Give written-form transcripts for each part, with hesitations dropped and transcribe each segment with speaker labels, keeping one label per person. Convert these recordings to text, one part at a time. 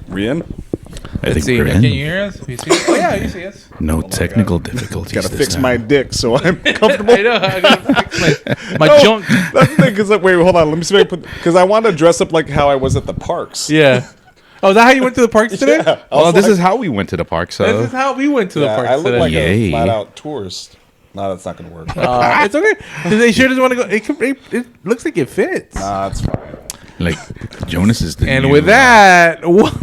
Speaker 1: We in?
Speaker 2: I think we're in.
Speaker 3: Can you hear us? You see us? Oh, yeah, you see us.
Speaker 2: No technical difficulties.
Speaker 1: Gotta
Speaker 2: this
Speaker 1: fix
Speaker 2: time.
Speaker 1: my dick so I'm comfortable.
Speaker 3: I know. I gotta fix my
Speaker 1: No,
Speaker 3: junk.
Speaker 1: That's the thing. Cause wait, hold on. Let me see if I put. Because I want to dress up like how I was at the parks.
Speaker 3: Yeah. Oh, is that how you went to the parks today?
Speaker 1: Yeah.
Speaker 2: Well, this is how we went to the park. So
Speaker 3: This is how we went to the parks
Speaker 1: I look
Speaker 3: today.
Speaker 1: like
Speaker 2: Yay.
Speaker 1: a flat out tourist. No, that's not gonna work.
Speaker 3: It's okay. They sure doesn't want to go. It looks like it fits.
Speaker 1: Nah, it's fine.
Speaker 2: like Jonas is the
Speaker 3: And
Speaker 2: new,
Speaker 3: with that, welcome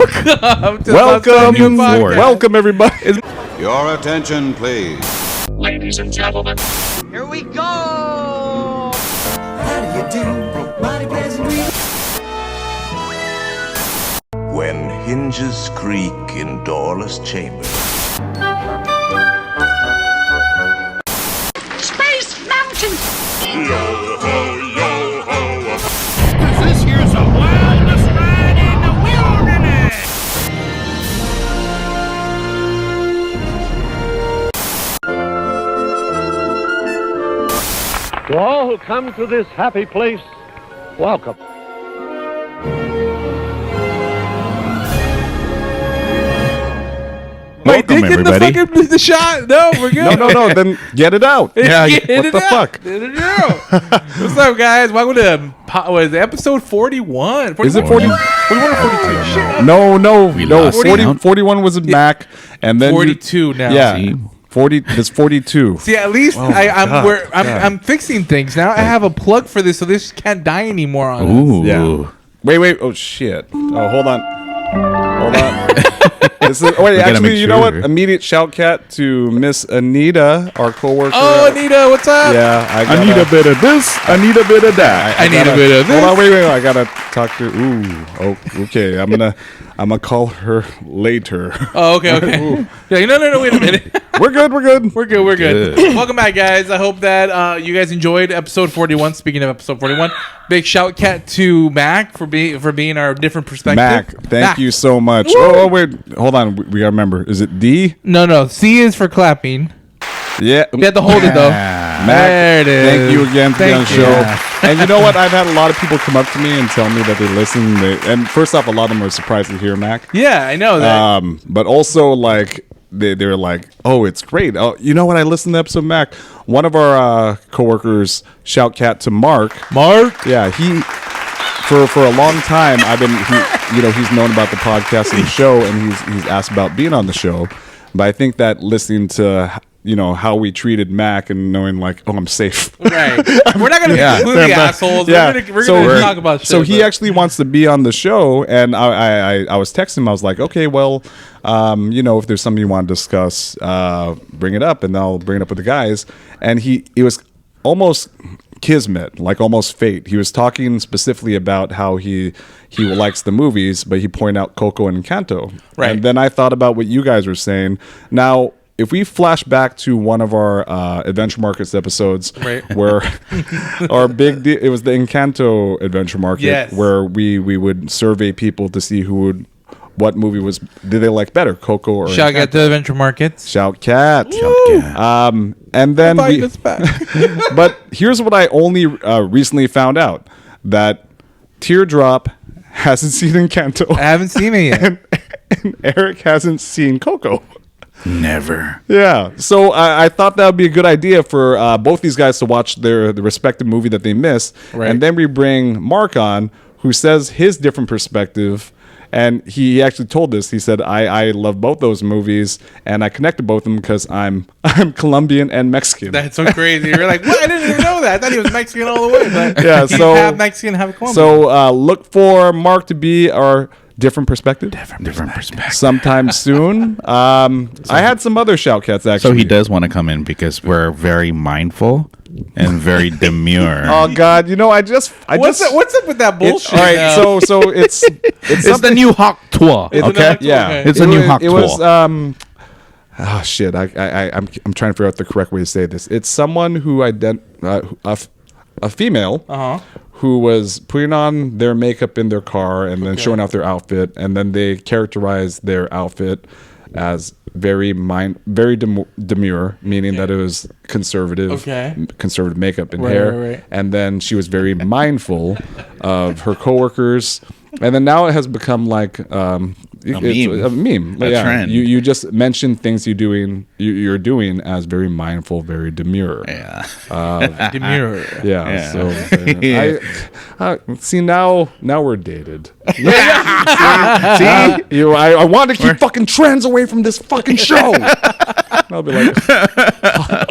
Speaker 3: to
Speaker 1: Welcome,
Speaker 3: podcast.
Speaker 1: welcome everybody.
Speaker 4: Your attention, please.
Speaker 5: Ladies and gentlemen,
Speaker 6: Here we go! How do you do? Mighty pleasant dream.
Speaker 7: When hinges creak in doorless chambers,
Speaker 5: Space Mountain.
Speaker 8: This here's the wildest ride in the wilderness.
Speaker 9: To all who come to this happy place, welcome.
Speaker 3: Wait,
Speaker 2: Welcome,
Speaker 3: did you get
Speaker 2: everybody.
Speaker 3: the shot? No, we're good.
Speaker 1: No. Then get it out.
Speaker 2: Yeah,
Speaker 3: Get
Speaker 1: what the fuck?
Speaker 3: Get it out. What's up, guys? Welcome to what is it, episode 41.
Speaker 1: Is it 40?
Speaker 3: 41 or 42? Shit.
Speaker 1: No.
Speaker 2: lost
Speaker 1: 40,
Speaker 2: count.
Speaker 1: 41 was a Mac, and then
Speaker 3: 42 now.
Speaker 1: Yeah,
Speaker 2: See?
Speaker 1: 40. There's 42.
Speaker 3: See, at least I'm fixing things now. I have a plug for this, so this can't die anymore on us.
Speaker 2: Ooh.
Speaker 1: Yeah. Wait. Oh shit. Oh, hold on. This is, wait,
Speaker 2: gotta
Speaker 1: actually,
Speaker 2: make
Speaker 1: you know what?
Speaker 2: sure.
Speaker 1: Immediate shout cat to Miss Anita, our coworker.
Speaker 3: Oh, Anita, what's up?
Speaker 1: Yeah,
Speaker 2: I need a bit of this. I need a bit of that.
Speaker 3: I need a bit of this.
Speaker 1: Hold on, wait. I gotta talk to. Oh, okay. I'm gonna call her later.
Speaker 3: Oh, okay. Yeah, no, wait a minute.
Speaker 1: We're good.
Speaker 3: We're good. Welcome back, guys. I hope that you guys enjoyed episode 41. Speaking of episode 41, big shout cat to Mac for being our different perspective.
Speaker 1: Mac, thank you so much. Oh, wait, hold on. We gotta remember. Is it D?
Speaker 3: No. C is for clapping.
Speaker 1: Yeah.
Speaker 3: We have to hold it though.
Speaker 1: Mac,
Speaker 3: There it is.
Speaker 1: thank you again for being on the
Speaker 3: Thank you.
Speaker 1: show. And you know what? I've had a lot of people come up to me and tell me that they listen. And first off, a lot of them are surprised to hear Mac.
Speaker 3: Yeah, I know that.
Speaker 1: But also like they're like, oh, it's great. Oh, you know what? I listened to the episode of Mac. One of our coworkers, shout cat to Mark. Yeah, he for a long time he's known about the podcast and the show, and he's asked about being on the show. But I think that listening to how we treated Mac and knowing like, oh, I'm safe.
Speaker 3: Right. We're not gonna be completely assholes.
Speaker 1: Yeah.
Speaker 3: We're gonna talk about shit.
Speaker 1: So he actually wants to be on the show, and I was texting him. I was like, okay, well, if there's something you want to discuss, bring it up, and I'll bring it up with the guys. And it was almost kismet, like almost fate. He was talking specifically about how he likes the movies, but he pointed out Coco and Encanto.
Speaker 3: Right.
Speaker 1: And then I thought about what you guys were saying. Now, if we flash back to one of our Adventure Markets episodes,
Speaker 3: Right.
Speaker 1: where our it was the Encanto Adventure Market,
Speaker 3: Yes.
Speaker 1: where we would survey people to see what movie did they like better, Coco or
Speaker 3: shout
Speaker 1: Encanto?
Speaker 3: out to Adventure Markets.
Speaker 1: Shout cat.
Speaker 3: Woo!
Speaker 1: And then
Speaker 3: Buying this back.
Speaker 1: but here's what I only recently found out, that Teardrop hasn't seen Encanto.
Speaker 3: I haven't seen it yet.
Speaker 1: and Eric hasn't seen Coco.
Speaker 2: Never.
Speaker 1: Yeah, so I thought that would be a good idea for both these guys to watch the respective movie that they missed,
Speaker 3: Right.
Speaker 1: and then we bring Mark on, who says his different perspective, and he actually told us. He said, "I love both those movies, and I connected both of them because I'm Colombian and Mexican."
Speaker 3: That's so crazy. You're like, what? I didn't even know that. I thought he was Mexican all the way. But
Speaker 1: Yeah,
Speaker 3: he's
Speaker 1: so-
Speaker 3: half Mexican, half Colombian.
Speaker 1: So look for Mark to be our different perspective.
Speaker 2: Different perspective.
Speaker 1: Sometime soon. I had some other shout cats actually.
Speaker 2: So he does want to come in because we're very mindful and very demure.
Speaker 1: Oh God,
Speaker 3: what's up with that bullshit?
Speaker 1: All right,
Speaker 3: now?
Speaker 1: so it's
Speaker 2: It's the new Hawk Tour.
Speaker 1: It's
Speaker 2: Okay.
Speaker 1: yeah,
Speaker 3: Okay.
Speaker 2: It's a new Hawk
Speaker 1: It
Speaker 2: Tour.
Speaker 1: was oh shit, I'm trying to figure out the correct way to say this. It's someone who a female who was putting on their makeup in their car and then showing off their outfit, and then they characterized their outfit as very demure, meaning that it was conservative makeup and hair.
Speaker 3: Right.
Speaker 1: And then she was very mindful of her coworkers. And then now it has become like a meme.
Speaker 2: A trend.
Speaker 1: You just mention things you're doing as very mindful, very demure.
Speaker 2: Yeah.
Speaker 3: Demure.
Speaker 1: Yeah. So
Speaker 2: Yeah.
Speaker 1: see now we're dated. See, I want to keep fucking trends away from this fucking show. I'll be like,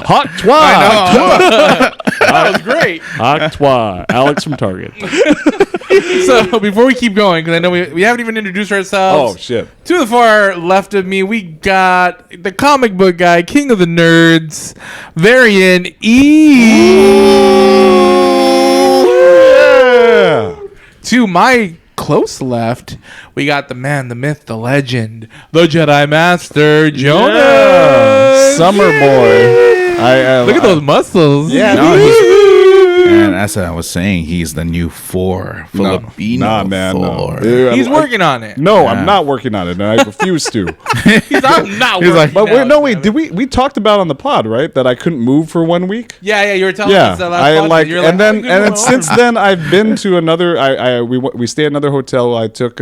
Speaker 1: hot twat.
Speaker 3: That was great.
Speaker 1: Hot twat. Alex from Target.
Speaker 3: So before we keep going, because I know we haven't even introduced ourselves.
Speaker 1: Oh shit.
Speaker 3: To the far left of me, we got the comic book guy, king of the nerds, Varian
Speaker 1: Yeah.
Speaker 3: To my close left, we got the man, the myth, the legend, the Jedi Master, Jonas.
Speaker 1: Summer boy.
Speaker 3: Look at those muscles.
Speaker 1: Yeah.
Speaker 2: No, and as I was saying, he's the new Filipino
Speaker 1: Nah, man. No.
Speaker 2: Thor.
Speaker 1: Dude,
Speaker 3: He's working on it.
Speaker 1: No, I'm not working on it, and I refuse to.
Speaker 3: I'm not
Speaker 2: He's
Speaker 3: working
Speaker 2: like,
Speaker 1: But
Speaker 3: out,
Speaker 1: wait,
Speaker 3: damn it.
Speaker 1: did we talked about on the pod, right? That I couldn't move for 1 week.
Speaker 3: Yeah, you were telling
Speaker 1: Yeah,
Speaker 3: us that last
Speaker 1: I
Speaker 3: podcast.
Speaker 1: like,
Speaker 3: You're
Speaker 1: and then
Speaker 3: "Oh, you know,
Speaker 1: since then I've been to another. We stayed at another hotel. I took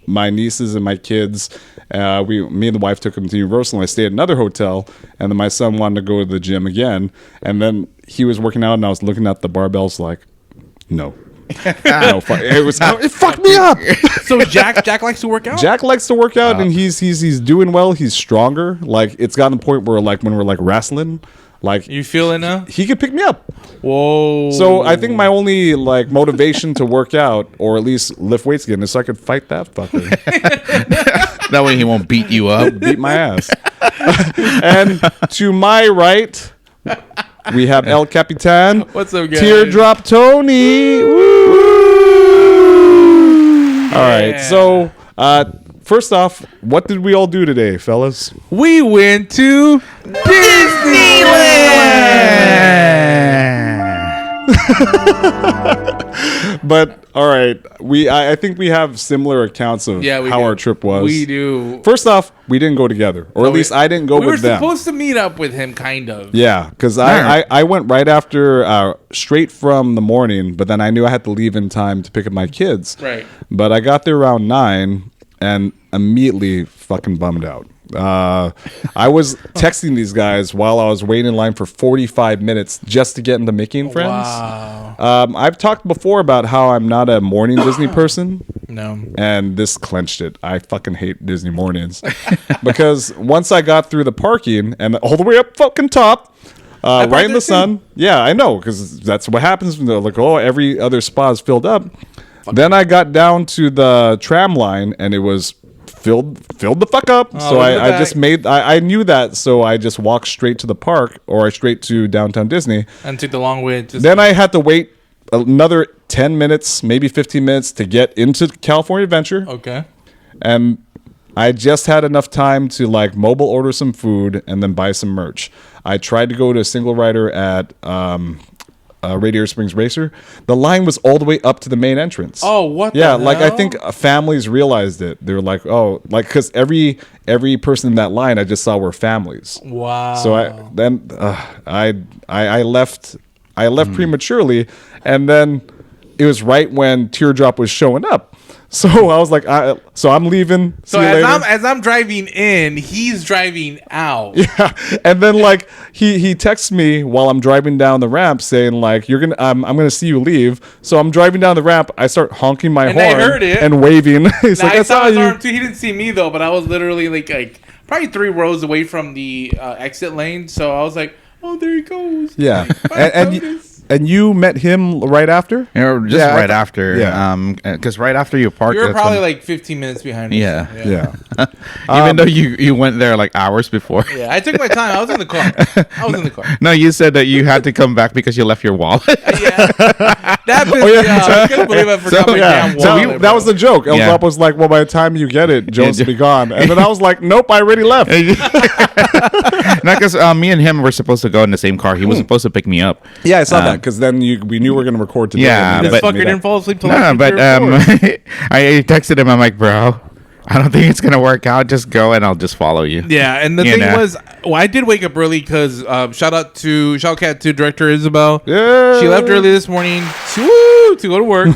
Speaker 1: my nieces and my kids. Me and the wife took them to Universal, and I stayed at another hotel. And then my son wanted to go to the gym again, and then he was working out, and I was looking at the barbells like, no. No, it fucked me up.
Speaker 3: So Jack likes to work out.
Speaker 1: Jack likes to work out, and he's doing well. He's stronger. Like, it's gotten to the point where, like, when we're like wrestling, like,
Speaker 3: You feel it now?
Speaker 1: he could pick me up.
Speaker 3: Whoa.
Speaker 1: So I think my only like motivation to work out or at least lift weights again is so I could fight that fucker,
Speaker 2: That way he won't beat you up.
Speaker 1: beat my ass. And to my right, we have El Capitan.
Speaker 3: What's up, guys?
Speaker 1: Teardrop Tony. Woo! All right. So first off, what did we all do today, fellas?
Speaker 3: We went to
Speaker 1: But all right, I think we have similar accounts of
Speaker 3: we
Speaker 1: how
Speaker 3: do.
Speaker 1: our trip was.
Speaker 3: We do.
Speaker 1: First off, we didn't go together, or at least I didn't go
Speaker 3: We were
Speaker 1: with them.
Speaker 3: supposed to meet up with him, kind of.
Speaker 1: Yeah, because I went right after, straight from the morning, but then I knew I had to leave in time to pick up my kids.
Speaker 3: Right.
Speaker 1: But I got there around 9 and immediately fucking bummed out. I was texting these guys while I was waiting in line for 45 minutes just to get into Making Friends.
Speaker 3: Wow.
Speaker 1: I've talked before about how I'm not a morning Disney person.
Speaker 3: No.
Speaker 1: And this clenched it. I fucking hate Disney mornings. Because once I got through the parking and all the way up fucking top, right in the sun. Yeah, I know, because that's what happens when they're like, oh, every other spa is filled up. Then I got down to the tram line and it was filled the fuck up. So I just I knew that, so I just walked straight to the park or straight to downtown Disney.
Speaker 3: And took the long way.
Speaker 1: Then I had to wait another 10 minutes, maybe 15 minutes to get into California Adventure.
Speaker 3: Okay.
Speaker 1: And I just had enough time to like mobile order some food and then buy some merch. I tried to go to a single rider at Radiator Springs Racer. The line was all the way up to the main entrance.
Speaker 3: Oh, what the
Speaker 1: Yeah, like I
Speaker 3: hell?
Speaker 1: think families realized it. They were like, oh, like, because every person in that line I just saw were families.
Speaker 3: Wow.
Speaker 1: So I left prematurely, and then it was right when Teardrop was showing up. So I was like, so I'm leaving.
Speaker 3: So
Speaker 1: See you later.
Speaker 3: as I'm driving in, he's driving out.
Speaker 1: Yeah, and then like he texts me while I'm driving down the ramp saying like I'm gonna see you leave. So I'm driving down the ramp. I start honking my
Speaker 3: And
Speaker 1: horn
Speaker 3: I heard it.
Speaker 1: and waving. He's
Speaker 3: Now,
Speaker 1: like,
Speaker 3: I
Speaker 1: I
Speaker 3: saw
Speaker 1: saw
Speaker 3: his
Speaker 1: you.
Speaker 3: arm too. He didn't see me though, but I was literally like probably 3 rows away from the exit lane. So I was like, oh, there he goes.
Speaker 1: Yeah,
Speaker 3: Notice.
Speaker 1: and you met him right after.
Speaker 2: Just right after.
Speaker 1: Yeah.
Speaker 2: Because right after you parked.
Speaker 3: You were
Speaker 2: that's
Speaker 3: probably
Speaker 2: when-
Speaker 3: like 15 minutes behind us.
Speaker 2: Yeah.
Speaker 1: Yeah.
Speaker 2: Even though you went there like hours before.
Speaker 3: Yeah, I took my time. I was in the car.
Speaker 2: No, you said that you had to come back because you left your wallet.
Speaker 3: Yeah. That pissed me off. I couldn't believe I forgot my damn wallet.
Speaker 1: That was the joke. El
Speaker 2: Yeah.
Speaker 1: Drop was like, well, by the time you get it, Jones will be gone. And then I was like, nope, I already left.
Speaker 2: No, because me and him were supposed to go in the same car. He was supposed to pick me up.
Speaker 1: Yeah, I saw that because then we knew we were going to record today.
Speaker 2: Yeah,
Speaker 1: and you
Speaker 3: This
Speaker 1: guys
Speaker 2: but-
Speaker 3: fucker
Speaker 1: made
Speaker 3: didn't
Speaker 1: up.
Speaker 3: fall asleep till
Speaker 2: No,
Speaker 3: like
Speaker 2: but
Speaker 3: 3 or 4.
Speaker 2: I texted him. I'm like, bro, I don't think it's gonna work out. Just go and I'll just follow you.
Speaker 3: Yeah, and the
Speaker 2: You
Speaker 3: thing
Speaker 2: know.
Speaker 3: was, I did wake up early because shout out to director Isabel.
Speaker 1: Yeah.
Speaker 3: She left early this morning to go to work.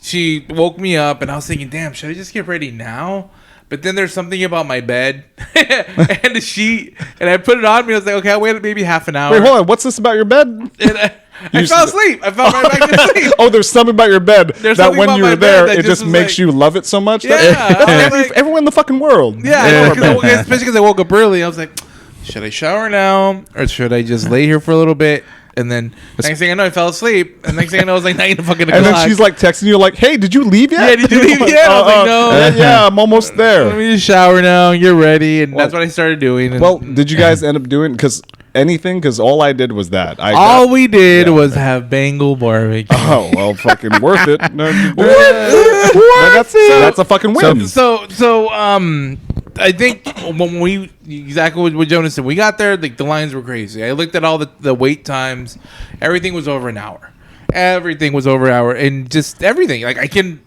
Speaker 3: She woke me up, and I was thinking, damn, should I just get ready now? But then there's something about my bed and the sheet, and I put it on me. I was like, okay, I'll wait maybe half an hour.
Speaker 1: Wait, hold on. What's this about your bed?
Speaker 3: And I fell asleep. I fell right back to sleep.
Speaker 1: Oh, there's something about your bed
Speaker 3: There's
Speaker 1: that
Speaker 3: something
Speaker 1: when
Speaker 3: about
Speaker 1: you're
Speaker 3: my
Speaker 1: there,
Speaker 3: bed that
Speaker 1: it just
Speaker 3: was
Speaker 1: makes
Speaker 3: like-
Speaker 1: you love it so much.
Speaker 3: Yeah,
Speaker 1: That's
Speaker 3: I was like-
Speaker 1: everyone in the fucking world.
Speaker 3: Yeah, especially because I woke up early. I was like, should I shower now or should I just lay here for a little bit? And then next thing I know, I fell asleep. And next thing I know, it was like 9 fucking o'clock.
Speaker 1: And then she's like texting you like, "Hey, did you leave yet?"
Speaker 3: Yeah, did you leave yet? I was like, no.
Speaker 1: Yeah, I'm almost
Speaker 3: Let
Speaker 1: there.
Speaker 3: me just shower now. You're ready. And that's what I started doing. And
Speaker 1: Well, did you guys end up doing because anything? Because all I did was that.
Speaker 3: all we did was have Bengal barbecue.
Speaker 1: Oh well, fucking worth it. No, that's a fucking win.
Speaker 3: So, I think when we exactly what Jonas said, we got there, like the lines were crazy. I looked at all the wait times, everything was over an hour. Everything was over an hour, and just everything. Like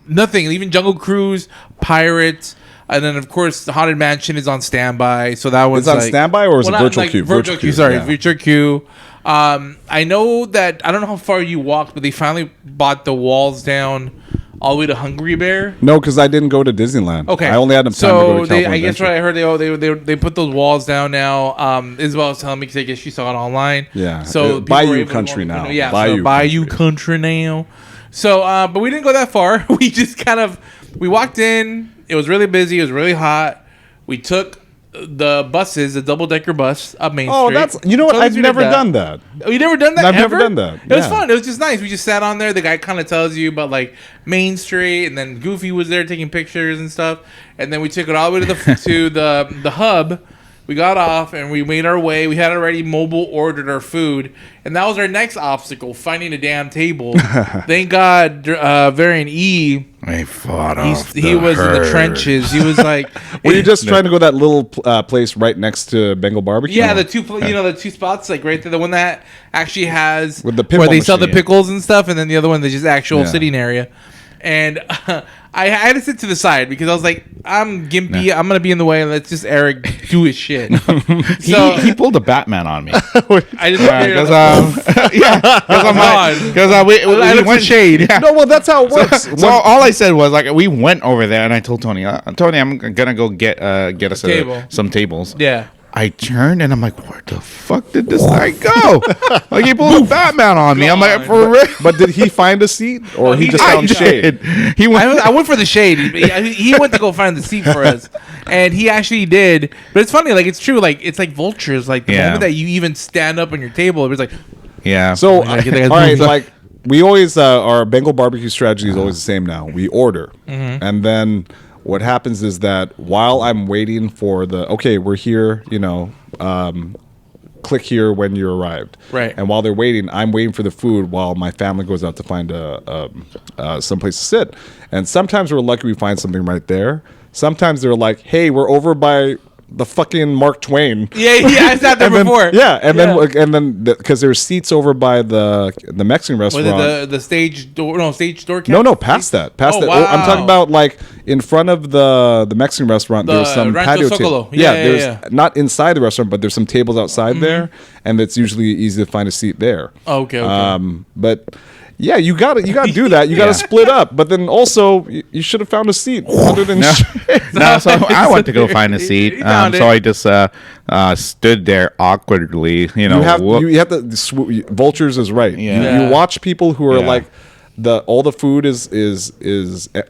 Speaker 3: nothing. Even Jungle Cruise, Pirates, and then of course the Haunted Mansion is on standby. So that was
Speaker 1: It's on standby or is it virtual queue?
Speaker 3: Virtual queue. Sorry,
Speaker 1: yeah.
Speaker 3: virtual queue. I know that I don't know how far you walked, but they finally bought the walls down all the way to Hungry Bear.
Speaker 1: No, because I didn't go to Disneyland.
Speaker 3: Okay,
Speaker 1: I only had time to go to California
Speaker 3: I guess
Speaker 1: Adventure.
Speaker 3: what I heard they put those walls down now. Isabel was telling me because I guess she saw it online.
Speaker 1: Yeah.
Speaker 3: So people
Speaker 1: Bayou
Speaker 3: were able to
Speaker 1: country
Speaker 3: walk-
Speaker 1: now.
Speaker 3: Yeah,
Speaker 1: Bayou
Speaker 3: Bayou
Speaker 1: country.
Speaker 3: country now. So, but we didn't go that far. We just we walked in. It was really busy. It was really hot. We took the buses, the double-decker bus up Main
Speaker 1: Oh,
Speaker 3: Street.
Speaker 1: that's I've never done that.
Speaker 3: Oh, you never done that?
Speaker 1: I've
Speaker 3: ever?
Speaker 1: never done that.
Speaker 3: It was
Speaker 1: Yeah.
Speaker 3: fun. It was just nice. We just sat on there. The guy kind of tells you about like Main Street, and then Goofy was there taking pictures and stuff. And then we took it all the way to the hub. We got off and we made our way. We had already mobile ordered our food, and that was our next obstacle: finding a damn table. Thank God, Variant E.
Speaker 2: I fought
Speaker 3: He was in the trenches. He was like,
Speaker 1: Were you just trying to go to that little place right next to Bengal Barbecue?
Speaker 3: yeah, the two spots like right there. The one that actually has
Speaker 1: With the
Speaker 3: where
Speaker 1: pinball
Speaker 3: they sell the
Speaker 1: machine.
Speaker 3: pickles and stuff, and then the other one that's just actual
Speaker 1: Yeah.
Speaker 3: sitting area. And I had to sit to the side because I was like, I'm gimpy. I'm gonna be in the way. Let's just Eric do his shit. So
Speaker 2: he pulled a Batman on me.
Speaker 3: I just
Speaker 2: Because we
Speaker 3: looked
Speaker 2: went
Speaker 3: for shade.
Speaker 2: Yeah.
Speaker 1: No, well, that's how it works.
Speaker 2: So all I said was like we went over there and I told Tony, Tony, I'm gonna go get us
Speaker 3: Table.
Speaker 2: some tables.
Speaker 3: Yeah.
Speaker 2: I turned and I'm like, where the fuck did this guy go? Like he pulled a Batman on me. I'm like, for real?
Speaker 1: But did he find a seat or he just
Speaker 2: I
Speaker 1: found shade?
Speaker 2: did. He went.
Speaker 3: I went for the shade. He went to go find the seat for us, and he actually did. But it's funny, like it's true. Like it's like vultures. Like the
Speaker 2: Yeah.
Speaker 3: moment that you even stand up on your table, it was like,
Speaker 2: Yeah.
Speaker 1: So,
Speaker 3: Like,
Speaker 1: all
Speaker 3: they got
Speaker 1: right,
Speaker 3: moved.
Speaker 1: like we always, our Bengal barbecue strategy is always the same now. We order, and then what happens is that while I'm waiting for we're here, click here when you arrived.
Speaker 3: Right.
Speaker 1: And while they're waiting, I'm waiting for the food while my family goes out to find someplace to sit. And sometimes we're lucky we find something right there. Sometimes they're like, hey, we're over by the fucking Mark Twain.
Speaker 3: yeah, I sat there
Speaker 1: And then,
Speaker 3: before.
Speaker 1: then because there's seats over by the Mexican
Speaker 3: Was
Speaker 1: restaurant.
Speaker 3: it the stage door? No, stage door.
Speaker 1: No, past that.
Speaker 3: Oh,
Speaker 1: that.
Speaker 3: wow.
Speaker 1: I'm talking about like in front of the Mexican restaurant.
Speaker 3: The
Speaker 1: There's some
Speaker 3: Rancho
Speaker 1: patio
Speaker 3: Zocalo.
Speaker 1: table.
Speaker 3: Yeah,
Speaker 1: there's not inside the restaurant, but there's some tables outside there, and it's usually easy to find a seat there.
Speaker 3: Okay.
Speaker 1: But yeah, you got to do that. You got to split up. But then also, you should have found a seat other than.
Speaker 2: No, so I went to go find a seat.
Speaker 3: He found
Speaker 2: So
Speaker 3: it.
Speaker 2: I just stood there awkwardly. You know,
Speaker 1: You have to. Vultures is right.
Speaker 2: Yeah.
Speaker 1: You watch people who are
Speaker 2: Yeah.
Speaker 1: like all the food is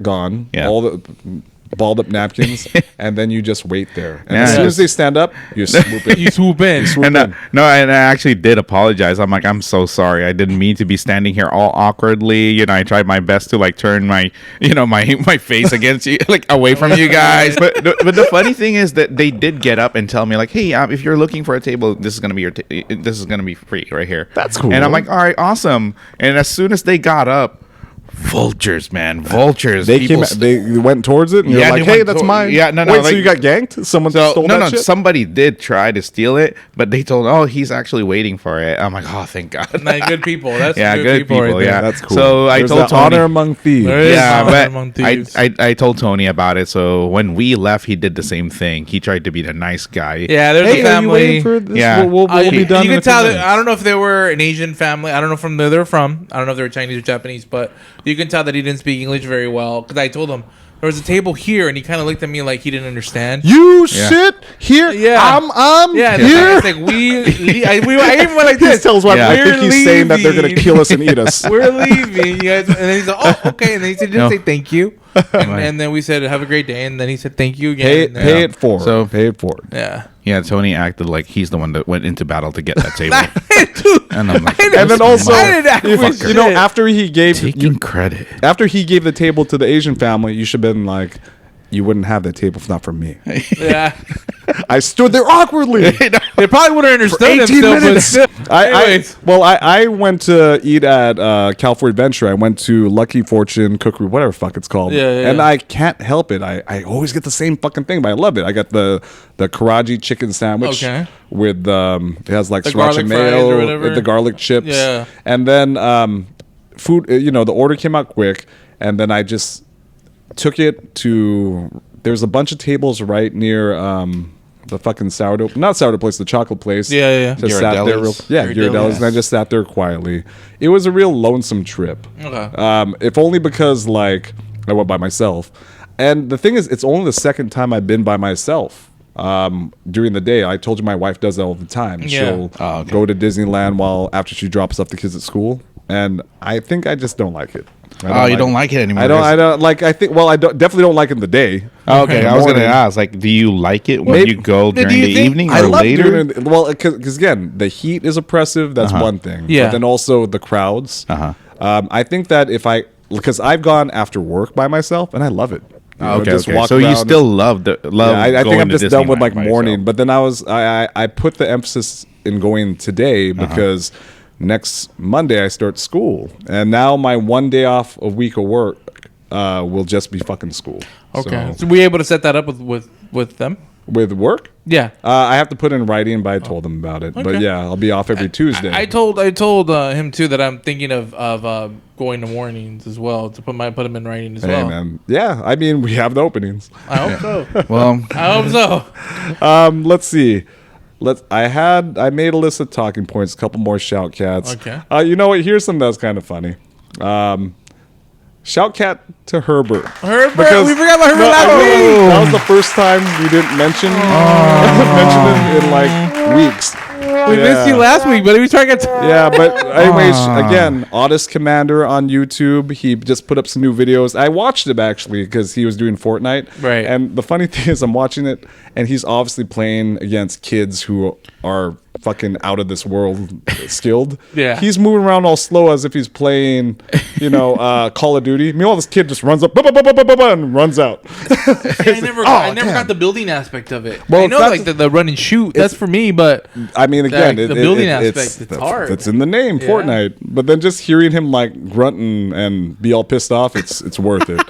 Speaker 1: gone.
Speaker 2: Yeah.
Speaker 1: All the balled up napkins, and then you just wait there. And
Speaker 2: Yeah.
Speaker 1: as soon as they stand up, you swoop in.
Speaker 3: You swoop in.
Speaker 2: and and I actually did apologize. I'm like, I'm so sorry. I didn't mean to be standing here all awkwardly. You know, I tried my best to like turn my, my face against you, like away from you guys. But the funny thing is that they did get up and tell me like, hey, if you're looking for a table, this is gonna be this is gonna be free right here.
Speaker 1: That's cool.
Speaker 2: And I'm like, all right, awesome. And as soon as they got up, vultures, man, vultures.
Speaker 1: They
Speaker 2: People
Speaker 1: they went towards it, and you're
Speaker 2: Yeah,
Speaker 1: like,
Speaker 2: they
Speaker 1: "Hey,
Speaker 2: went
Speaker 1: that's
Speaker 2: to-
Speaker 1: mine."
Speaker 2: yeah, no,
Speaker 1: Wait, so
Speaker 2: like-
Speaker 1: you got ganked? Someone stole that shit?
Speaker 2: somebody did try to steal it, but they told, oh, he's actually waiting for it. I'm like, oh, thank God.
Speaker 3: Like, good people. That's
Speaker 2: Yeah,
Speaker 3: good,
Speaker 2: good
Speaker 3: people. Right
Speaker 2: yeah.
Speaker 3: there.
Speaker 1: That's cool.
Speaker 2: So I
Speaker 1: There's
Speaker 2: told
Speaker 1: the
Speaker 2: Tony,
Speaker 1: honor among thieves.
Speaker 3: There is
Speaker 2: yeah,
Speaker 3: honor
Speaker 2: but
Speaker 3: among thieves.
Speaker 2: I told Tony about it. So when we left, he did the same thing. He tried to be the nice guy.
Speaker 3: Yeah, there's
Speaker 1: Hey,
Speaker 3: a
Speaker 1: are you waiting
Speaker 3: family.
Speaker 1: for this?
Speaker 2: Yeah.
Speaker 1: We'll be done.
Speaker 3: You
Speaker 1: in
Speaker 3: can
Speaker 1: a few
Speaker 3: tell that.
Speaker 1: minutes.
Speaker 3: I don't know if they were an Asian family. I don't know from where they're from. I don't know if they were Chinese or Japanese, but you can tell that he didn't speak English very well. Because I told him, there was a table here, and he kind of looked at me like he didn't understand.
Speaker 1: You sit here.
Speaker 3: Yeah.
Speaker 1: I'm
Speaker 3: Yeah,
Speaker 1: here.
Speaker 3: it's like I even went like
Speaker 1: This
Speaker 3: this.
Speaker 1: tells what I
Speaker 3: We're
Speaker 1: think he's saying that they're gonna
Speaker 3: leaving.
Speaker 1: kill us and eat us.
Speaker 3: We're leaving, you guys. And then he's like, "Oh, okay." And then he said, "Just say thank you." And then we said, "Have a great day." And then he said, "Thank you again."
Speaker 1: Pay it forward.
Speaker 2: So-
Speaker 1: pay it forward.
Speaker 3: Yeah.
Speaker 2: Yeah, Tony acted like he's the one that went into battle to get that table.
Speaker 3: Dude,
Speaker 2: And I'm like,
Speaker 1: And then also,
Speaker 3: I didn't act for
Speaker 1: you know,
Speaker 3: shit.
Speaker 1: after he gave
Speaker 2: taking credit.
Speaker 1: after he gave the table to the Asian family, you should have been like, you wouldn't have that table if not for me.
Speaker 3: Yeah.
Speaker 1: I stood there awkwardly.
Speaker 3: They probably would have understood him
Speaker 1: 18
Speaker 3: still, but
Speaker 1: minutes.
Speaker 3: still. Anyways.
Speaker 1: I went to eat at California Adventure. I went to Lucky Fortune Cookery, whatever the fuck it's called.
Speaker 3: Yeah.
Speaker 1: And I can't help it. I always get the same fucking thing, but I love it. I got the Karaji chicken sandwich with it has like
Speaker 3: The
Speaker 1: sriracha
Speaker 3: garlic fries or
Speaker 1: mayo,
Speaker 3: whatever.
Speaker 1: the garlic chips.
Speaker 3: Yeah.
Speaker 1: And then food. You know, the order came out quick, and then I just took it to. There's a bunch of tables right near the fucking sourdough, not sourdough place, the chocolate place.
Speaker 3: Yeah.
Speaker 1: Just sat there, Ghirardelli's, and I just sat there quietly. It was a real lonesome trip.
Speaker 3: Okay.
Speaker 1: If only because like I went by myself, and the thing is, it's only the second time I've been by myself. During the day, I told you my wife does that all the time.
Speaker 3: Yeah.
Speaker 1: She'll go to Disneyland after she drops off the kids at school, and I think I just don't like it.
Speaker 2: You don't like it anymore?
Speaker 1: I don't like. I think. Well, definitely don't like it in the day.
Speaker 2: Okay, I was gonna
Speaker 1: Morning.
Speaker 2: ask, like, do you like it when you go during
Speaker 3: you
Speaker 2: the
Speaker 3: think-
Speaker 2: evening
Speaker 1: I
Speaker 2: or
Speaker 1: love
Speaker 2: later?
Speaker 1: doing it. Well, because again, the heat is oppressive. That's one thing.
Speaker 3: Yeah.
Speaker 1: But then also the crowds. I think that because I've gone after work by myself and I love it. You know,
Speaker 2: Okay,
Speaker 1: just
Speaker 2: okay.
Speaker 1: walk
Speaker 2: So you
Speaker 1: around
Speaker 2: still love
Speaker 1: Yeah, I think
Speaker 2: going
Speaker 1: I'm
Speaker 2: to
Speaker 1: just done with
Speaker 2: Disneyland
Speaker 1: like
Speaker 2: by
Speaker 1: morning.
Speaker 2: yourself.
Speaker 1: But then I put the emphasis in going today because next Monday I start school, and now my one day off a week of work will just be fucking school.
Speaker 3: Okay.
Speaker 1: So,
Speaker 3: So were you able to set that up with them?
Speaker 1: with work,
Speaker 3: Yeah.
Speaker 1: I have to put in writing, but I told them about it. But
Speaker 3: Okay.
Speaker 1: yeah, I'll be off every Tuesday.
Speaker 3: I told him too that I'm thinking of going to mornings as well to put him in writing as
Speaker 1: Hey
Speaker 3: well.
Speaker 1: man, yeah. I mean, we have the openings.
Speaker 3: I hope so.
Speaker 2: Well,
Speaker 3: I hope so.
Speaker 1: Let's see. I made a list of talking points. A couple more shout cats.
Speaker 3: Okay.
Speaker 1: You know what? Here's something that's kind of funny. Shout cat to Herbert.
Speaker 3: Herbert,
Speaker 1: Because-
Speaker 3: we forgot about Herbert
Speaker 1: No, I
Speaker 3: last
Speaker 1: realized
Speaker 3: week.
Speaker 1: that was the first time we didn't mention him in like weeks.
Speaker 3: We missed you last week, but we trying to get.
Speaker 1: Yeah, but anyways, again, Otis Commander on YouTube. He just put up some new videos. I watched him actually because he was doing Fortnite.
Speaker 3: Right.
Speaker 1: And the funny thing is, I'm watching it, and he's obviously playing against kids who are fucking out of this world skilled.
Speaker 3: Yeah.
Speaker 1: He's moving around all slow as if he's playing, Call of Duty. Meanwhile, this kid just runs up, and runs out.
Speaker 3: I never got the building aspect of it.
Speaker 1: Well,
Speaker 3: I
Speaker 1: it's
Speaker 3: know
Speaker 1: not
Speaker 3: like the run and shoot. That's for me, but
Speaker 1: I mean, again,
Speaker 3: the building aspect, it's hard.
Speaker 1: It's in the name,
Speaker 3: Yeah.
Speaker 1: Fortnite. But then just hearing him like grunting and be all pissed off, it's worth it.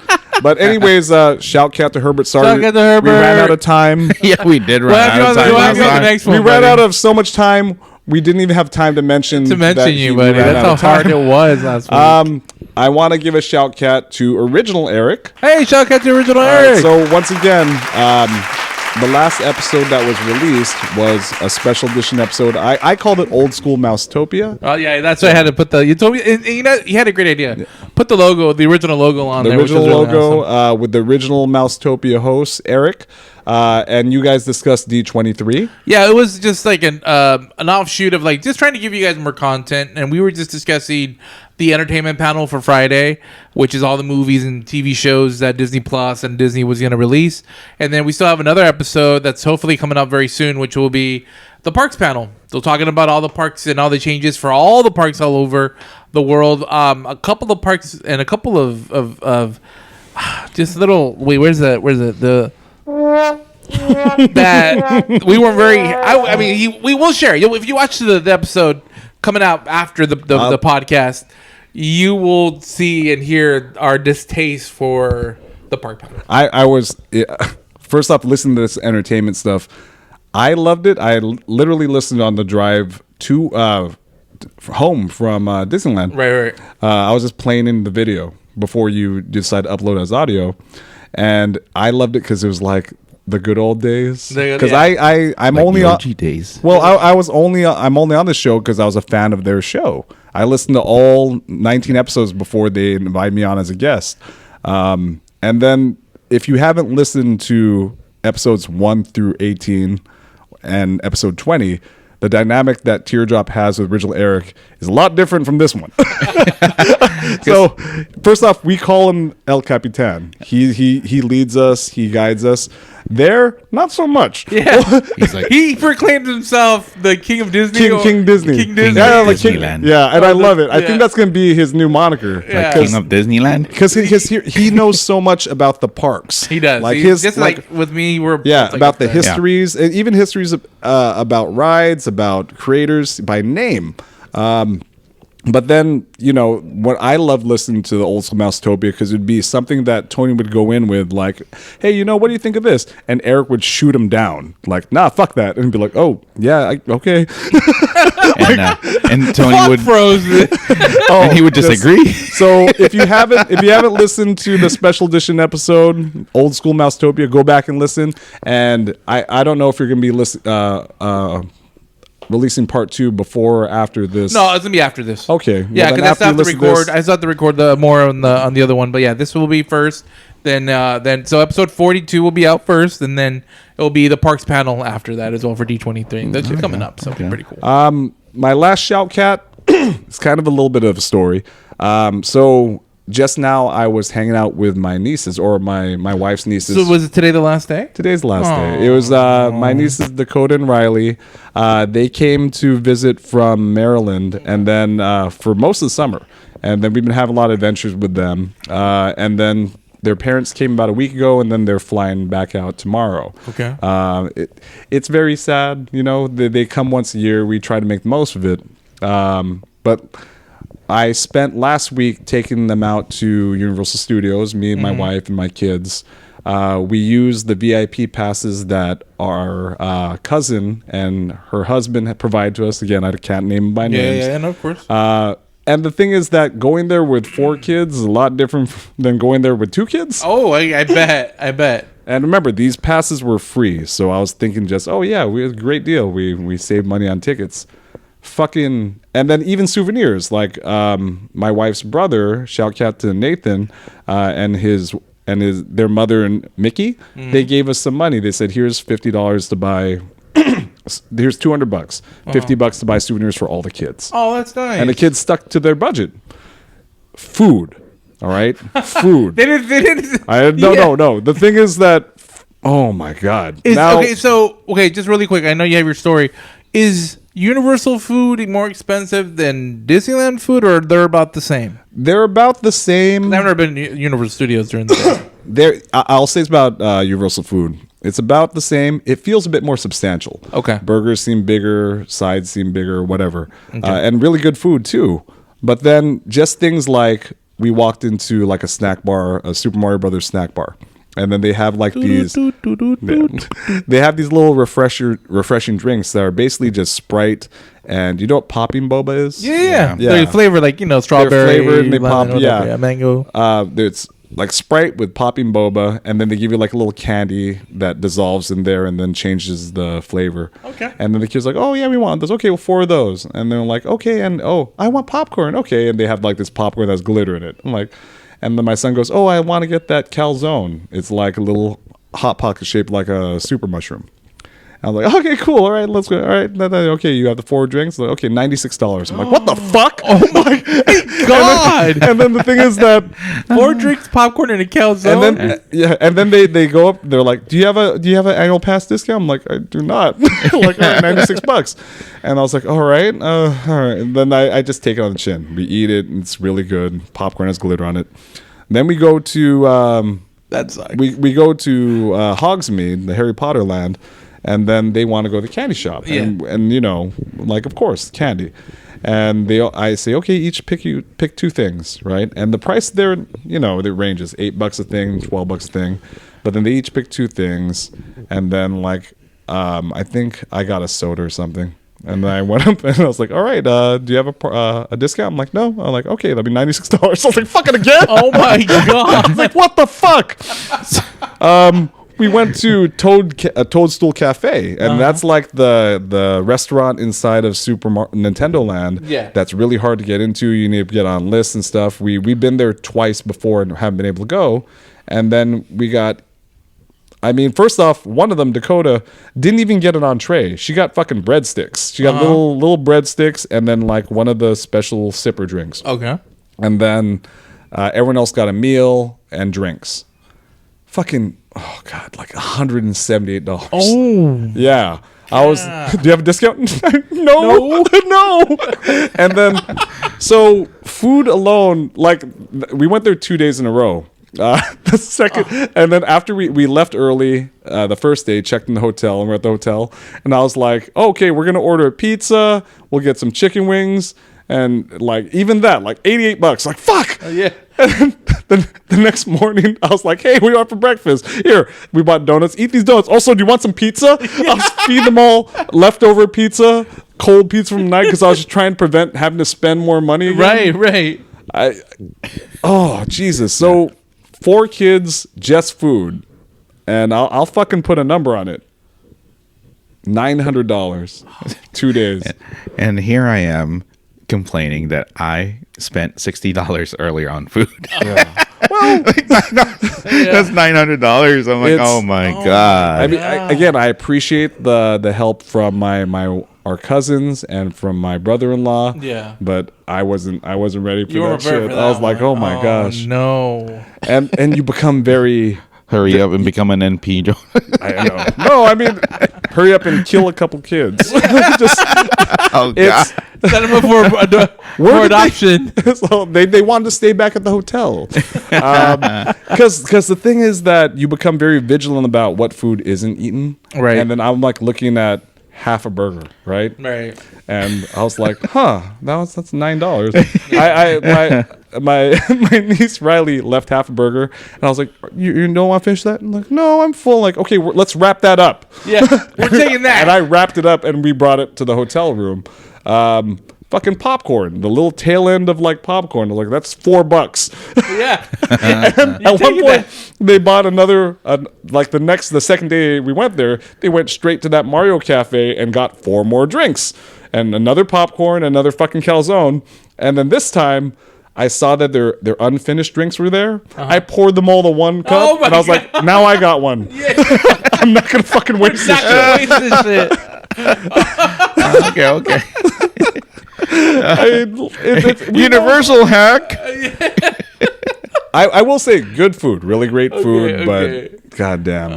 Speaker 1: But anyways, shout cat to Herbert. Sorry,
Speaker 3: Shout cat to Herbert.
Speaker 1: we ran out of time.
Speaker 2: yeah, we did run
Speaker 3: We'll
Speaker 2: out
Speaker 3: have you
Speaker 2: of
Speaker 3: on the-
Speaker 2: time
Speaker 3: we'll have
Speaker 2: last
Speaker 3: you on the
Speaker 2: time.
Speaker 3: next
Speaker 1: We
Speaker 3: one,
Speaker 1: ran
Speaker 3: buddy.
Speaker 1: out of so much time. We didn't even have time to mention that
Speaker 3: you,
Speaker 1: we
Speaker 3: buddy.
Speaker 1: ran
Speaker 3: That's
Speaker 1: out
Speaker 3: how
Speaker 1: of
Speaker 3: hard
Speaker 1: time.
Speaker 3: it was last week.
Speaker 1: I want to give a shout cat to Original Eric.
Speaker 3: Hey, shout out to original
Speaker 1: All right,
Speaker 3: Eric.
Speaker 1: so once again, the last episode that was released was a special edition episode. I called it Old School Mousetopia.
Speaker 3: Oh yeah, that's why I had to put the. You told me, and you had a great idea. Put the logo, the original logo on
Speaker 1: The
Speaker 3: there.
Speaker 1: original
Speaker 3: which is really
Speaker 1: logo
Speaker 3: awesome.
Speaker 1: with the original Mousetopia host, Eric. And you guys discussed D23.
Speaker 3: Yeah, it was just like an offshoot of like just trying to give you guys more content, and we were just discussing the entertainment panel for Friday, which is all the movies and TV shows that Disney Plus and Disney was going to release, and then we still have another episode that's hopefully coming up very soon, which will be the parks panel. So talking about all the parks and all the changes for all the parks all over the world. A couple of parks and a couple of just little. Wait, where's the that we weren't very. I mean, we will share. If you watch the episode coming out after the podcast, you will see and hear our distaste for the park panel.
Speaker 1: I was first off listening to this entertainment stuff. I loved it. I literally listened on the drive to home from Disneyland.
Speaker 3: Right.
Speaker 1: I was just playing in the video before you decide to upload as audio, and I loved it because it was like the good old days. Because I'm
Speaker 2: Like
Speaker 1: only
Speaker 2: the
Speaker 1: on
Speaker 2: OG days.
Speaker 1: Well, I'm only on the show because I was a fan of their show. I listened to all 19 episodes before they invited me on as a guest, and then if you haven't listened to episodes 1 through 18 and episode 20, the dynamic that Teardrop has with original Eric is a lot different from this one. So, first off, we call him El Capitan. He leads us, he guides us. There, not so much.
Speaker 3: Yeah, he's like, he proclaimed himself the king of Disney.
Speaker 1: King Disney.
Speaker 3: King Disney.
Speaker 1: Yeah,
Speaker 2: Disneyland.
Speaker 1: And I love it. I think that's going to be his new moniker.
Speaker 3: Yeah.
Speaker 2: King of Disneyland?
Speaker 1: Because he knows so much about the parks.
Speaker 3: He does.
Speaker 1: Like
Speaker 3: He's just like with me, we're
Speaker 1: about the histories, and even histories about rides, about creators by name. But then, what I love listening to the old school Mousetopia, because it'd be something that Tony would go in with, like, hey, what do you think of this? And Eric would shoot him down, like, nah, fuck that, and he'd be like, oh, yeah, okay.
Speaker 2: And Tony would
Speaker 3: froze it.
Speaker 2: and he would disagree.
Speaker 1: So if you haven't listened to the special edition episode, old school Mousetopia, go back and listen. And I don't know if you're gonna be releasing part 2 before or after this.
Speaker 3: No, it's gonna be after this.
Speaker 1: Okay.
Speaker 3: Yeah, because I still have to record. I still have to record the more on the other one. But yeah, this will be first. Then so episode 42 will be out first, and then it will be the parks panel after that as well for D23. That's coming up, so pretty cool.
Speaker 1: My last shout cat is kind of a little bit of a story. So just now I was hanging out with my nieces, or my wife's nieces.
Speaker 3: So was it today the last day?
Speaker 1: Today's the last day. It was my nieces Dakota and Riley. They came to visit from Maryland, and then for most of the summer, and then we've been having a lot of adventures with them. And then their parents came about a week ago, and then they're flying back out tomorrow.
Speaker 3: Okay.
Speaker 1: It's very sad, They come once a year. We try to make the most of it, but I spent last week taking them out to Universal Studios, me and my wife and my kids. We used the VIP passes that our cousin and her husband had provided to us. Again, I can't name them by names.
Speaker 3: Yeah, no, of course.
Speaker 1: And the thing is that going there with 4 kids is a lot different than going there with 2 kids.
Speaker 3: Oh, I bet.
Speaker 1: And remember, these passes were free. So I was thinking just, oh, yeah, we had a great deal. We saved money on tickets. And then even souvenirs, like my wife's brother, shout out to Nathan, and their mother and Mickey, they gave us some money. They said, here's $50 to buy, here's $200, $50 to buy souvenirs for all the kids.
Speaker 3: Oh, that's nice.
Speaker 1: And the kids stuck to their budget. Food, all right? Food.
Speaker 3: They didn't.
Speaker 1: No. The thing is that, oh my God.
Speaker 3: Okay, just really quick, I know you have your story. Is Universal food more expensive than Disneyland food, or they're about the same?
Speaker 1: They're about the same.
Speaker 3: I've never been to Universal Studios during the day.
Speaker 1: I'll say it's about Universal food. It's about the same. It feels a bit more substantial.
Speaker 3: Okay.
Speaker 1: Burgers seem bigger, sides seem bigger, whatever. And really good food too. But then just things like we walked into like a snack bar, a Super Mario Brothers snack bar. And then they have like these they have these little refreshing drinks that are basically just Sprite, and you know what popping boba is?
Speaker 3: Yeah. They're flavored like, strawberry,
Speaker 1: they're flavored and they
Speaker 3: lemon,
Speaker 1: pop,
Speaker 3: whatever, mango.
Speaker 1: It's like Sprite with popping boba, and then they give you like a little candy that dissolves in there and then changes the flavor.
Speaker 3: Okay.
Speaker 1: And then the kid's like, oh yeah, we want those. Okay, well, 4 of those. And they're like, okay, and I want popcorn. Okay, and they have like this popcorn that's glitter in it. I'm like, and then my son goes, oh, I want to get that calzone. It's like a little hot pocket shaped like a super mushroom. I was like, okay, cool. All right, let's go. All right, okay, you have the 4 drinks. Like, okay, $96. I'm like, what the fuck?
Speaker 3: Oh my God!
Speaker 1: And then the thing is that
Speaker 3: 4 drinks, popcorn, and a calzone.
Speaker 1: And then they go up. They're like, do you have an annual pass discount? I'm like, I do not. Like, all right, $96. And I was like, all right. And then I just take it on the chin. We eat it, and it's really good. Popcorn has glitter on it. Then we go to
Speaker 3: that sucks.
Speaker 1: We go to Hogsmeade, the Harry Potter land. And then they want to go to the candy shop, and like, of course, candy. And I say, okay, each pick 2 things, right? And the price there, it ranges $8 a thing, $12 a thing, but then they each pick 2 things, and then like, I think I got a soda or something. And then I went up and I was like, all right, do you have a discount? I'm like, no. I'm like, okay, that'll be $96. I was like, fucking again?
Speaker 3: Oh my God.
Speaker 1: I was like, what the fuck? We went to Toadstool Cafe, and that's like the restaurant inside of Nintendo Land.
Speaker 3: Yeah.
Speaker 1: That's really hard to get into. You need to get on lists and stuff. We've been there twice before and haven't been able to go. And then we got, I mean, first off, one of them, Dakota, didn't even get an entree. She got fucking breadsticks. She got little breadsticks and then like one of the special sipper drinks.
Speaker 3: Okay.
Speaker 1: And then everyone else got a meal and drinks. Fucking, oh God, like $178.
Speaker 3: Oh.
Speaker 1: Yeah. I was, do you have a discount? No. And then, so food alone, like we went there 2 days in a row. The second, and then after we left early, the first day, checked in the hotel, and we're at the hotel, and I was like, okay, we're gonna order a pizza, we'll get some chicken wings, and like even that, like $88. Like fuck.
Speaker 3: Yeah.
Speaker 1: And then the next morning, I was like, hey, we are for breakfast. Here, we bought donuts. Eat these donuts. Also, do you want some pizza? I'll feed them all leftover pizza, cold pizza from the night, because I was just trying to prevent having to spend more money again.
Speaker 3: Right.
Speaker 1: Oh Jesus. So 4 kids, just food, and I'll fucking put a number on it. $900, 2 days.
Speaker 2: And here I am complaining that I spent $60 earlier on food.
Speaker 1: Yeah. Well,
Speaker 2: that's $900. I'm like, oh my god.
Speaker 1: I mean, I appreciate the help from our cousins and from my brother-in-law.
Speaker 3: Yeah.
Speaker 1: But I wasn't ready for
Speaker 3: You weren't
Speaker 1: that
Speaker 3: prepared
Speaker 1: shit.
Speaker 3: for that
Speaker 1: I was like,
Speaker 3: one.
Speaker 1: oh my gosh.
Speaker 3: No.
Speaker 1: And you become very.
Speaker 2: Hurry up and become an NP, Joe.
Speaker 1: I know. No, I mean, hurry up and kill a couple kids. Just,
Speaker 2: Oh god.
Speaker 1: it's,
Speaker 3: Set them up for adoption.
Speaker 1: so they wanted to stay back at the hotel. Because the thing is that you become very vigilant about what food isn't eaten.
Speaker 3: Right.
Speaker 1: And then I'm like looking at half a burger, right?
Speaker 3: Right.
Speaker 1: And I was like, that's $9. My niece Riley left half a burger, and I was like, you don't want to finish that? I'm like, no, I'm full. Like, okay, let's wrap that up.
Speaker 3: Yeah, we're taking that.
Speaker 1: And I wrapped it up, and we brought it to the hotel room. Fucking popcorn, the little tail end of like popcorn. I was like, that's $4.
Speaker 3: Yeah.
Speaker 1: And at one point, they bought another. The second day we went there, they went straight to that Mario Cafe and got 4 more drinks and another popcorn, another fucking calzone, and then this time. I saw that their unfinished drinks were there. I poured them all to one cup, and I was like, now I got one. I'm not going to fucking waste this shit.
Speaker 2: Okay.
Speaker 1: It's
Speaker 2: Universal hack.
Speaker 1: I will say good food, really great food,
Speaker 3: okay.
Speaker 1: but goddamn,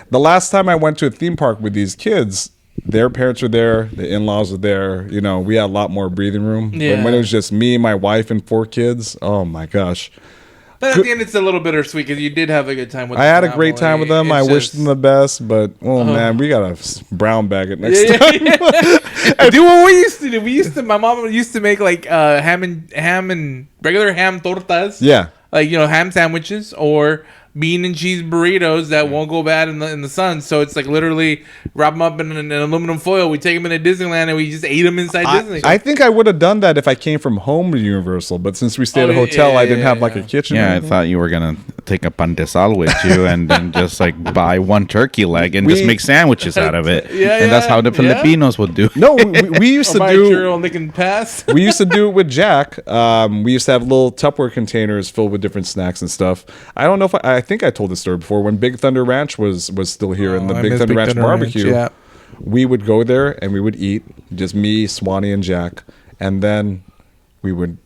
Speaker 1: the last time I went to a theme park with these kids, their parents were there, the in-laws were there. You know, we had a lot more breathing room.
Speaker 3: Yeah.
Speaker 1: But when it was just me, my wife, and 4 kids, oh my gosh.
Speaker 3: But at the end, it's a little bittersweet because you did have a good time with
Speaker 1: I had a great time with them. I wish them the best, but man, we gotta brown bag it next time.
Speaker 3: Do what we used to do. My mom used to make like ham and regular ham tortas.
Speaker 1: Yeah.
Speaker 3: Like, ham sandwiches or bean and cheese burritos that won't go bad in the sun. So it's like literally wrap them up in an aluminum foil. We take them into Disneyland and we just ate them inside Disney.
Speaker 1: I think I would have done that if I came from home to Universal, but since we stayed at a hotel, I didn't have like a kitchen.
Speaker 2: Yeah, I thought you were gonna take a pan de sal with you and then just like buy one turkey leg and just make sandwiches out of it. And that's how the Filipinos would do.
Speaker 1: No, we used to do. We used to do it with Jack. We used to have little Tupperware containers filled with different snacks and stuff. I don't know if I think I told this story before. When Big Thunder Ranch was still here and the Big Thunder Ranch barbecue, we would go there and we would eat, just me, Swanee, and Jack, and then we would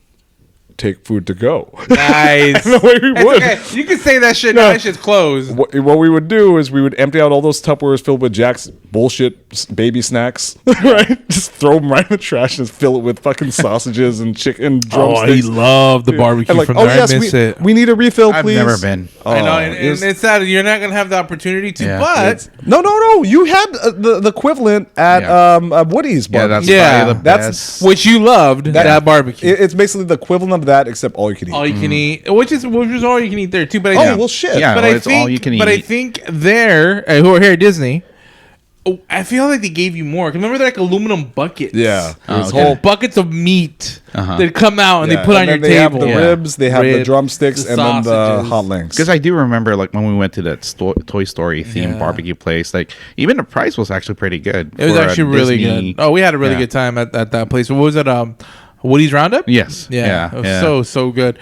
Speaker 1: take food to go.
Speaker 3: Nice.
Speaker 1: The way we would.
Speaker 3: Okay. You can say that shit. No, that shit's closed.
Speaker 1: What we would do is we would empty out all those Tupperwares filled with Jack's bullshit baby snacks, right? Just throw them right in the trash and fill it with fucking sausages and chicken drumsticks.
Speaker 3: He loved the barbecue
Speaker 1: like,
Speaker 3: from there. I miss it.
Speaker 1: We need a refill, please.
Speaker 2: I've never been.
Speaker 3: I know, and it's sad you're not gonna have the opportunity to.
Speaker 2: Yeah,
Speaker 3: but
Speaker 1: no. You had the equivalent at Woody's barbecue.
Speaker 2: That's
Speaker 3: which you loved that barbecue.
Speaker 1: It's basically the equivalent of that, except all you can eat.
Speaker 3: All you can eat, which is all you can eat there too. But
Speaker 1: well, shit.
Speaker 2: Yeah,
Speaker 3: but
Speaker 2: it's all you can eat.
Speaker 3: But I think there, who are here at Disney, I feel like they gave you more. Remember, they're like aluminum buckets.
Speaker 1: Yeah,
Speaker 3: whole buckets of meat that come out and they put on your
Speaker 1: they
Speaker 3: table.
Speaker 1: Have the ribs, they have the drumsticks, and then the hot links.
Speaker 2: Because I do remember, like when we went to that Toy Story themed barbecue place, like even the price was actually pretty good.
Speaker 3: It was actually really
Speaker 2: Disney.
Speaker 3: good. Oh, we had a really good time at that place. What was it? Woody's Roundup?
Speaker 2: Yes.
Speaker 3: Yeah. It
Speaker 2: Yeah.
Speaker 3: was so good.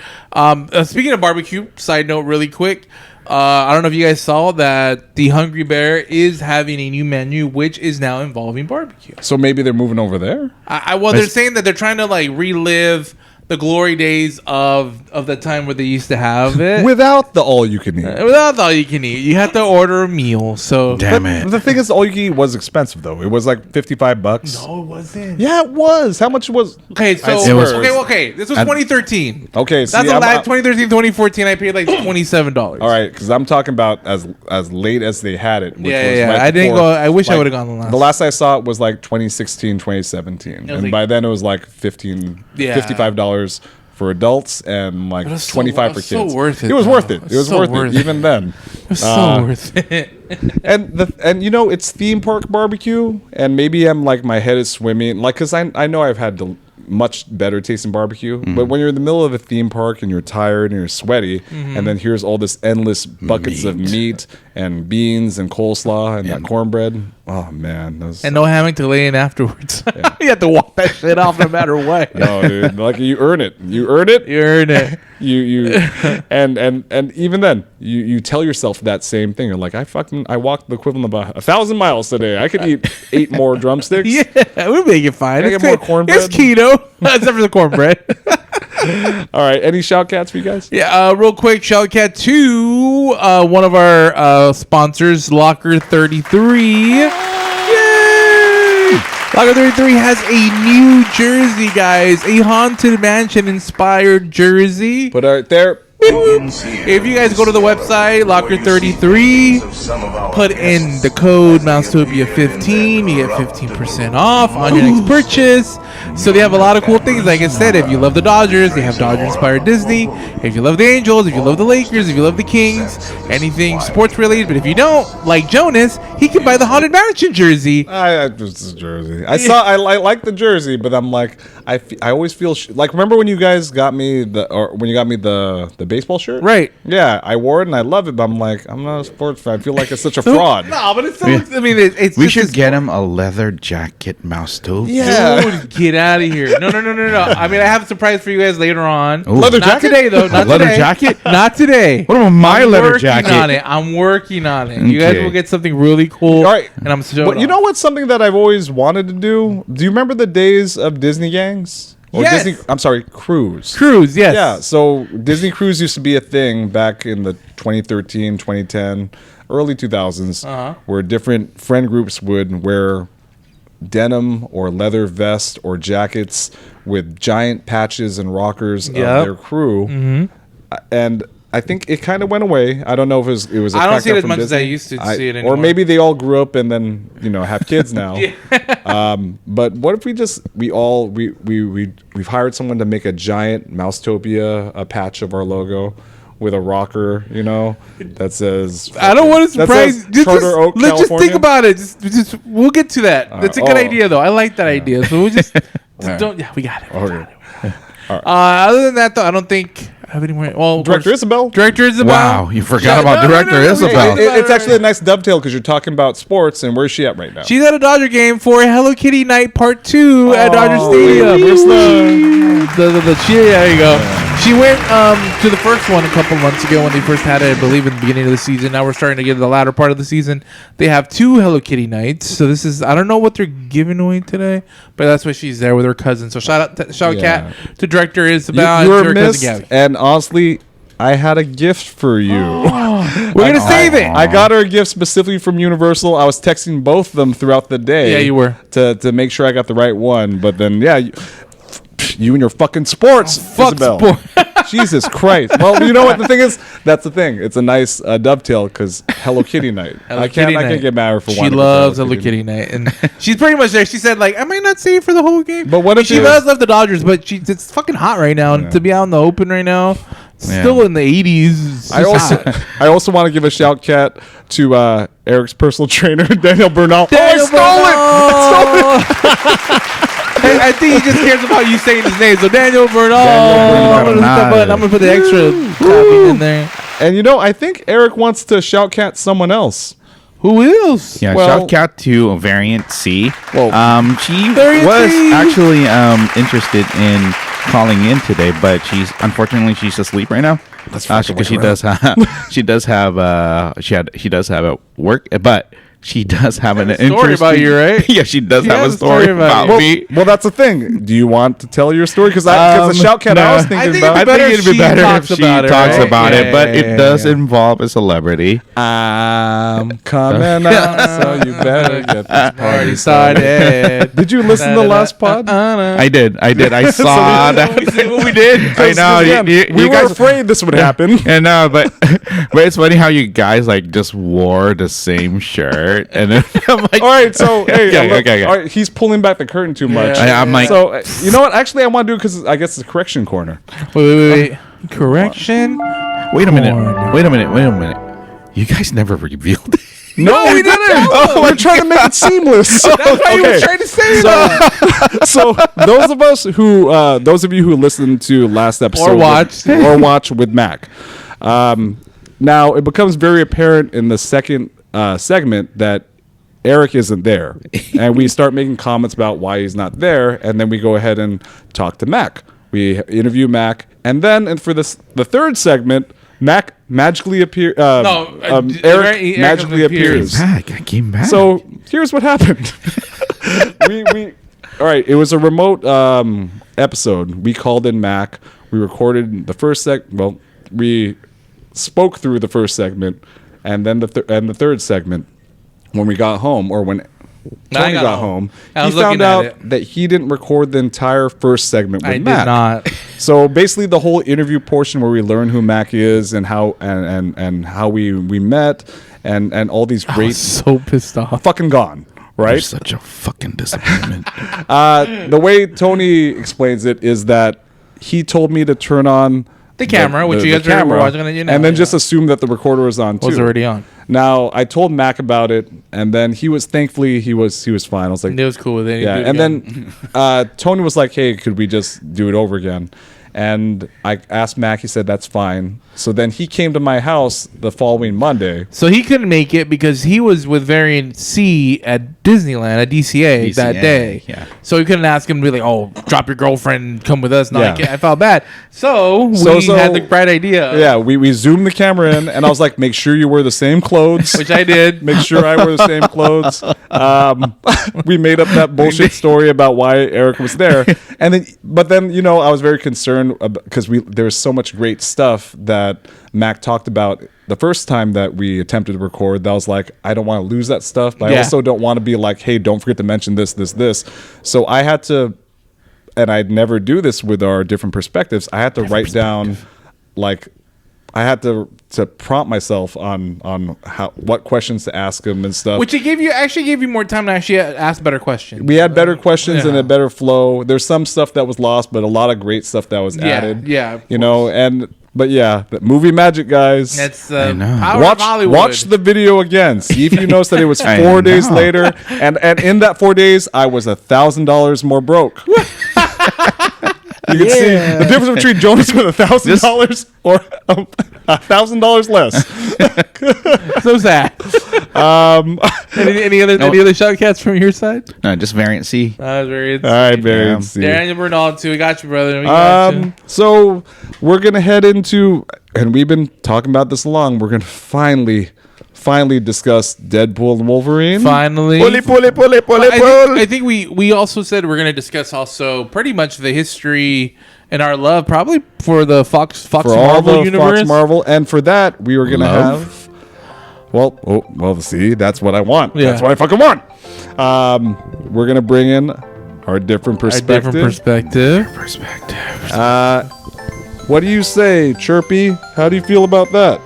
Speaker 3: Speaking of barbecue, side note really quick. I don't know if you guys saw that the Hungry Bear is having a new menu, which is now involving barbecue.
Speaker 1: So maybe they're moving over there.
Speaker 3: Well, they're saying that they're trying to like relive the glory days of the time where they used to have it
Speaker 1: Without the all you can eat.
Speaker 3: without all you can eat. You have to order a meal. So
Speaker 2: Damn it.
Speaker 1: The thing is, all you can eat was expensive though. It was like $55.
Speaker 3: no, it wasn't.
Speaker 1: Yeah, it was. How much was?
Speaker 3: Okay, so
Speaker 1: It was-
Speaker 3: okay. This was 2013.
Speaker 1: Okay, see,
Speaker 3: That's the
Speaker 1: I'm-
Speaker 3: last 2013, 2014. I paid like $27.
Speaker 1: All right, because I'm talking about as late as they had it. Which
Speaker 3: Yeah.
Speaker 1: right
Speaker 3: I didn't
Speaker 1: before,
Speaker 3: go. I wish I
Speaker 1: like,
Speaker 3: would have gone the last.
Speaker 1: The last I saw it was like 2016, 2017,
Speaker 3: was
Speaker 1: and
Speaker 3: like-
Speaker 1: by then it was like $55 for adults and like
Speaker 3: But it was so-
Speaker 1: 25
Speaker 3: it
Speaker 1: for
Speaker 3: was so
Speaker 1: kids.
Speaker 3: worth it,
Speaker 1: It was
Speaker 3: though.
Speaker 1: worth it. It was
Speaker 3: So
Speaker 1: worth
Speaker 3: worth
Speaker 1: it
Speaker 3: it.
Speaker 1: even then.
Speaker 3: It's so worth it.
Speaker 1: And you know, it's theme park barbecue, and maybe I'm like my head is swimming, like because I know I've had much better tasting barbecue, but when you're in the middle of a theme park and you're tired and you're sweaty, and then here's all this endless buckets of meat and beans and coleslaw and that cornbread. Oh man, those,
Speaker 3: And no hammock to lay in afterwards. You have to walk that shit off no matter what.
Speaker 1: no, dude, like you earn it. You earn it.
Speaker 3: You earn it.
Speaker 1: You and even then you tell yourself that same thing. You're like, I walked the equivalent of 1,000 miles today. I could eat 8 more drumsticks.
Speaker 3: Yeah, we'll make it fine.
Speaker 1: Can I
Speaker 3: It's
Speaker 1: get more
Speaker 3: good.
Speaker 1: cornbread?
Speaker 3: It's keto, except for the cornbread.
Speaker 1: All right, any shout cats for you guys?
Speaker 3: Yeah, real quick, shout out to one of our sponsors, Locker 33. Yay! Locker 33 has a new jersey, guys. A Haunted Mansion-inspired jersey.
Speaker 1: Put it there.
Speaker 3: If you guys go to the website, Locker 33, put in the code Mousetopia15, you get 15% off on your next purchase. So they have a lot of cool things. Like I said, if you love the Dodgers, they have Dodger-inspired Disney. If you love the Angels, if you love the Lakers, if you love the Kings, anything sports-related. But if you don't, like Jonas, he can buy the Haunted Mansion jersey.
Speaker 1: I just the jersey. I like the jersey, but I'm like I always feel like remember when you guys got me the baseball shirt?
Speaker 3: Right.
Speaker 1: Yeah, I wore it and I love it, but I'm like I'm not a sports fan. I feel like it's such a fraud.
Speaker 3: No, but it's still, I mean, it's
Speaker 2: We
Speaker 3: just
Speaker 2: should
Speaker 3: as-
Speaker 2: get him a leather jacket, Mousetopia.
Speaker 1: Yeah.
Speaker 3: Dude, get out of here. No. I mean, I have a surprise for you guys later on.
Speaker 2: Ooh.
Speaker 1: Leather
Speaker 3: Not
Speaker 1: jacket?
Speaker 3: today, though. Not
Speaker 2: Leather
Speaker 3: today.
Speaker 2: jacket?
Speaker 3: Not today.
Speaker 2: What about my
Speaker 3: I'm
Speaker 2: leather
Speaker 3: working
Speaker 2: jacket?
Speaker 3: on it. I'm working on it. You guys
Speaker 2: Okay.
Speaker 3: will get something really cool.
Speaker 1: All right.
Speaker 3: And I'm so.
Speaker 1: But you know what's something that I've always wanted to do? Do you remember the days of Disney gangs? Or
Speaker 3: Yes.
Speaker 1: Disney I'm sorry, cruise.
Speaker 3: Cruise, yes.
Speaker 1: Yeah, so Disney Cruise used to be a thing back in the 2013, 2010, early 2000s, where different friend groups would wear denim or leather vest or jackets with giant patches and rockers
Speaker 3: Yep.
Speaker 1: of their crew. And I think it kind of went away. I don't know if it was a
Speaker 3: I don't see it
Speaker 1: crackdown
Speaker 3: as
Speaker 1: from
Speaker 3: much as I
Speaker 1: Disney.
Speaker 3: used to see it
Speaker 1: Or
Speaker 3: anymore.
Speaker 1: maybe they all grew up and then, have kids now. But what if we've hired someone to make a giant Mousetopia a patch of our logo with a rocker, that says
Speaker 3: I don't want to
Speaker 1: that
Speaker 3: surprise.
Speaker 1: says Charter Oak,
Speaker 3: Let's just think
Speaker 1: California?
Speaker 3: about it. Just we'll get to that. That's a good
Speaker 1: oh.
Speaker 3: idea, though. I like that idea. So we'll just don't. Yeah, we got it. We
Speaker 1: Okay.
Speaker 3: got it. Other than that, though, I don't think I have any more. Well, of
Speaker 1: Director
Speaker 3: course,
Speaker 1: Isabel.
Speaker 3: Director Isabel.
Speaker 2: Wow, you forgot about Director Isabel.
Speaker 1: It's actually a nice dovetail because you're talking about sports, and where's she at right now?
Speaker 3: She's at a Dodger game for Hello Kitty Night Part 2 at Dodger Stadium.
Speaker 1: where's
Speaker 3: There you go. She went to the first one a couple months ago when they first had it, I believe, in the beginning of the season. Now we're starting to get to the latter part of the season. They have 2 Hello Kitty Nights. So this is, I don't know what they're giving away today, but that's why she's there with her cousin. So shout Cat to Director Isabel
Speaker 1: you
Speaker 3: and to
Speaker 1: were
Speaker 3: her
Speaker 1: missed,
Speaker 3: cousin Gabby.
Speaker 1: and honestly, I had a gift for you.
Speaker 3: We're going to save it.
Speaker 1: I got her a gift specifically from Universal. I was texting both of them throughout the day.
Speaker 3: Yeah, you were.
Speaker 1: To make sure I got the right one. But then, yeah, you and your fucking sports,
Speaker 3: Fuck
Speaker 1: Isabel.
Speaker 3: sport.
Speaker 1: Jesus Christ. Well, you know what the thing is? That's the thing. It's a nice dovetail because Hello Kitty Night. I can't get mad at her for
Speaker 3: She
Speaker 1: wanting to
Speaker 3: loves
Speaker 1: go to
Speaker 3: Hello Kitty Night, and she's pretty much there. She said, like, I might not see it for the whole game,
Speaker 1: But what if
Speaker 3: she
Speaker 1: it
Speaker 3: does
Speaker 1: was-
Speaker 3: love the Dodgers? But it's fucking hot right now, and to be out in the open right now, still in the 80s.
Speaker 1: I also want to give a shout cat to Eric's personal trainer, Daniel Bernal.
Speaker 3: Daniel
Speaker 1: I stole it!
Speaker 3: I think he just cares about you saying his name. So Daniel Bernal.
Speaker 2: Bernal.
Speaker 3: I'm gonna put the extra copy in there.
Speaker 1: And I think Eric wants to shout cat someone else.
Speaker 3: Who else?
Speaker 2: Yeah,
Speaker 1: Well-
Speaker 2: shout out to Variant C.
Speaker 1: Well,
Speaker 2: She
Speaker 3: Variant
Speaker 2: was
Speaker 3: C.
Speaker 2: actually interested in calling in today, but she's asleep right now.
Speaker 1: That's
Speaker 2: because she does have a work, but she does have an
Speaker 3: story
Speaker 2: interesting
Speaker 3: about you, right?
Speaker 2: Yeah, she does
Speaker 3: She
Speaker 2: have
Speaker 3: has
Speaker 2: a story about
Speaker 1: well,
Speaker 2: me.
Speaker 1: well, that's the thing. Do you want to tell your story? Because the shout cat I was
Speaker 2: no.
Speaker 1: thinking
Speaker 3: I think
Speaker 1: about.
Speaker 3: it's better if she talks about it,
Speaker 2: talks
Speaker 3: right?
Speaker 2: about it,
Speaker 3: Yeah,
Speaker 2: but
Speaker 3: yeah,
Speaker 2: it
Speaker 3: yeah,
Speaker 2: does
Speaker 3: yeah.
Speaker 2: involve a celebrity.
Speaker 1: I'm coming out, so you better get this party
Speaker 3: Started.
Speaker 1: started. Did you listen to the last pod?
Speaker 2: I did. I saw that.
Speaker 3: What we did.
Speaker 2: I know.
Speaker 1: Again, we were
Speaker 2: guys,
Speaker 1: afraid this would happen.
Speaker 2: and but it's funny how you guys like just wore the same shirt, and then I'm like,
Speaker 1: All right, so hey,
Speaker 2: Okay,
Speaker 1: look,
Speaker 2: okay.
Speaker 1: all right, he's pulling back the curtain too much.
Speaker 2: I'm like,
Speaker 1: So you know what? Actually, I want to do it because I guess it's a correction corner.
Speaker 3: Wait. Correction.
Speaker 2: wait a minute. You guys never revealed it.
Speaker 1: No, we didn't. Oh, we're trying to make it seamless.
Speaker 3: That's what you were trying to say.
Speaker 1: So those of you who listened to last episode
Speaker 3: Or
Speaker 1: watch with Mac, now it becomes very apparent in the second segment that Eric isn't there, and we start making comments about why he's not there, and then we go ahead and talk to Mac. We interview Mac, and for the third segment, Mac magically appears. Eric magically appears.
Speaker 2: I came back.
Speaker 1: So here's what happened. we all right. It was a remote episode. We called in Mac. We recorded the first Well, we spoke through the first segment, and then the third segment. When we got home, or when Tony got home, he found out that he didn't record the entire first segment with Mac.
Speaker 3: I did not.
Speaker 1: So basically, the whole interview portion where we learn who Mac is and how and how we met and all these great
Speaker 3: So pissed off.
Speaker 1: fucking gone. Right?
Speaker 2: You're such a fucking disappointment.
Speaker 1: The way Tony explains it is that he told me to turn on
Speaker 3: The camera, which you guys were watching,
Speaker 1: and then just assume that the recorder was on too.
Speaker 3: was already on.
Speaker 1: Now I told Mac about it, and then he was thankfully he was fine. I was like,
Speaker 3: It was cool with it.
Speaker 1: yeah. And then Tony was like, hey, could we just do it over again? And I asked Mac. He said that's fine. So then he came to my house the following Monday.
Speaker 3: So he couldn't make it because he was with Variant C at Disneyland at DCA that day.
Speaker 2: yeah.
Speaker 3: So he couldn't ask him to be like, "Oh, drop your girlfriend, come with us." No,
Speaker 1: Yeah.
Speaker 3: I felt bad. So we had the bright idea.
Speaker 1: Yeah, we zoomed the camera in, and I was like, make sure you wear the same clothes.
Speaker 3: Which I did.
Speaker 1: Make sure I wear the same clothes. We made up that bullshit story about why Eric was there, but then I was very concerned because there was so much great stuff that Mac talked about the first time that we attempted to record. That I was like, I don't want to lose that stuff, but I also don't want to be like, hey, don't forget to mention this. So I had to, and I'd never do this with our different perspectives. I had to write down, I had to prompt myself on what questions to ask him and stuff.
Speaker 3: Which it gave you more time to actually ask better questions.
Speaker 1: We had better questions and a better flow. There's some stuff that was lost, but a lot of great stuff that was added.
Speaker 3: Yeah,
Speaker 1: but yeah, the movie magic, guys.
Speaker 3: That's power of Hollywood.
Speaker 1: Watch the video again. See if you notice that it was 4 days later, and in that 4 days, I was $1,000 more broke. You can see the difference between Jonas with $1,000 or $1,000 less.
Speaker 3: So sad. Any other shoutcats from your side?
Speaker 2: No, just Variant C.
Speaker 3: That was very.
Speaker 1: All right, Variant C.
Speaker 3: Daniel Bernal too. We got you, brother. We got you.
Speaker 1: So we're gonna head into, and we've been talking about this long. We're gonna finally discuss Deadpool and Wolverine.
Speaker 3: Finally. I think we also said we're going to discuss also pretty much the history and our love probably for the Fox Marvel universe.
Speaker 1: Fox Marvel, and for that we were going to have. Well, see, that's what I want.
Speaker 3: Yeah.
Speaker 1: That's what I fucking want. We're going to bring in our different perspective. What do you say, Chirpy? How do you feel about that?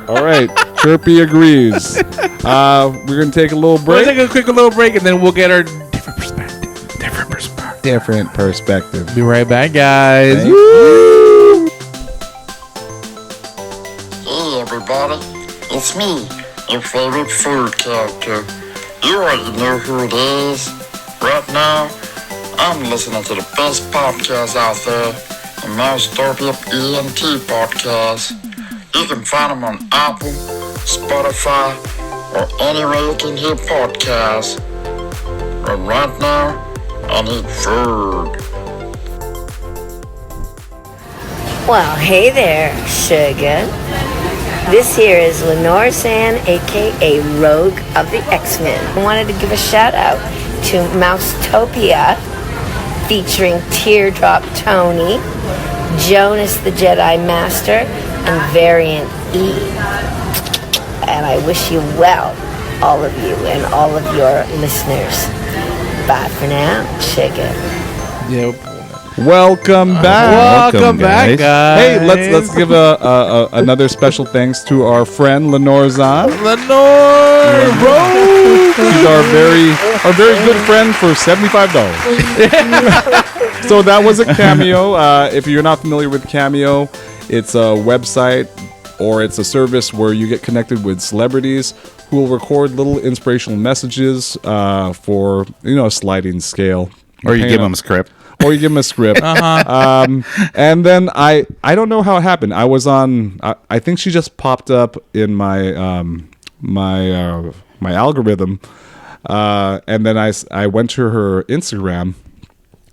Speaker 1: All right, Chirpy agrees. We're gonna take a little break.
Speaker 3: We'll take a quick little break, and then we'll get our
Speaker 1: Different perspective.
Speaker 3: Be right back, guys.
Speaker 10: Hey everybody, it's me, your favorite food character. You already know who it is. Right now, I'm listening to the best podcast out there, the Mousetopia ENT podcast. You can find them on Apple, Spotify, or anywhere you can hear podcasts. But right now, I need food.
Speaker 11: Well, hey there, sugar. This here is Lenore San, aka Rogue of the X-Men. I wanted to give a shout out to Mousetopia, featuring Teardrop Tony, Jonas the Jedi Master, and Variant E. And I wish you well, all of you and all of your listeners. Bye for now, sugar.
Speaker 3: Yep.
Speaker 1: Welcome back.
Speaker 3: Welcome back, guys.
Speaker 1: Hey, let's give another special thanks to our friend Lenore Zahn.
Speaker 3: Lenore Rose.
Speaker 1: She's our very good friend for $75. So that was a Cameo. If you're not familiar with Cameo, it's a website or it's a service where you get connected with celebrities who will record little inspirational messages for a sliding scale.
Speaker 2: Or you give them a script.
Speaker 1: Or you give them a script. And then I don't know how it happened. I was on. I think she just popped up in my my algorithm, and then I went to her Instagram,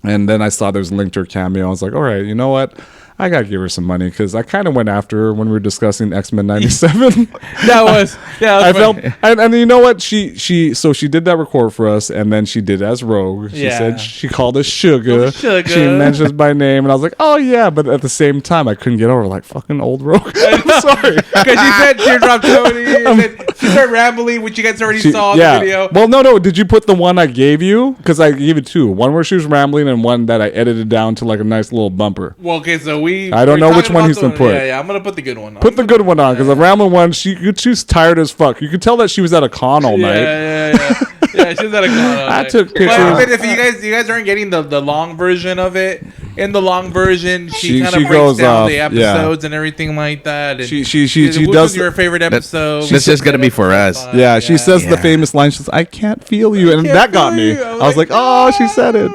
Speaker 1: and then I saw there's a link to her Cameo. I was like, all right, you know what? I gotta give her some money because I kind of went after her when we were discussing X-Men '97. I felt, and you know what? She did that record for us, and then she did as Rogue. She said she called us Sugar. She mentions my name, and I was like, oh yeah, but at the same time, I couldn't get over like fucking old Rogue. I'm sorry
Speaker 3: because she said Teardrop Tony, and then she started rambling, which you guys already saw in the video.
Speaker 1: Well, no. Did you put the one I gave you? Because I gave you two. One where she was rambling, and one that I edited down to like a nice little bumper.
Speaker 3: Well, okay, so I
Speaker 1: don't know which one he's gonna put.
Speaker 3: Yeah, I'm gonna put the good one on.
Speaker 1: Put the good one on, because the rambling one, she's tired as fuck. You could tell that she was at a con all night.
Speaker 3: Yeah, she was at a con all night.
Speaker 1: I took pictures.
Speaker 3: But if you guys aren't getting the long version of it, in the long version, she kind of breaks
Speaker 1: goes
Speaker 3: down
Speaker 1: off,
Speaker 3: the episodes and everything like that. And
Speaker 1: she
Speaker 3: which
Speaker 1: does
Speaker 3: was your favorite episode?
Speaker 2: This is gonna be for us.
Speaker 1: Yeah, she says the famous line. She says, "I can't feel you," and that got me. I was like, "Oh, she said it."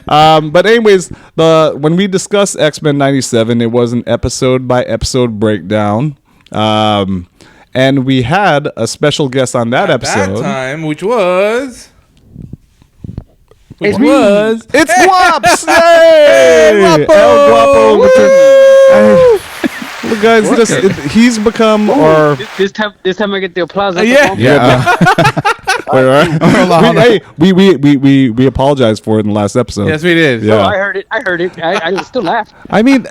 Speaker 1: But anyways, when we discussed X-Men '97, it was an episode by episode breakdown, and we had a special guest on that episode.
Speaker 3: That time, which was.
Speaker 1: It's Guaps! Hey! El Guapo! Look, guys, he's become our.
Speaker 12: This time I get the applause.
Speaker 1: We apologized for it in the last episode.
Speaker 3: Yes, we did.
Speaker 1: Yeah.
Speaker 12: Oh, I heard it. I still laughed.
Speaker 1: I mean,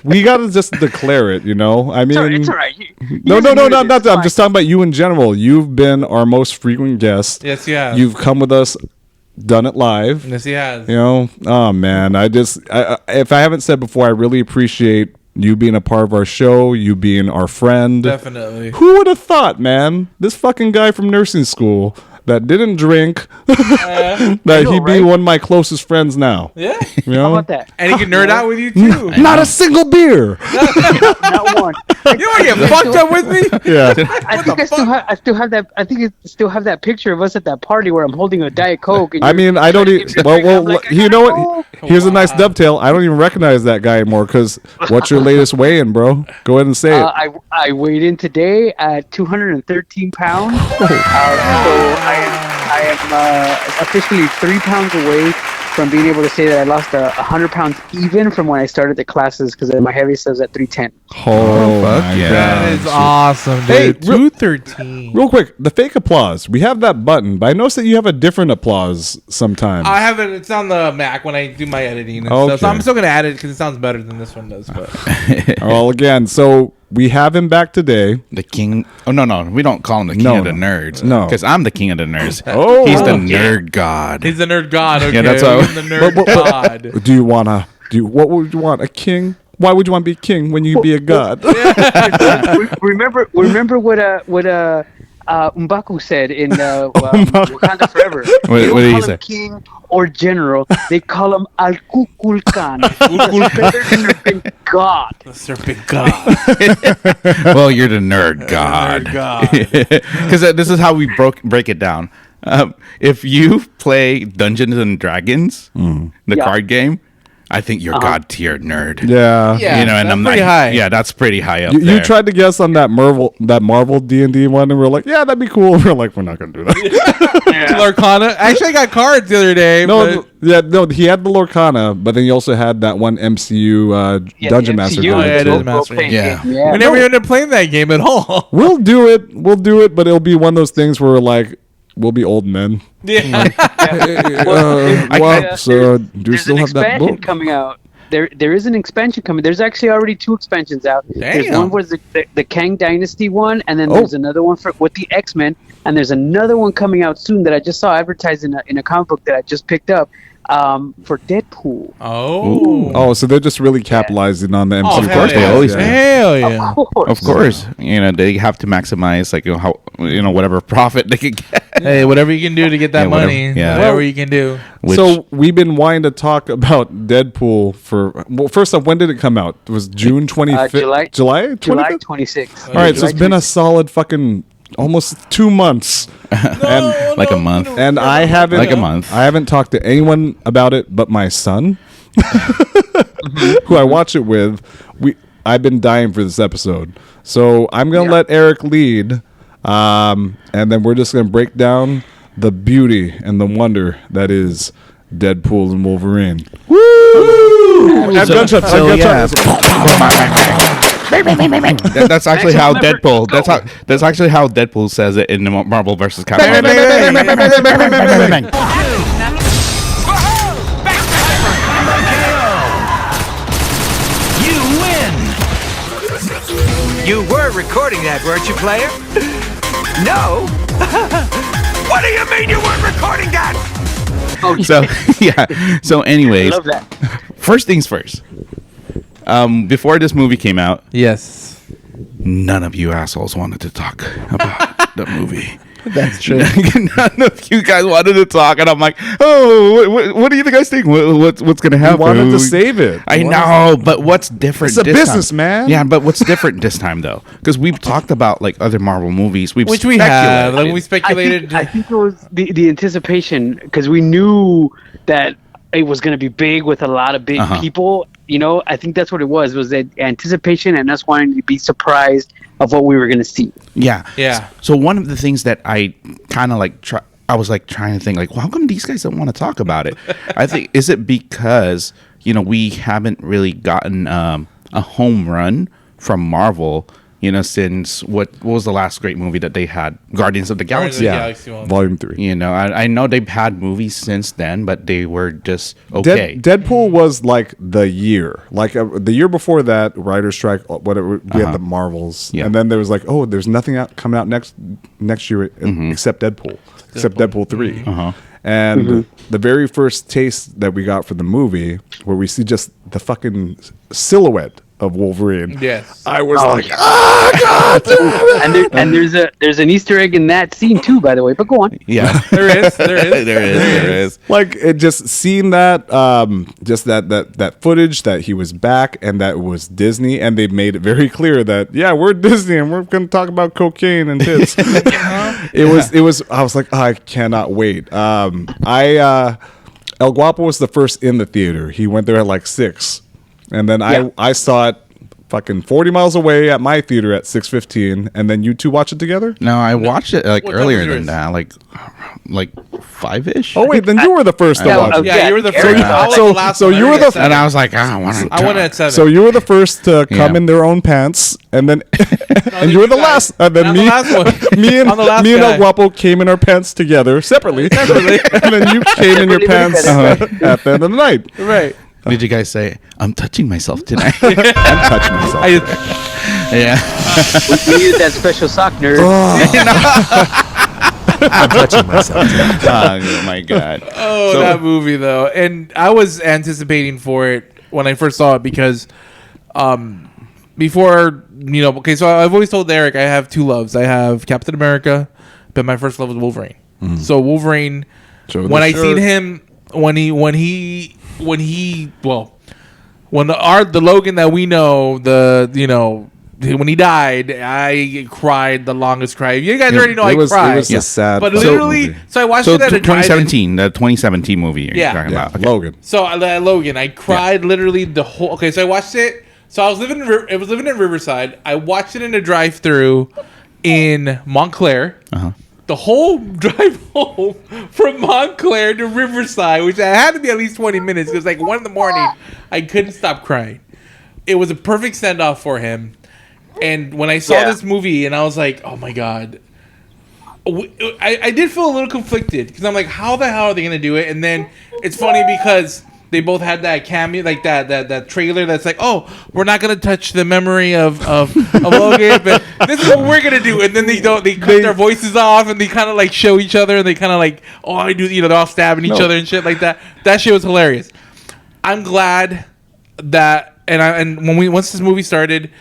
Speaker 1: we gotta just declare it, you know. I mean,
Speaker 12: it's all right.
Speaker 1: No, not that. I'm just talking about you in general. You've been our most frequent guest.
Speaker 3: Yes, you have.
Speaker 1: You've come with us, done it live.
Speaker 3: Yes, he has.
Speaker 1: You know, oh man, if I haven't said before, I really appreciate you being a part of our show, you being our friend.
Speaker 3: Definitely.
Speaker 1: Who would have thought, man? This fucking guy from nursing school that didn't drink, that he'd be one of my closest friends now.
Speaker 3: Yeah.
Speaker 1: You know?
Speaker 12: How about that?
Speaker 3: And he can nerd out with you too.
Speaker 1: Not a single beer.
Speaker 12: Not one.
Speaker 3: You want to get fucked up with me?
Speaker 1: Yeah.
Speaker 12: I still have that. I think I still have that picture of us at that party where I'm holding a Diet Coke. And
Speaker 1: I mean, I don't even. Well,
Speaker 12: like,
Speaker 1: you know what? Here's a nice dovetail. I don't even recognize that guy anymore. Because what's your latest weigh-in, bro? Go ahead and say it.
Speaker 12: I weighed in today at 213 pounds. So I am officially 3 pounds away from being able to say that I lost 100 pounds even from when I started the classes, because my heaviest was at 310.
Speaker 1: Oh, fuck
Speaker 2: yeah.
Speaker 3: That is awesome, dude.
Speaker 1: Hey,
Speaker 3: 213.
Speaker 1: Real quick, the fake applause. We have that button, but I noticed that you have a different applause sometimes.
Speaker 3: I have it. It's on the Mac when I do my editing and
Speaker 1: Okay.
Speaker 3: stuff. So I'm still gonna add it because it sounds better than this one does. But
Speaker 1: Well, again, so we have him back today.
Speaker 2: The king. Oh no, we don't call him the king of the nerds.
Speaker 1: No,
Speaker 2: because I'm the king of the nerds.
Speaker 1: Oh,
Speaker 2: he's the nerd god.
Speaker 3: He's the nerd god. Okay,
Speaker 2: Yeah, that's how.
Speaker 3: He's the nerd god.
Speaker 1: Do you wanna do? What would you want? A king? Why would you want to be a king when you can be a god?
Speaker 12: remember what M'Baku said in Wakanda Forever.
Speaker 2: What did he
Speaker 12: call
Speaker 2: say?
Speaker 12: Him king or general. They call him Al Kukulkan, the god.
Speaker 3: The serpent god.
Speaker 2: Well, you're the nerd god. Because this is how we break it down. If you play Dungeons and Dragons, the card game, I think you're god tier nerd.
Speaker 1: Yeah.
Speaker 3: Yeah,
Speaker 2: You know, and
Speaker 3: that's
Speaker 2: I'm
Speaker 3: pretty
Speaker 2: like,
Speaker 3: high.
Speaker 2: yeah, that's pretty high up
Speaker 1: You
Speaker 2: there.
Speaker 1: tried to guess on that Marvel D&D one, and we're like, yeah, that'd be cool. We're like, we're not gonna do that.
Speaker 3: Lorcana. Actually, I got cards the other day.
Speaker 1: No,
Speaker 3: but
Speaker 1: he had the Lorcana, but then he also had that one MCU Dungeon Master.
Speaker 12: MCU,
Speaker 3: Oh, yeah, it is
Speaker 12: role-playing
Speaker 3: Master.
Speaker 12: game.
Speaker 2: Yeah.
Speaker 12: Yeah.
Speaker 3: we never ended up playing that game at all.
Speaker 1: We'll do it, but it'll be one of those things where like we'll be old men.
Speaker 3: Yeah.
Speaker 1: Do you
Speaker 12: There's
Speaker 1: still
Speaker 12: an
Speaker 1: have that
Speaker 12: expansion
Speaker 1: book?
Speaker 12: coming out. There is an expansion coming. There's actually already 2 expansions out. There's
Speaker 3: Damn.
Speaker 12: one was the Kang Dynasty one, and then there's another one with the X-Men, and there's another one coming out soon that I just saw advertised in a comic book that I just picked up for Deadpool.
Speaker 3: Oh.
Speaker 1: So they're just really capitalizing on the MCU.
Speaker 3: Oh, hell
Speaker 2: they
Speaker 3: yeah.
Speaker 2: always do.
Speaker 3: Hell yeah.
Speaker 2: Of course, you know they have to maximize like whatever profit they can get.
Speaker 3: Hey, whatever you can do to get that
Speaker 2: Yeah, whatever-
Speaker 3: money.
Speaker 2: yeah.
Speaker 3: Whatever you can do.
Speaker 1: So we've been wanting to talk about Deadpool for first off, when did it come out? It was June 25th.
Speaker 12: July
Speaker 1: 25th?
Speaker 12: 26th.
Speaker 1: All right, so it's been a solid fucking almost 2 months. And
Speaker 2: like a month.
Speaker 1: And I haven't
Speaker 2: Like a month.
Speaker 1: I haven't talked to anyone about it but my son, who I watch it with. I've been dying for this episode, so I'm gonna let Eric lead, and then we're just gonna break down the beauty and the wonder that is Deadpool and Wolverine. Woo! Have gunshots. Have gunshots.
Speaker 2: That's actually how Deadpool. That's actually how Deadpool says it in the Marvel vs. Capcom.
Speaker 6: You win! You were recording that, weren't you, player? No? What do you mean you weren't recording that?
Speaker 2: So yeah. So anyways,
Speaker 12: I love that.
Speaker 2: first things first. Before this movie came out,
Speaker 3: Yes.
Speaker 2: none of you assholes wanted to talk about the movie.
Speaker 3: That's true.
Speaker 2: None of you guys wanted to talk, and I'm like, oh, what do you guys think? What's going to
Speaker 1: I
Speaker 2: happen?
Speaker 1: wanted to save it.
Speaker 2: I know, but what's different?
Speaker 1: It's a
Speaker 2: this
Speaker 1: business,
Speaker 2: time?
Speaker 1: man.
Speaker 2: Yeah, but what's different this time though? Because we've talked about like other Marvel movies,
Speaker 3: Which we have. Like we speculated.
Speaker 12: I think it was the anticipation, because we knew that it was going to be big with a lot of big people. You know, I think that's what it was the anticipation and us wanting to be surprised of what we were going to see.
Speaker 2: Yeah.
Speaker 3: Yeah.
Speaker 2: So one of the things that I kind of like I was like trying to think like, well, how come these guys don't want to talk about it? I think, is it because, we haven't really gotten a home run from Marvel, since what was the last great movie that they had? Guardians of the Galaxy.
Speaker 3: Galaxy one.
Speaker 1: Volume 3.
Speaker 2: I know they've had movies since then, but they were just okay.
Speaker 1: Deadpool was like the year. Like the year before that, writer's strike, whatever, we had the Marvels.
Speaker 2: Yeah.
Speaker 1: And then there was like, oh, there's nothing coming out next year except Deadpool. Except Deadpool 3. And the very first taste that we got for the movie, where we see just the fucking silhouette of Wolverine.
Speaker 3: Yes.
Speaker 1: I was like,
Speaker 12: And there's an Easter egg in that scene too, by the way. But go on.
Speaker 2: Yeah,
Speaker 3: There is.
Speaker 2: there is.
Speaker 1: like it just seeing that just that footage that he was back and that it was Disney, and they made it very clear that we're Disney and we're gonna talk about cocaine and tits. It was I was like, I cannot wait. El Guapo was the first in the theater. He went there at like 6, and then I saw it fucking 40 miles away at my theater at 6:15, and then you two watch it together.
Speaker 2: No, I watched it like
Speaker 3: What time
Speaker 2: earlier
Speaker 3: was
Speaker 2: than
Speaker 3: yours?
Speaker 2: that, like 5-ish.
Speaker 1: Oh wait, then you were the first to watch it.
Speaker 3: Yeah, you were the first. I was
Speaker 1: So-
Speaker 3: the last
Speaker 1: so
Speaker 3: one.
Speaker 1: you were the-
Speaker 2: And I was like, I want to.
Speaker 3: I went at 7.
Speaker 1: So you were the first to come
Speaker 2: Yeah.
Speaker 1: in their own pants, and then and you were the
Speaker 3: guys-
Speaker 1: last. And then
Speaker 3: I'm
Speaker 1: me,
Speaker 3: the last one.
Speaker 1: me and
Speaker 3: I'm the last
Speaker 1: me and
Speaker 3: guy.
Speaker 1: El Guapo came in our pants together separately, and then you came in your pants at the end of the night.
Speaker 3: Right.
Speaker 2: Did you guys say I'm touching myself tonight?
Speaker 1: I'm touching myself.
Speaker 2: Yeah.
Speaker 12: We needed that special sock, nerd.
Speaker 1: I'm touching myself.
Speaker 2: Oh my god.
Speaker 3: Oh,
Speaker 2: So-
Speaker 3: that movie though, and I was anticipating for it when I first saw it because, before okay, so I've always told Eric I have 2 loves. I have Captain America, but my first love was Wolverine. So Wolverine, when I seen him, when the Logan that we know, when he died, I cried the longest cry. You guys already know I cried.
Speaker 1: It was a sad.
Speaker 3: But literally, so I watched it at a
Speaker 2: 2017, the 2017 movie. You're talking about. Okay.
Speaker 1: Logan.
Speaker 3: So Logan, I cried literally the whole. Okay, so I watched it. So I was living in Riverside. I watched it in a drive-through in Montclair. The whole drive home from Montclair to Riverside, which I had to be at least 20 minutes, because like 1 in the morning, I couldn't stop crying. It was a perfect send-off for him. And when I saw this movie, and I was like, oh my God. I did feel a little conflicted, because I'm like, how the hell are they going to do it? And then it's funny because they both had that cameo, like that trailer that's like, oh, we're not gonna touch the memory of Logan, but this is what we're gonna do. And then they cut their voices off, and they kind of like show each other, and they kind of like, oh, I do, they're all stabbing each other and shit like that. That shit was hilarious. I'm glad that, once this movie started,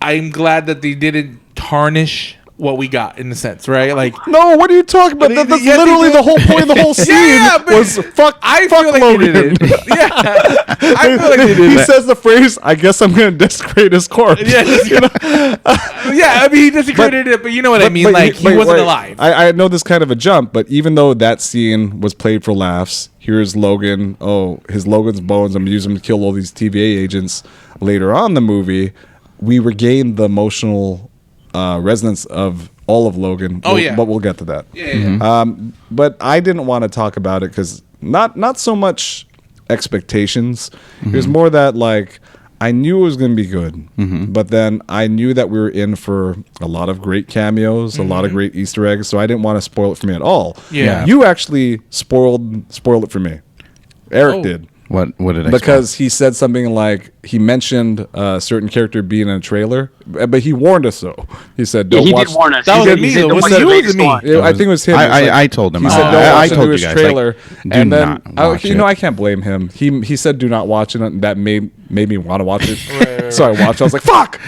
Speaker 3: I'm glad that they didn't tarnish what we got, in the sense, right? Like,
Speaker 1: no, what are you talking about? That's literally the whole point of the whole scene. Was fuck Logan.
Speaker 3: I feel like they did.
Speaker 1: He says the phrase, "I guess I'm going to desecrate his corpse."
Speaker 3: I mean, he desecrated it, but you know what I mean. He wasn't alive.
Speaker 1: I know this kind of a jump, but even though that scene was played for laughs, here's Logan. Oh, his Logan's bones. I'm using him to kill all these TVA agents. Later on in the movie, we regained the emotional resonance of all of Logan. But we'll get to that. But I didn't want to talk about it because not so much expectations. It was more that like I knew it was going to be good, but then I knew that we were in for a lot of great cameos, a lot of great Easter eggs. So I didn't want to spoil it for me at all. You actually spoiled it for me. Eric did.
Speaker 2: What did I?
Speaker 1: Because he said something like he mentioned a certain character being in a trailer, but he warned us though. He said, "Don't watch."
Speaker 3: Did warn us. That was me. Was it me?
Speaker 1: I think it was him.
Speaker 2: I told him.
Speaker 1: He said, "Don't watch
Speaker 2: told
Speaker 1: his
Speaker 2: you guys,
Speaker 1: trailer."
Speaker 2: Like,
Speaker 1: and then I can't blame him. He said, "Do not watch it." And that made me want to watch it. So I watched. I was like, "Fuck!"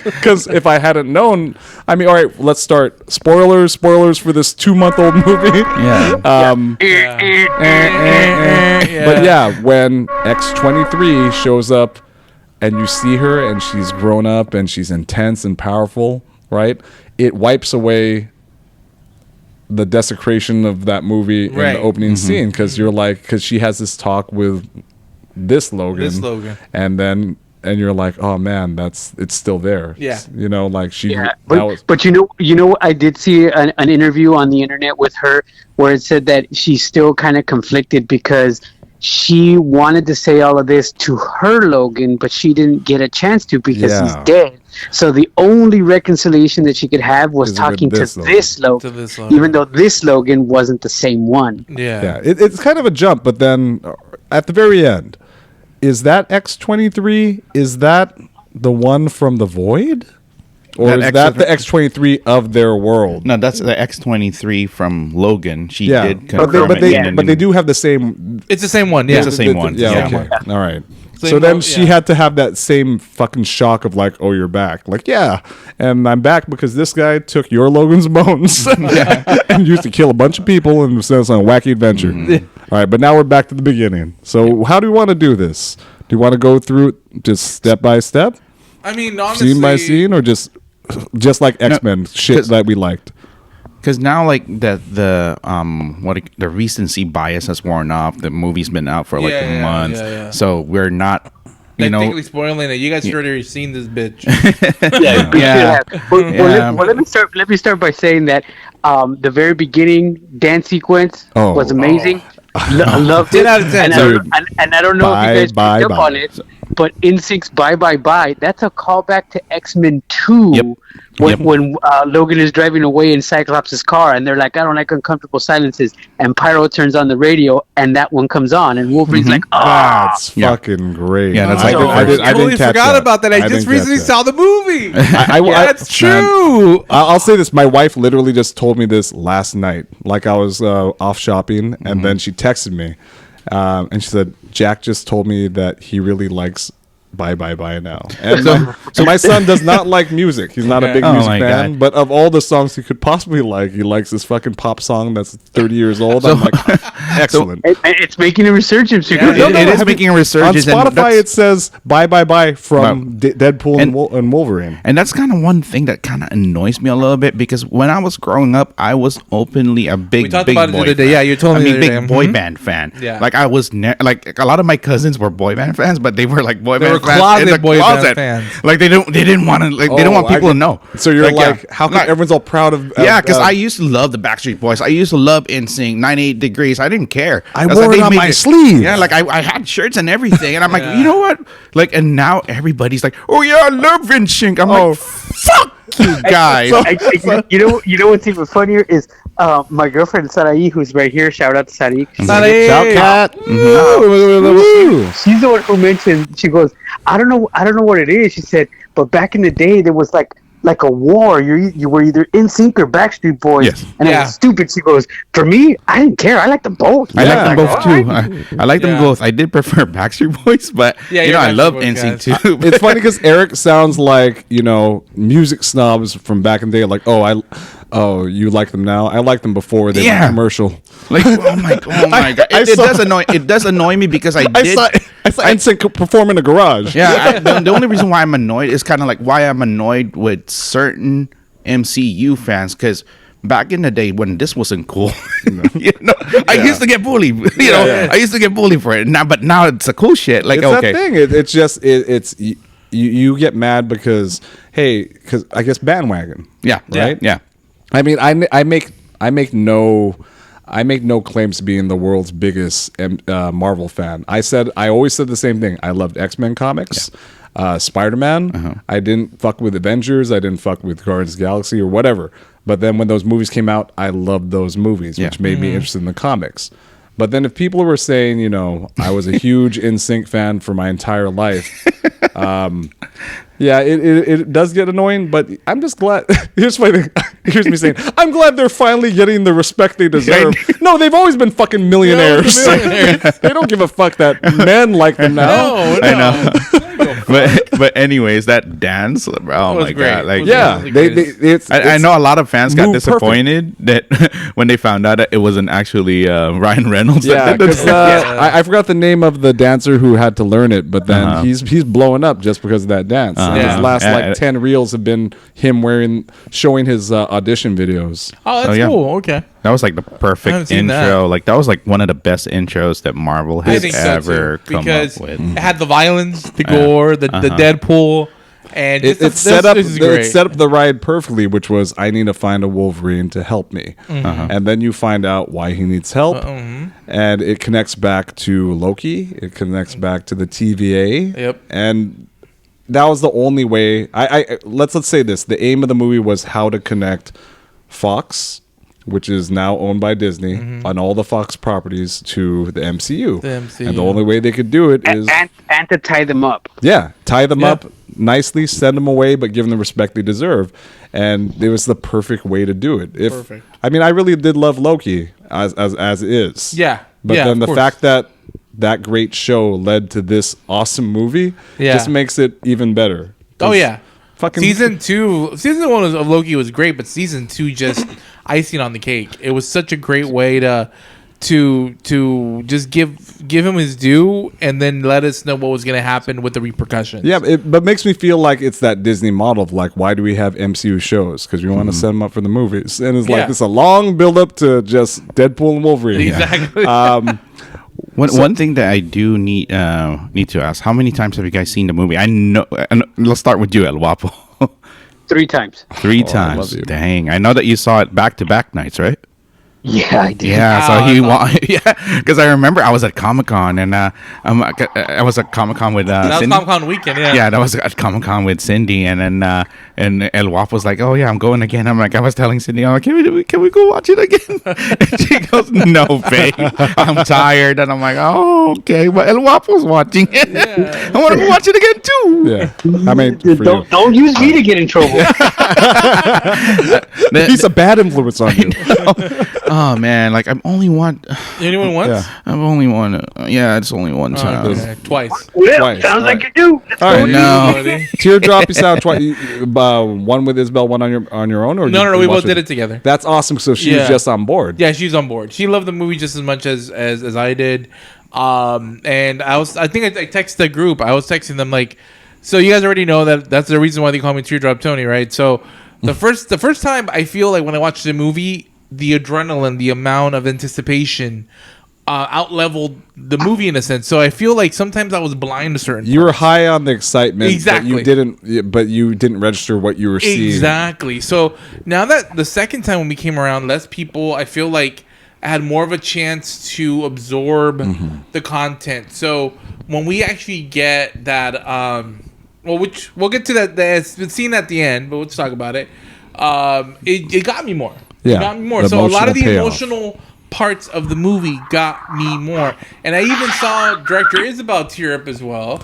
Speaker 1: Because if I hadn't known, I mean, all right, let's start. Spoilers for this 2-month-old movie. But yeah, when X-23 shows up and you see her and she's grown up and she's intense and powerful, right? It wipes away the desecration of that movie in the opening scene, because she has this talk with this Logan. And you're like, oh man, it's still there.
Speaker 3: Yeah.
Speaker 1: You know, like she. Yeah.
Speaker 12: But you know, I did see an interview on the internet with her where it said that she's still kind of conflicted because she wanted to say all of this to her Logan, but she didn't get a chance to because he's dead. So the only reconciliation that she could have was talking to this Logan, even though this Logan wasn't the same one.
Speaker 1: Yeah. It's kind of a jump, but then at the very end, is that X-23? Is that the one from the Void? Or is that the X-23 of their world?
Speaker 2: No, that's the X-23 from Logan. She did
Speaker 1: confirm but they do have the same...
Speaker 3: It's the same one,
Speaker 2: It's the same one.
Speaker 1: Okay. All right. So then she had to have that same fucking shock of like, oh, you're back. Like, yeah. And I'm back because this guy took your Logan's bones and used to kill a bunch of people and sent us on a wacky adventure. All right, but now we're back to the beginning. So how do you want to do this? Do you want to go through it just step by step?
Speaker 3: I mean, honestly...
Speaker 1: Scene by scene, or just like X-Men shit that we liked?
Speaker 2: Because now, like the recency bias has worn off. The movie's been out for like a month, so we're not,
Speaker 3: technically spoiling it. You guys should already seen this bitch.
Speaker 12: Well, let me start by saying that the very beginning dance sequence was amazing. I loved it, and I don't know if you guys picked up on it, but Insync's Bye Bye Bye, that's a callback to X-Men 2 when Logan is driving away in Cyclops' car and they're like, I don't like uncomfortable silences, and Pyro turns on the radio and that one comes on and Wolverine's like, oh,
Speaker 1: that's fucking great.
Speaker 2: Yeah, that's
Speaker 3: I totally forgot about that. I just recently saw the movie. That's true.
Speaker 1: I'll say this. My wife literally just told me this last night. Like I was off shopping and then she texted me and she said, Jack just told me that he really likes Bye now. And so my son does not like music. He's not a big music fan.
Speaker 2: God.
Speaker 1: But of all the songs he could possibly like, he likes this fucking pop song that's 30 years old. I'm like, excellent.
Speaker 12: It's making a resurgence.
Speaker 2: It is making a resurgence.
Speaker 1: On Spotify, it says bye from Deadpool and Wolverine.
Speaker 2: And that's kind of one thing that kind of annoys me a little bit, because when I was growing up, I was openly a big boy fan.
Speaker 3: Yeah, you told me.
Speaker 2: Big boy band fan.
Speaker 3: Yeah.
Speaker 2: Like I was like a lot of my cousins were boy band fans, but they were like boy band fans.
Speaker 3: Closet boy band fans.
Speaker 2: Like they didn't want to. Like they don't want people to know.
Speaker 1: So you're like how come everyone's all proud of?
Speaker 2: Yeah, because I used to love the Backstreet Boys. I used to love NSYNC, 98 Degrees. I didn't care.
Speaker 1: I wore it on my sleeve.
Speaker 2: Yeah, like I had shirts and everything, and I'm like, you know what? Like, and now everybody's like, oh yeah, I love NSYNC. I'm like, fuck you guys.
Speaker 12: You know what's even funnier is my girlfriend Sarai, who's right here. Shout out to Sarai.
Speaker 1: Shout cat.
Speaker 12: She's the one who mentioned. She goes, I don't know what it is. She said, but back in the day there was like a war. You were either NSYNC or Backstreet Boys.
Speaker 2: Yes.
Speaker 12: And it was stupid. She goes, for me, I didn't care. I liked them both.
Speaker 2: I like them both too. I like them both. I did prefer Backstreet Boys, but I love NSYNC too.
Speaker 1: It's funny because Eric sounds like music snobs from back in the day. Like, oh, you like them now? I like them before they went commercial.
Speaker 2: Like, oh my god, it does annoy me because I saw
Speaker 1: NSYNC perform in a garage.
Speaker 2: Yeah, the only reason why I'm annoyed is kind of like why I'm annoyed with certain MCU fans, because back in the day when this wasn't cool, I used to get bullied. I used to get bullied for it. But now it's a cool shit. Like,
Speaker 1: it's
Speaker 2: okay,
Speaker 1: that thing. It's just it's you get mad because I guess bandwagon.
Speaker 2: Yeah,
Speaker 1: right.
Speaker 2: Yeah.
Speaker 1: I mean, I make no claims to being the world's biggest Marvel fan. I always said the same thing. I loved X-Men comics, Spider-Man. I didn't fuck with Avengers. I didn't fuck with Guardians of the Galaxy or whatever. But then when those movies came out, I loved those movies, which made me interested in the comics. But then if people were saying, I was a huge NSYNC fan for my entire life, it does get annoying, but I'm just glad. Here's me saying, I'm glad they're finally getting the respect they deserve. No, they've always been fucking millionaires. They don't give a fuck that men like them now.
Speaker 2: No. I know. but anyways, that dance, oh my god, like I know a lot of fans got disappointed that when they found out that it wasn't actually Ryan Reynolds.
Speaker 1: Yeah, because I forgot the name of the dancer who had to learn it, but then he's blowing up just because of that dance. His last 10 reels have been him showing his audition videos.
Speaker 3: Oh, that's cool. Okay.
Speaker 2: That was like the perfect intro. That. Like that was like one of the best intros that Marvel has ever come up with.
Speaker 3: It had the violence, the gore, the Deadpool, and
Speaker 1: it set up the ride perfectly, which was I need to find a Wolverine to help me, and then you find out why he needs help, and it connects back to Loki. It connects back to the TVA.
Speaker 3: Yep,
Speaker 1: and that was the only way. Let's say this: the aim of the movie was how to connect Fox, which is now owned by Disney, on all the Fox properties to the MCU. And the only way they could do it is
Speaker 12: and to tie them up.
Speaker 1: Yeah, tie them up nicely, send them away, but give them the respect they deserve. And it was the perfect way to do it.
Speaker 3: Perfect.
Speaker 1: I mean, I really did love Loki as is.
Speaker 3: Yeah.
Speaker 1: But then the fact that great show led to this awesome movie just makes it even better.
Speaker 3: Oh yeah. Season 1 of Loki was great, but season 2 just icing on the cake. It was such a great way to just give him his due and then let us know what was going to happen with the repercussions.
Speaker 1: Yeah, but makes me feel like it's that Disney model of like, why do we have MCU shows? Because we want to set them up for the movies, and it's like it's a long build up to just Deadpool and Wolverine.
Speaker 3: Exactly.
Speaker 2: One thing that I do need to ask: how many times have you guys seen the movie? I know. And let's start with you, El Guapo.
Speaker 12: 3 times.
Speaker 2: 3 times. Dang! I know that you saw it back-to-back nights, right?
Speaker 12: Yeah, I did.
Speaker 2: Yeah, so because I remember I was at Comic-Con and I was at Comic-Con with
Speaker 3: that was
Speaker 2: Cindy.
Speaker 3: Comic-Con weekend,
Speaker 2: Yeah, that was at Comic-Con with Cindy, and then and El Guapo was like, "Oh yeah, I'm going again." I'm like, I was telling Cindy, "I'm like, can we go watch it again?" And she goes, "No, babe, I'm tired." And I'm like, "Oh, okay." But El Guapo's watching it. Yeah. I want to watch it again too.
Speaker 1: Yeah, I mean,
Speaker 12: don't use me to get in trouble.
Speaker 1: He's a bad influence on you.
Speaker 2: Oh man, like I'm only one.
Speaker 3: Anyone once?
Speaker 1: Yeah.
Speaker 2: I've only one. Yeah, it's only one time.
Speaker 3: Okay. Twice.
Speaker 12: Well,
Speaker 1: Twice.
Speaker 12: sounds like you do.
Speaker 1: All right.
Speaker 2: No.
Speaker 1: Teardrop, you sound twice. One with Isabel, one on your own, or
Speaker 3: No,
Speaker 1: you
Speaker 3: we
Speaker 1: watch
Speaker 3: both did it together.
Speaker 1: That's awesome. So she was just on board.
Speaker 3: Yeah, she's on board. She loved the movie just as much as I did. And I texted the group. I was texting them like, so you guys already know that's the reason why they call me Teardrop Tony, right? So the first time I feel like when I watched the movie, the adrenaline, the amount of anticipation out-leveled the movie in a sense. So I feel like sometimes I was blind to certain
Speaker 1: You were high on the excitement.
Speaker 3: Exactly.
Speaker 1: But you didn't register what you were seeing.
Speaker 3: Exactly. So now that the second time when we came around, less people, I feel like I had more of a chance to absorb the content. So when we actually get that, which we'll get to the scene at the end, but let's talk about it. It got me more.
Speaker 1: Yeah,
Speaker 3: it got me more.
Speaker 1: the
Speaker 3: So a lot of the
Speaker 1: emotional
Speaker 3: emotional parts of the movie got me more, and I even saw director Isabel tear up as well.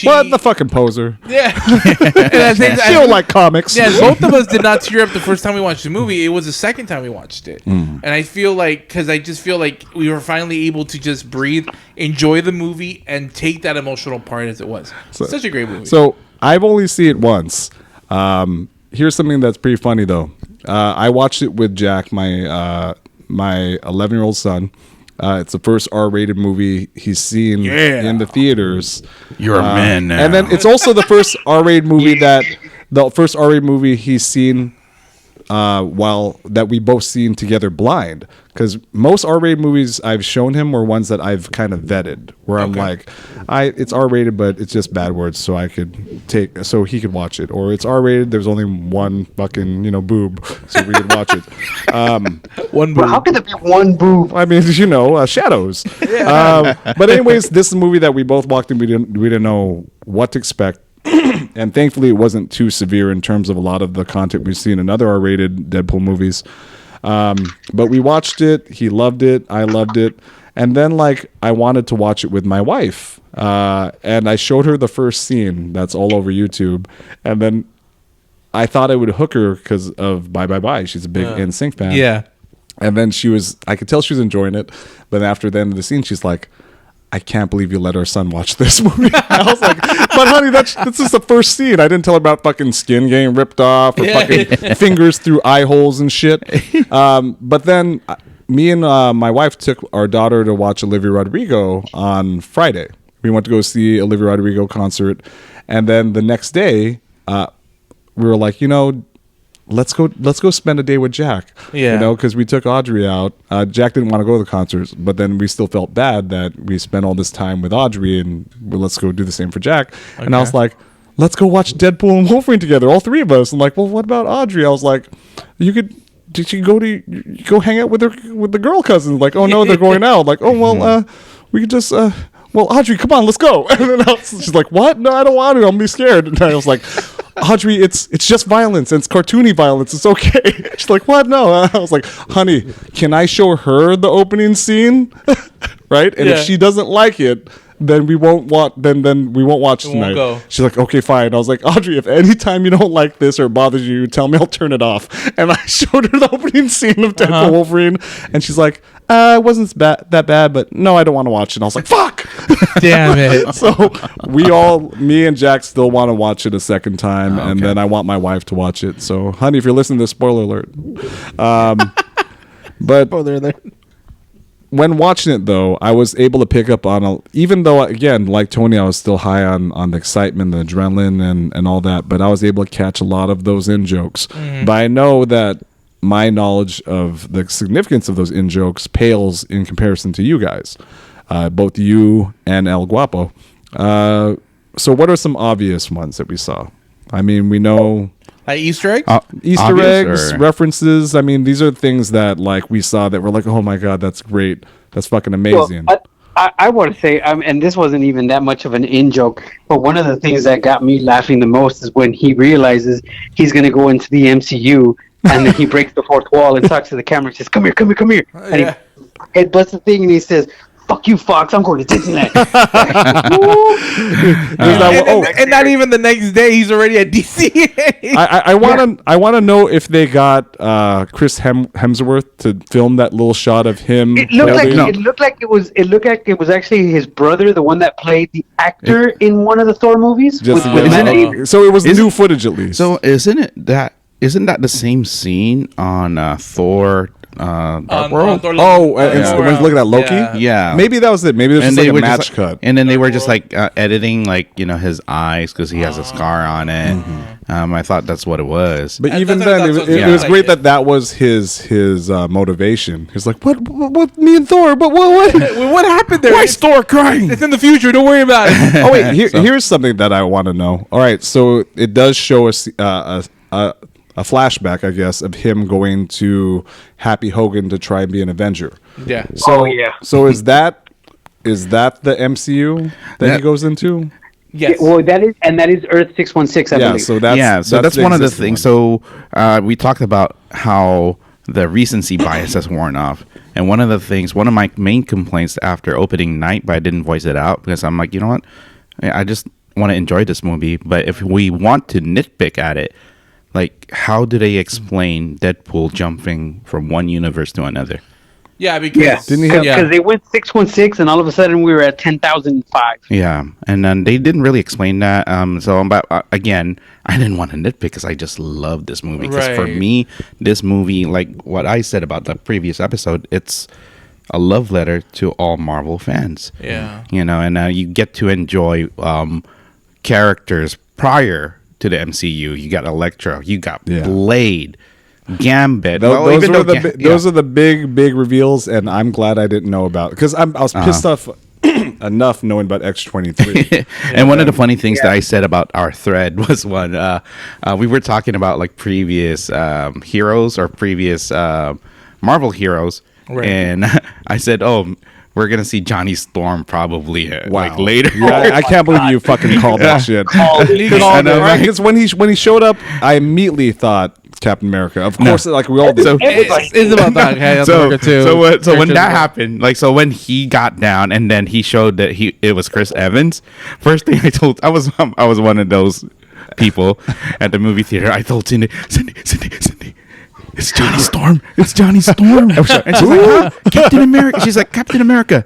Speaker 1: What the fucking poser?
Speaker 3: Yeah, and I think
Speaker 1: She don't like comics.
Speaker 3: Yeah, both of us did not tear up the first time we watched the movie. It was the second time we watched it, and I feel like I just feel like we were finally able to just breathe, enjoy the movie, and take that emotional part as it was. Such a great movie.
Speaker 1: So I've only seen it once. Here's something that's pretty funny though. I watched it with Jack, my 11-year-old son. It's the first R-rated movie he's seen in the theaters.
Speaker 2: You're a man now.
Speaker 1: And then it's also the first R-rated movie he's seen that we both seen together blind. Because most R-rated movies I've shown him were ones that I've kind of vetted, where I'm like, it's R-rated, but it's just bad words, so he could watch it. Or it's R-rated, there's only one fucking boob, so we could watch it.
Speaker 3: One boob.
Speaker 12: Well, how could there be one boob?
Speaker 1: I mean, shadows. But anyways, this is a movie that we both walked in. We didn't know what to expect. And thankfully, it wasn't too severe in terms of a lot of the content we've seen in other R-rated Deadpool movies. But we watched it. He loved it. I loved it. And then, I wanted to watch it with my wife. And I showed her the first scene that's all over YouTube. And then I thought I would hook her because of Bye Bye Bye. She's a big NSYNC fan.
Speaker 3: Yeah.
Speaker 1: And then I could tell she was enjoying it. But after the end of the scene, she's like, I can't believe you let our son watch this movie. I was like, but honey, that's just the first scene. I didn't tell her about fucking skin getting ripped off or fucking fingers through eye holes and shit. But then me and my wife took our daughter to watch Olivia Rodrigo on Friday. We went to go see Olivia Rodrigo concert. And then the next day, we were like, let's go spend a day with Jack.
Speaker 3: Yeah.
Speaker 1: Because we took Audrey out. Jack didn't want to go to the concerts, but then we still felt bad that we spent all this time with Audrey, and let's go do the same for Jack. Okay. And I was like, let's go watch Deadpool and Wolverine together, all three of us. I'm like, well, what about Audrey? I was like, did she go hang out with the girl cousins? Like, oh no, they're going out. Like, oh well, we could just well, Audrey, come on, let's go. And then she's like, what? No, I don't want to. I'm gonna be scared. And I was like, Audrey, it's just violence, and it's cartoony violence. It's okay. She's like, what? No. I was like, honey, can I show her the opening scene? Right? And if she doesn't like it, then we won't watch. Then we won't watch tonight.
Speaker 3: Go.
Speaker 1: She's like, okay, fine. I was like, Audrey, if anytime you don't like this or it bothers you, tell me, I'll turn it off. And I showed her the opening scene of Deadpool and Wolverine, and she's like, it wasn't that bad, but no, I don't want to watch it. And I was like, fuck.
Speaker 3: Damn it.
Speaker 1: So me and Jack still want to watch it a second time, and then I want my wife to watch it. So, honey, if you're listening to this, spoiler alert. But
Speaker 3: spoiler alert.
Speaker 1: When watching it, though, I was able to pick up on even though, again, like Tony, I was still high on the excitement, the adrenaline, and all that, but I was able to catch a lot of those in-jokes. But I know that my knowledge of the significance of those in-jokes pales in comparison to you guys, both you and El Guapo. So what are some obvious ones that we saw? I mean, we know...
Speaker 3: Like Easter eggs?
Speaker 1: Easter eggs, references. I mean, these are things that we saw that we're like, oh my God, that's great. That's fucking amazing.
Speaker 12: Well, I want to say, and this wasn't even that much of an in-joke, but one of the things that got me laughing the most is when he realizes he's going to go into the MCU, and then he breaks the fourth wall and talks to the camera and says, come here. And he headbutts the thing and he says, fuck you, Fox, I'm going to Disneyland.
Speaker 3: And not even the next day, he's already at DC.
Speaker 1: I want to know if they got Chris Hemsworth to film that little shot of him.
Speaker 12: It looked like it was actually his brother, the one that played the actor in one of the Thor movies.
Speaker 1: So it was new footage at least.
Speaker 2: So isn't that the same scene on Thor? Dark World.
Speaker 1: When he's looking at Loki,
Speaker 2: yeah.
Speaker 1: Maybe that was it. Maybe this was like a match cut,
Speaker 2: and then they were just like editing, like his eyes because he has a scar on it. Mm-hmm. I thought that's what it was.
Speaker 1: But even then, it was great that was his motivation. He's like, what? Me and Thor, but what?
Speaker 3: What happened there?
Speaker 2: Why is Thor crying?
Speaker 3: It's in the future. Don't worry about it.
Speaker 1: Oh wait, here's something that I want to know. All right, so it does show us a flashback, I guess, of him going to Happy Hogan to try and be an Avenger.
Speaker 3: Yeah.
Speaker 1: So, So is that the MCU that he goes into?
Speaker 3: Yes.
Speaker 12: Well, that is Earth 616. I believe.
Speaker 1: So that's
Speaker 2: one of the things. So we talked about how the recency bias has worn off, and one of my main complaints after opening night, but I didn't voice it out because I'm like, you know what, I just want to enjoy this movie. But if we want to nitpick at it, like, how do they explain Deadpool jumping from one universe to another?
Speaker 3: Yeah, because
Speaker 12: they went 616, and all of a sudden we were at 10,005.
Speaker 2: Yeah, and then they didn't really explain that. Again, I didn't want to nitpick because I just love this movie. Because for me, this movie, like what I said about the previous episode, it's a love letter to all Marvel fans.
Speaker 3: Yeah,
Speaker 2: and you get to enjoy characters prior to the MCU. You got Elektra, you got Blade, Gambit.
Speaker 1: Those are the big reveals, and I'm glad I didn't know about because I was pissed off enough knowing about X-23.
Speaker 2: And one of the funny things that I said about our thread was one we were talking about like previous heroes or previous Marvel heroes, and I said, we're gonna see Johnny Storm probably like later.
Speaker 1: Yeah, I can't believe you fucking called that shit. Because when he showed up, I immediately thought Captain America. Of course, like we all did.
Speaker 3: So it's about that.
Speaker 2: So when that happened, when he got down and then he showed that it was Chris Evans. First thing I was one of those people at the movie theater. I told Cindy. It's Johnny Storm. It's Johnny Storm. And she's like, huh? Captain America. She's like, Captain America.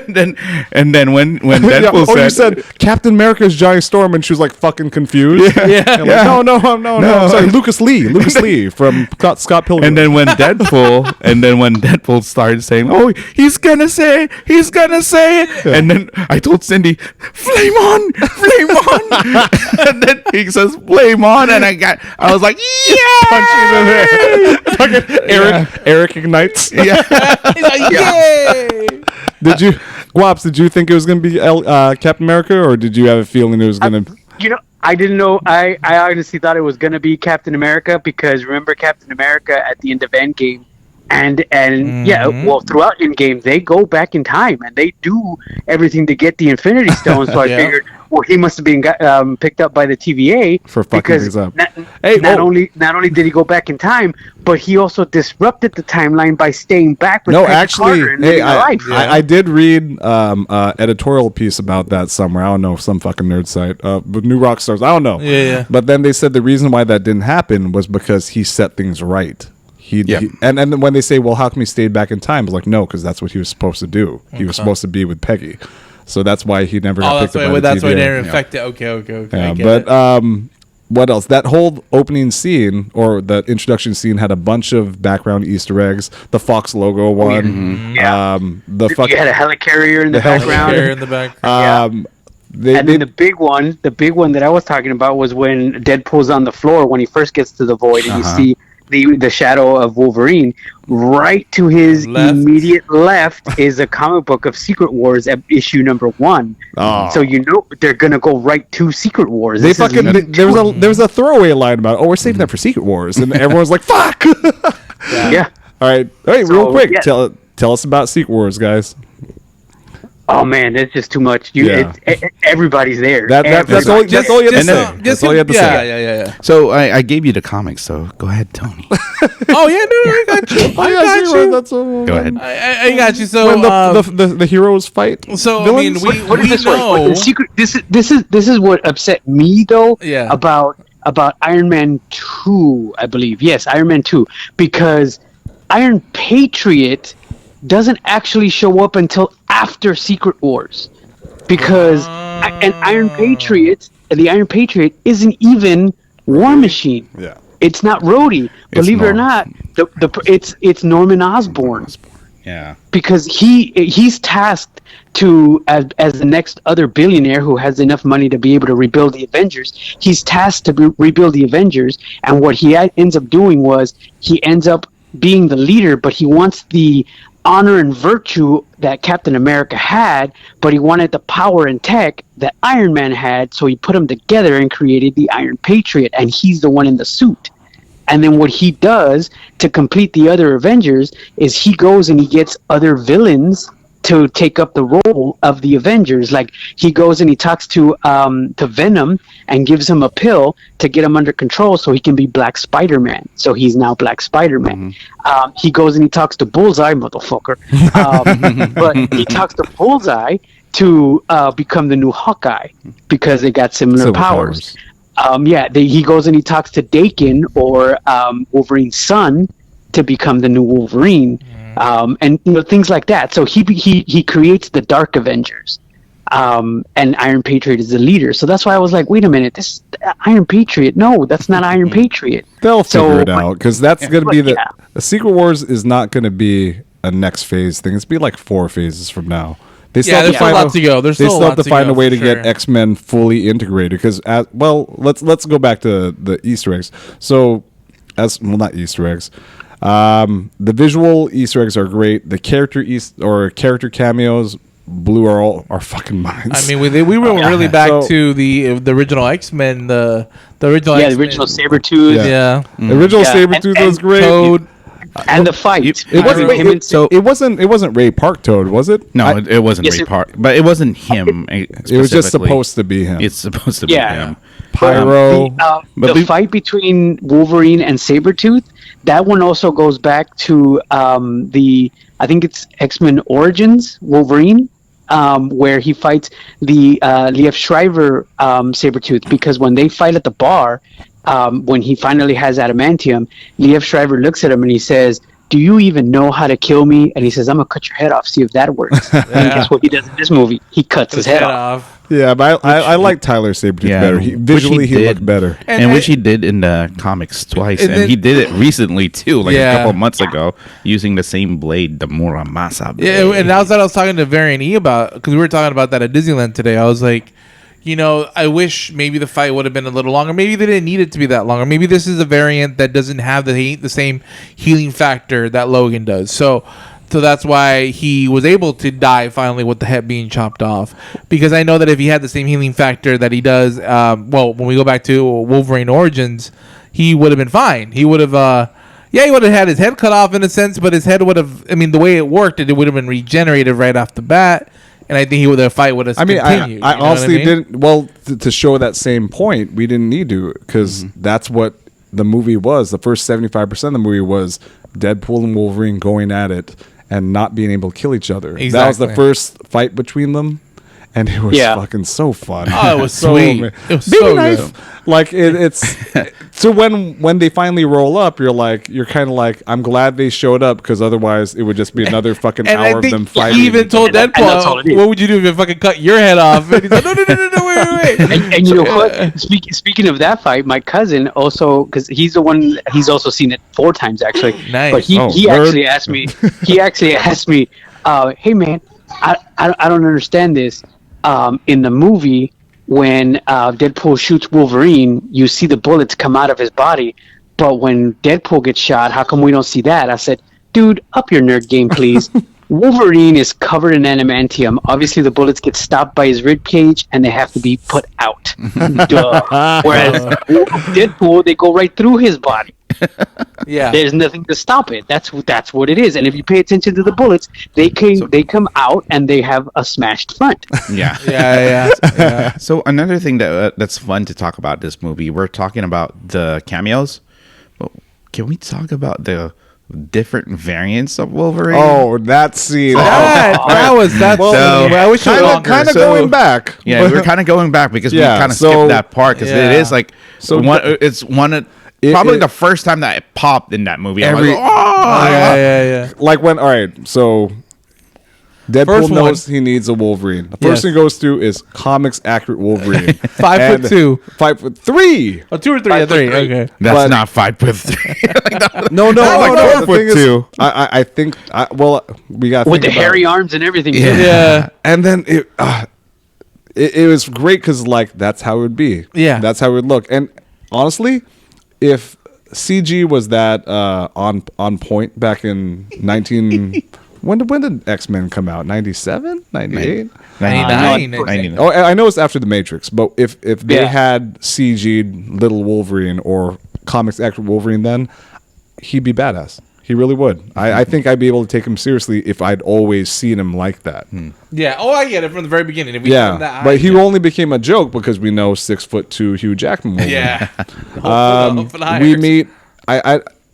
Speaker 2: and then when Deadpool said,
Speaker 1: you said Captain America is Johnny Storm, and she was like fucking confused.
Speaker 2: Yeah.
Speaker 1: Like, no. I'm sorry, Lucas Lee from Scott Pilgrim.
Speaker 2: And then when Deadpool started saying, he's gonna say it, and then I told Cindy, flame on. And then he says, flame on, and I was like, yeah.
Speaker 1: Eric ignites.
Speaker 2: Yeah.
Speaker 3: He's like, yay!
Speaker 1: Did you think it was going to be Captain America, or did you have a feeling it was going to?
Speaker 12: I didn't know. I honestly thought it was going to be Captain America because remember Captain America at the end of Endgame, and throughout Endgame they go back in time and they do everything to get the Infinity Stone. So I figured, he must have been picked up by the TVA
Speaker 1: for fucking things up.
Speaker 12: Not only did he go back in time, but he also disrupted the timeline by staying back with Carter and living a life.
Speaker 1: I did read editorial piece about that somewhere. I don't know, some fucking nerd site. With New Rockstars. I don't know.
Speaker 3: Yeah.
Speaker 1: But then they said the reason why that didn't happen was because he set things right. And when they say, well, how come he stayed back in time? It's like, no, because that's what he was supposed to do. He was supposed to be with Peggy. So that's why he never got picked up by the
Speaker 3: that's why
Speaker 1: TVA.
Speaker 3: they didn't affect it. Okay.
Speaker 1: Yeah, what else? That whole opening scene or the introduction scene had a bunch of background Easter eggs. The Fox logo one.
Speaker 12: You had a helicarrier in the background. Then the big one that I was talking about was when Deadpool's on the floor when he first gets to the void and you see the shadow of Wolverine. Right to his immediate left is a comic book of Secret Wars issue number 1. So they're gonna go right to Secret Wars.
Speaker 1: There was a throwaway line about, we're saving that for Secret Wars, and everyone's like, fuck.
Speaker 12: Yeah.
Speaker 1: All right, real quick, tell us about Secret Wars, guys.
Speaker 12: Oh man, that's just too much. Everybody's there.
Speaker 1: That's all you have to say. That's all you have to say.
Speaker 3: Yeah.
Speaker 2: So I gave you the comics, so go ahead, Tony.
Speaker 3: Oh yeah, no, I got you. I got you.
Speaker 1: That's all.
Speaker 2: Go ahead.
Speaker 3: I got you. So
Speaker 1: when the heroes fight.
Speaker 3: So
Speaker 1: villains?
Speaker 3: I mean,
Speaker 12: What is
Speaker 3: we
Speaker 12: this one?
Speaker 3: know.
Speaker 12: The secret. This is what upset me though.
Speaker 3: Yeah.
Speaker 12: About Iron Man 2, I believe. Yes, Iron Man 2, because Iron Patriot doesn't actually show up until after Secret Wars, because the Iron Patriot isn't even War Machine.
Speaker 1: Yeah.
Speaker 12: It's not Rhodey. Believe it or not, it's Norman Osborn.
Speaker 2: Yeah.
Speaker 12: Because he's tasked to, as the next other billionaire who has enough money to be able to rebuild the Avengers, he's tasked to rebuild the Avengers, and what he ends up doing was he ends up being the leader, but he wants the honor and virtue that Captain America had, but he wanted the power and tech that Iron Man had, so he put them together and created the Iron Patriot, and he's the one in the suit. And then what he does to complete the other Avengers is he goes and he gets other villains to take up the role of the Avengers. Like he goes and he talks to Venom and gives him a pill to get him under control so he can be Black Spider-Man. So he's now Black Spider-Man. He goes and he talks to Bullseye, motherfucker. But he talks to Bullseye to become the new Hawkeye because they got similar powers. He goes and he talks to Dakin or Wolverine's son to become the new Wolverine, and things like that. So he creates the Dark Avengers, and Iron Patriot is the leader. So that's why I was like, wait a minute, this Iron Patriot? No, that's not Iron Patriot.
Speaker 1: They'll figure it out because that's going to be the Secret Wars is not going to be a next phase thing. It's be like 4 phases from now. They still have to find a lot to go. They still have to find a way to get X-Men fully integrated. Because, let's go back to the Easter eggs. So, not Easter eggs. The visual Easter eggs are great. The character cameos blew our fucking minds.
Speaker 3: I mean, we were really back to the original X-Men. The original X-Men.
Speaker 12: The original Sabretooth.
Speaker 3: Yeah.
Speaker 1: The original Sabretooth was great.
Speaker 3: Toad.
Speaker 12: And the fight.
Speaker 1: It wasn't Ray Park Toad, was it?
Speaker 2: No, it wasn't Ray Park, but it wasn't him.
Speaker 1: It was just supposed to be him.
Speaker 2: It's supposed to be him.
Speaker 1: Pyro.
Speaker 12: The fight between Wolverine and Sabretooth, that one also goes back to I think it's X-Men Origins Wolverine, where he fights the Liev Schreiber Sabretooth, because when they fight at the bar, when he finally has adamantium, Liev Schreiber looks at him and he says, "Do you even know how to kill me?" And he says, "I'm gonna cut your head off, see if that works." And guess what he does in this movie? He cuts his head off.
Speaker 1: Yeah, but I like Tyler Sabretooth better. Visually, he looked better.
Speaker 2: And which he did in the comics twice. And he did it recently, too, like a couple months ago, using the same blade, the Muramasa blade.
Speaker 3: Yeah, and that's what I was talking to Varian E about, because we were talking about that at Disneyland today. I was like, I wish maybe the fight would have been a little longer. Maybe they didn't need it to be that long. Or maybe this is a variant that doesn't have the same healing factor that Logan does. So that's why he was able to die finally with the head being chopped off. Because I know that if he had the same healing factor that he does, when we go back to Wolverine Origins, he would have been fine. He would have, he would have had his head cut off in a sense, but his head would have, the way it worked, it would have been regenerated right off the bat. And I think the fight would have continued.
Speaker 1: I honestly didn't. Well, to show that same point, we didn't need to, because that's what the movie was. The first 75% of the movie was Deadpool and Wolverine going at it and not being able to kill each other. Exactly. That was the first fight between them, and it was fucking so fun.
Speaker 3: Oh, it was sweet. It was so good.
Speaker 1: Like it's so when they finally roll up, you're kind of like, I'm glad they showed up, because otherwise it would just be another fucking hour of them fighting.
Speaker 3: He even told Deadpool, "What would you do if you fucking cut your head off?" And he's like, "No, wait."
Speaker 12: And you know what? Speaking of that fight, my cousin also, because he's the one, he's also seen it 4 times actually.
Speaker 3: Nice.
Speaker 12: But he actually asked me. Hey man, I don't understand this. In the movie, when Deadpool shoots Wolverine, you see the bullets come out of his body, but when Deadpool gets shot, how come we don't see that? I said, dude, up your nerd game, please. Wolverine is covered in adamantium. Obviously, the bullets get stopped by his rib cage, and they have to be put out. Duh. Whereas Deadpool, they go right through his body.
Speaker 3: Yeah.
Speaker 12: There's nothing to stop it. That's what it is. And if you pay attention to the bullets, they come out and they have a smashed front.
Speaker 2: Yeah.
Speaker 3: Yeah.
Speaker 2: So another thing that's fun to talk about this movie, we're talking about the cameos. Well, can we talk about the different variants of Wolverine?
Speaker 1: Oh, that scene.
Speaker 3: That was that.
Speaker 2: So,
Speaker 3: I wish it was
Speaker 1: Kind of going back.
Speaker 2: Yeah, we're kind of going back because we
Speaker 1: Yeah,
Speaker 2: kind of
Speaker 1: so-
Speaker 2: skipped that part because it is like
Speaker 1: So
Speaker 2: it's one of probably the first time that it popped in that movie. I'm
Speaker 1: Every-
Speaker 2: like, oh,
Speaker 3: Yeah.
Speaker 1: Like when, all right, so Deadpool
Speaker 3: First one.
Speaker 1: knows he needs a Wolverine. The first thing he goes through is comics accurate Wolverine.
Speaker 3: 5'2".
Speaker 1: 5'3".
Speaker 3: Oh, 2 or 3. 3. Okay.
Speaker 2: that's
Speaker 1: but-
Speaker 2: not 5'3".
Speaker 1: No.
Speaker 2: like
Speaker 1: The
Speaker 2: 4
Speaker 1: thing is,
Speaker 2: foot 2.
Speaker 1: I think. We got
Speaker 12: With the hairy arms and everything.
Speaker 3: Yeah.
Speaker 1: and then it was great because like that's how it would be.
Speaker 3: Yeah.
Speaker 1: That's how it would look. And honestly, if CG was that on point back in 19 when did X-Men come out? 97? 98?
Speaker 3: 99.
Speaker 1: Oh, I know it's after the Matrix, but if they had CG'd little Wolverine or comics accurate Wolverine, then he'd be badass. He really would. I think I'd be able to take him seriously if I'd always seen him like that.
Speaker 3: Yeah. Oh, I get it from the very beginning. If we
Speaker 1: Yeah,
Speaker 3: from that
Speaker 1: but he only became a joke because we know 6'2" Hugh Jackman. Wolverine.
Speaker 3: Yeah.
Speaker 1: We meet.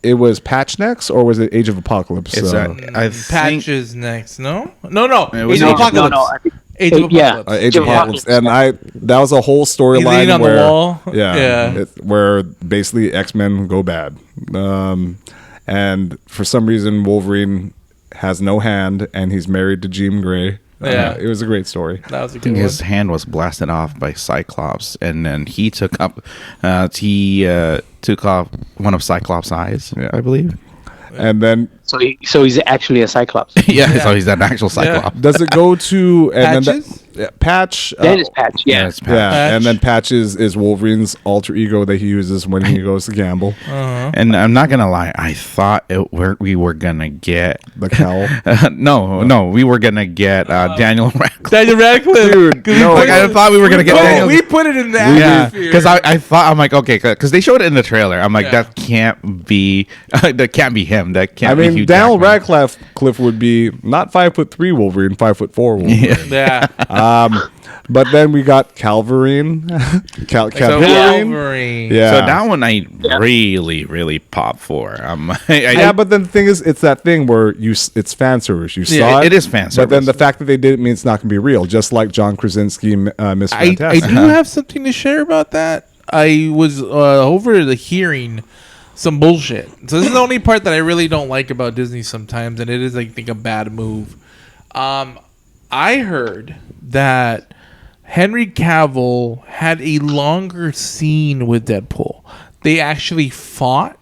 Speaker 1: It was Patch next, or was it Age of Apocalypse?
Speaker 2: It's I
Speaker 3: Patch
Speaker 2: think
Speaker 3: is next. No.
Speaker 2: It was
Speaker 3: Age of
Speaker 2: no,
Speaker 3: Apocalypse.
Speaker 12: No, I think
Speaker 3: Age of Apocalypse.
Speaker 1: Age of Apocalypse, and that was a whole
Speaker 3: He's
Speaker 1: storyline
Speaker 3: leaning on the
Speaker 1: where
Speaker 3: wall. Yeah.
Speaker 1: where basically X-Men go bad, and for some reason Wolverine has no hand, and he's married to Jean Grey.
Speaker 3: Yeah.
Speaker 1: It was a great story.
Speaker 3: That was a
Speaker 2: I
Speaker 3: good
Speaker 2: think
Speaker 3: one.
Speaker 2: his hand was blasted off by Cyclops, and then he took off one of Cyclops' eyes, I believe.
Speaker 1: And then
Speaker 12: So he's actually a Cyclops.
Speaker 2: Yeah, so he's an actual Cyclops.
Speaker 1: does it go to and
Speaker 3: Patches?
Speaker 1: then Patch?
Speaker 12: That is Patch. Yeah.
Speaker 2: it's
Speaker 1: Yeah,
Speaker 3: Patch.
Speaker 1: and then Patch is Wolverine's alter ego that he uses when he goes to gamble.
Speaker 2: And I'm not gonna lie, I thought we were gonna get
Speaker 1: The cowl.
Speaker 2: no, we were gonna get Daniel Radcliffe.
Speaker 3: Daniel Radcliffe.
Speaker 1: Dude, no.
Speaker 2: Like I thought we were gonna get Daniel.
Speaker 3: We put it in the
Speaker 2: Yeah,
Speaker 3: atmosphere.
Speaker 2: because I thought I'm like okay, because they showed it in the trailer. I'm like
Speaker 3: Yeah.
Speaker 2: that can't be him. That can't.
Speaker 1: I
Speaker 2: be
Speaker 1: mean,
Speaker 2: Hugh
Speaker 1: Daniel
Speaker 2: Jackman.
Speaker 1: Radcliffe would be not 5'3" Wolverine, 5'4" Wolverine.
Speaker 3: Yeah.
Speaker 1: But then we got Calverine.
Speaker 3: So
Speaker 1: Calverine.
Speaker 3: Wolverine.
Speaker 1: Yeah.
Speaker 2: So that one I really popped for.
Speaker 1: Yeah, but then the thing is, it's that thing where it's fan service. You saw
Speaker 2: it is fan
Speaker 1: But then
Speaker 2: service.
Speaker 1: the fact that they did it means it's not going to be real. Just like John Krasinski, Miss
Speaker 3: I
Speaker 1: Fantastic.
Speaker 3: do have something to share about that. I was over the hearing some bullshit. So this is the only part that I really don't like about Disney sometimes, and it is, I think, a bad move. I heard that Henry Cavill had a longer scene with Deadpool. They actually fought.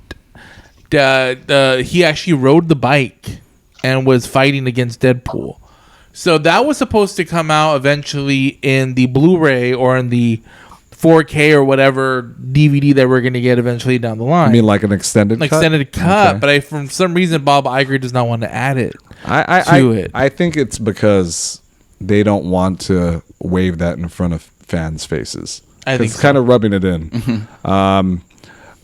Speaker 3: He actually rode the bike and was fighting against Deadpool. So that was supposed to come out eventually in the Blu-ray or in the 4K or whatever DVD that we're going to get eventually down the line.
Speaker 1: I mean, like an extended cut? Okay.
Speaker 3: But for some reason, Bob Iger does not want to add it to it.
Speaker 1: I think it's because they don't want to wave that in front of fans' faces.
Speaker 3: I think
Speaker 1: it's kind of rubbing it in.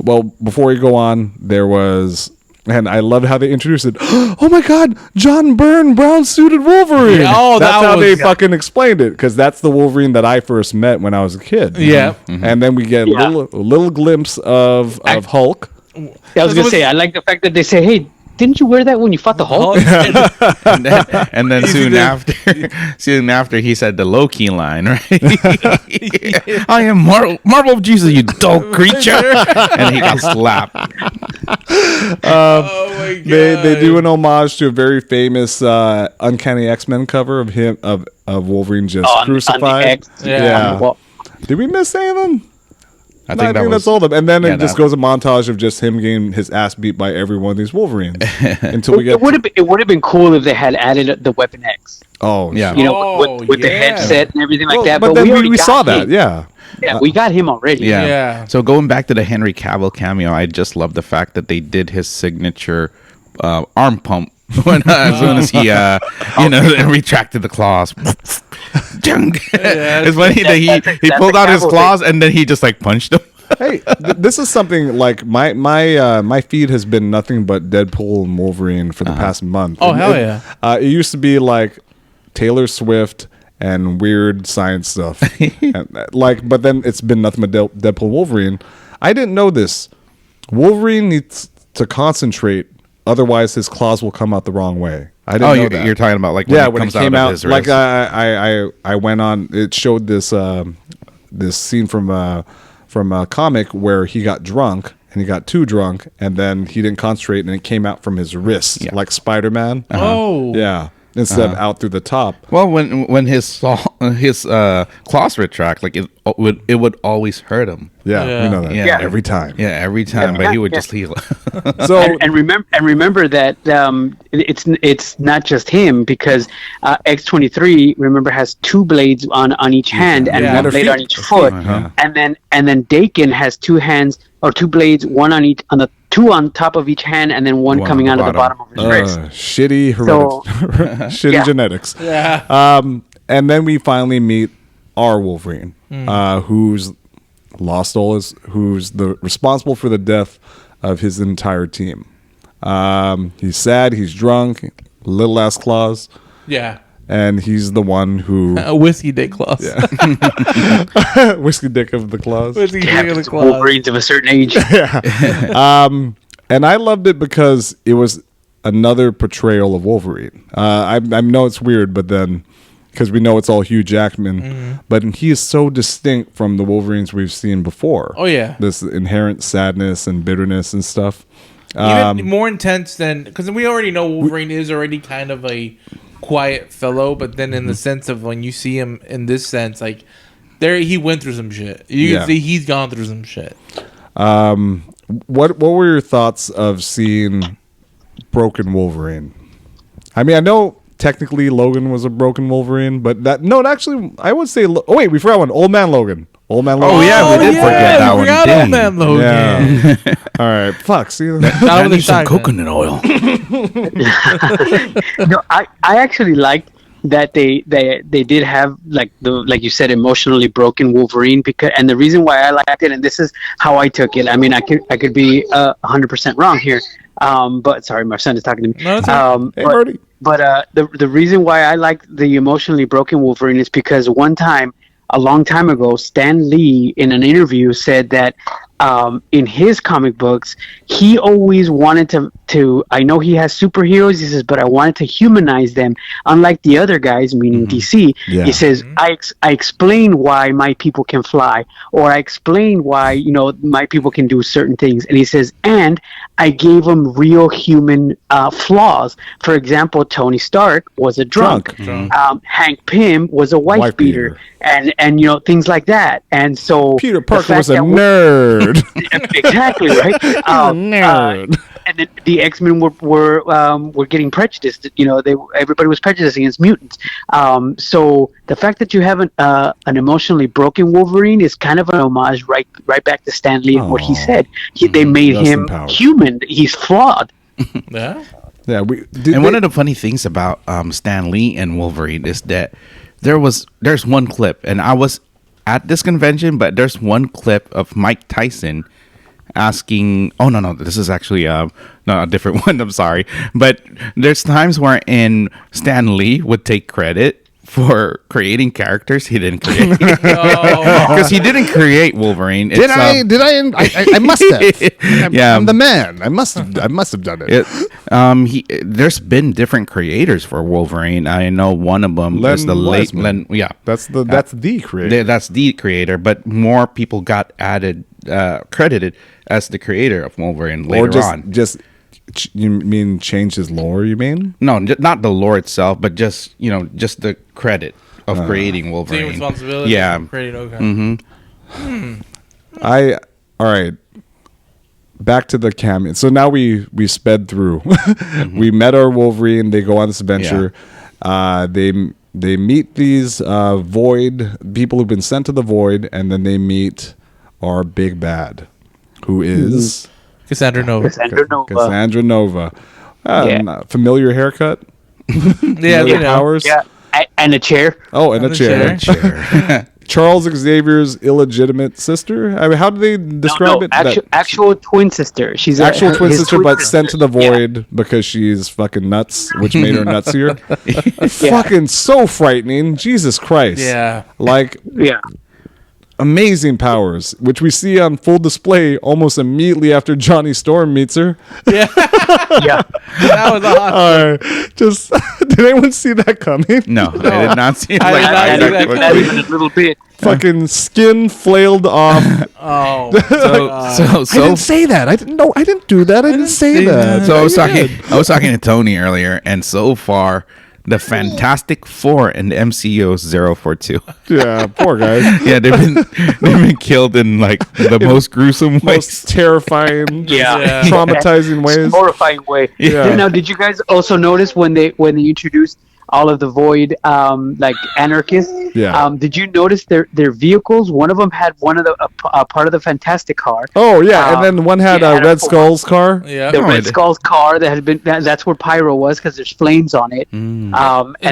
Speaker 1: Well, before we go on, there was, and I loved how they introduced it. Oh my God, John Byrne, brown suited Wolverine.
Speaker 3: Yeah, oh,
Speaker 1: that's
Speaker 3: that
Speaker 1: how they
Speaker 3: was-
Speaker 1: fucking explained it, because that's the Wolverine that I first met when I was a kid.
Speaker 3: Yeah.
Speaker 1: And then we get a little glimpse of Hulk.
Speaker 12: I was gonna say I like the fact that they say, "Hey, didn't you wear that when you fought the Hulk?"
Speaker 2: and then soon after he said the Loki line, right? I am Marvel of Jesus, you dull creature, and he got slapped.
Speaker 3: Oh my God.
Speaker 1: They do an homage to a very famous Uncanny X-Men cover of him of Wolverine just
Speaker 12: On the
Speaker 1: crucified.
Speaker 12: X.
Speaker 1: Yeah.
Speaker 12: Well,
Speaker 1: Did we miss any of them?
Speaker 2: I
Speaker 1: No,
Speaker 2: think that was
Speaker 1: that's all of them. And then
Speaker 2: yeah,
Speaker 1: it just
Speaker 2: that-
Speaker 1: goes a montage of just him getting his ass beat by every one of these Wolverines until we get.
Speaker 12: it would have been cool if they had added the Weapon X.
Speaker 1: Oh
Speaker 2: Yeah.
Speaker 12: You know, with the headset and everything like that.
Speaker 1: But then
Speaker 12: already
Speaker 1: we
Speaker 12: got
Speaker 1: saw that.
Speaker 12: him.
Speaker 1: Yeah.
Speaker 12: Yeah, we got him already.
Speaker 2: Yeah.
Speaker 3: Yeah.
Speaker 2: So going back to the Henry Cavill cameo, I just love the fact that they did his signature arm pump when as soon as he retracted the claws. It's funny that he pulled out his claws and then he just like punched them.
Speaker 1: Hey, this is something like my feed has been nothing but Deadpool and Wolverine for the past month.
Speaker 3: Oh, hell yeah.
Speaker 1: It used to be like Taylor Swift and weird science stuff. But then it's been nothing but Deadpool and Wolverine. I didn't know this. Wolverine needs to concentrate, otherwise his claws will come out the wrong way. I didn't know that.
Speaker 2: You're talking about like when it came out of his
Speaker 1: like
Speaker 2: wrist.
Speaker 1: I went on. It showed this this scene from a comic where he got drunk and he got too drunk and then he didn't concentrate and it came out from his wrist like Spider-Man.
Speaker 3: Oh,
Speaker 1: yeah. Instead of out through the top.
Speaker 2: Well, when his claws retract, like it would always hurt him.
Speaker 1: Yeah, we know that.
Speaker 2: Yeah.
Speaker 1: Every time.
Speaker 2: Yeah, every time. But he would just heal.
Speaker 1: So
Speaker 12: and remember that it's not just him, because X-23 remember has 2 blades on each hand and 1 blade on each foot, and then Dakin has 2 hands or 2 blades, one on each on the 2 on top of each hand, and then one coming out of the bottom of his wrist.
Speaker 1: Shitty shitty genetics.
Speaker 3: Yeah.
Speaker 1: And then we finally meet our Wolverine, who's lost all his, who's responsible for the death of his entire team. He's sad, he's drunk, little ass claws.
Speaker 3: Yeah.
Speaker 1: And he's the one who
Speaker 3: a whiskey dick claws.
Speaker 1: Yeah. Whiskey dick of the claws.
Speaker 3: Whiskey dick of the claws.
Speaker 12: Wolverines of a certain age.
Speaker 1: And I loved it because it was another portrayal of Wolverine. I know it's weird, but then because we know it's all Hugh Jackman, but he is so distinct from the Wolverines we've seen before.
Speaker 3: Oh yeah,
Speaker 1: this inherent sadness and bitterness and stuff.
Speaker 3: Even more intense than, because we already know Wolverine is already kind of a quiet fellow, but then in the sense of when you see him in this sense, like he went through some shit. You can see he's gone through some shit.
Speaker 1: What were your thoughts of seeing broken Wolverine? I mean, I know technically Logan was a broken Wolverine, but actually I would say we forgot one. Old Man Logan.
Speaker 2: Oh yeah, we did forget that one.
Speaker 3: Old Man Logan.
Speaker 1: Yeah. All right. Fuck. See,
Speaker 2: I need some coconut oil.
Speaker 12: No, I actually liked that they did have like you said, emotionally broken Wolverine, and the reason why I liked it, and this is how I took it. I mean, I could be 100% wrong here, but sorry, my son is talking to me.
Speaker 1: No, hey, Birdie.
Speaker 12: But the reason why I like the emotionally broken Wolverine is because one time, a long time ago, Stan Lee in an interview said that in his comic books, he always wanted to I know he has superheroes, he says, but I wanted to humanize them, unlike the other guys, meaning DC.
Speaker 1: Yeah.
Speaker 12: He says, I explain why my people can fly, or I explain why, my people can do certain things. And he says, and I gave them real human flaws. For example, Tony Stark was a drunk. Hank Pym was a wife beater. And things like that. And so
Speaker 1: Peter Parker was a nerd.
Speaker 12: Exactly, right.
Speaker 1: Nerd.
Speaker 12: And the X-Men were getting prejudiced. Everybody was prejudiced against mutants. So the fact that you have an emotionally broken Wolverine is kind of an homage right back to Stan Lee and what he said. They made him human. He's flawed.
Speaker 3: Yeah.
Speaker 1: Yeah.
Speaker 2: One of the funny things about Stan Lee and Wolverine is that there's one clip, and I was at this convention, but there's one clip of Mike Tyson asking, no, this is actually a different one, I'm sorry, but there's times where Stan Lee would take credit for creating characters he didn't create, because he didn't create Wolverine.
Speaker 1: Did I? I must have. I'm the man. I must have done it.
Speaker 2: There's been different creators for Wolverine. I know one of them is the late Len. Yeah,
Speaker 1: that's the creator.
Speaker 2: That's the creator, but more people got credited as the creator of Wolverine later on.
Speaker 1: You mean change his lore? You mean?
Speaker 2: No, not the lore itself, but just the credit of creating Wolverine.
Speaker 3: Team responsibility.
Speaker 2: Yeah.
Speaker 3: Creating,
Speaker 1: all right. Back to the cameo. So now we sped through. We met our Wolverine. They go on this adventure. Yeah. They meet these void people who've been sent to the void, and then they meet our big bad, who is
Speaker 3: Cassandra Nova.
Speaker 1: Cassandra Nova. Familiar haircut.
Speaker 3: Yeah,
Speaker 1: powers.
Speaker 12: Yeah, and a chair.
Speaker 1: Oh, and a chair. Charles Xavier's illegitimate sister. I mean, how do they describe it?
Speaker 12: Actual twin sister. She's
Speaker 1: actual twin
Speaker 12: his
Speaker 1: sister, but sent to the void because she's fucking nuts, which made her nutsier. Fucking so frightening. Jesus Christ.
Speaker 3: Yeah.
Speaker 1: Like.
Speaker 12: Yeah.
Speaker 1: Amazing powers, which we see on full display almost immediately after Johnny Storm meets her.
Speaker 3: Yeah.
Speaker 12: Yeah.
Speaker 3: That was awesome.
Speaker 1: All right. Just did anyone see that coming?
Speaker 2: No, I did not see it.
Speaker 3: I did not see that
Speaker 12: Not even a little bit.
Speaker 1: Fucking skin flailed off.
Speaker 3: Oh.
Speaker 2: So
Speaker 1: I didn't say that. I didn't do that. I didn't say that.
Speaker 2: So I was talking to Tony earlier, and so far, the Fantastic Four in the MCU is 042.
Speaker 1: Yeah, poor guys.
Speaker 2: Yeah, they've been killed in like the most gruesome ways,
Speaker 1: most terrifying,
Speaker 12: Yeah.
Speaker 1: traumatizing ways,
Speaker 12: horrifying way.
Speaker 1: Yeah.
Speaker 12: Now, did you guys also notice when they introduced all of the Void like anarchists?
Speaker 1: Yeah.
Speaker 12: Did you notice their vehicles? One of them had one of the part of the Fantastic car.
Speaker 1: Oh yeah, and then one had a Red Skull's car.
Speaker 3: Yeah.
Speaker 12: The Red Skull's car that had been that's where Pyro was because there's flames on it. And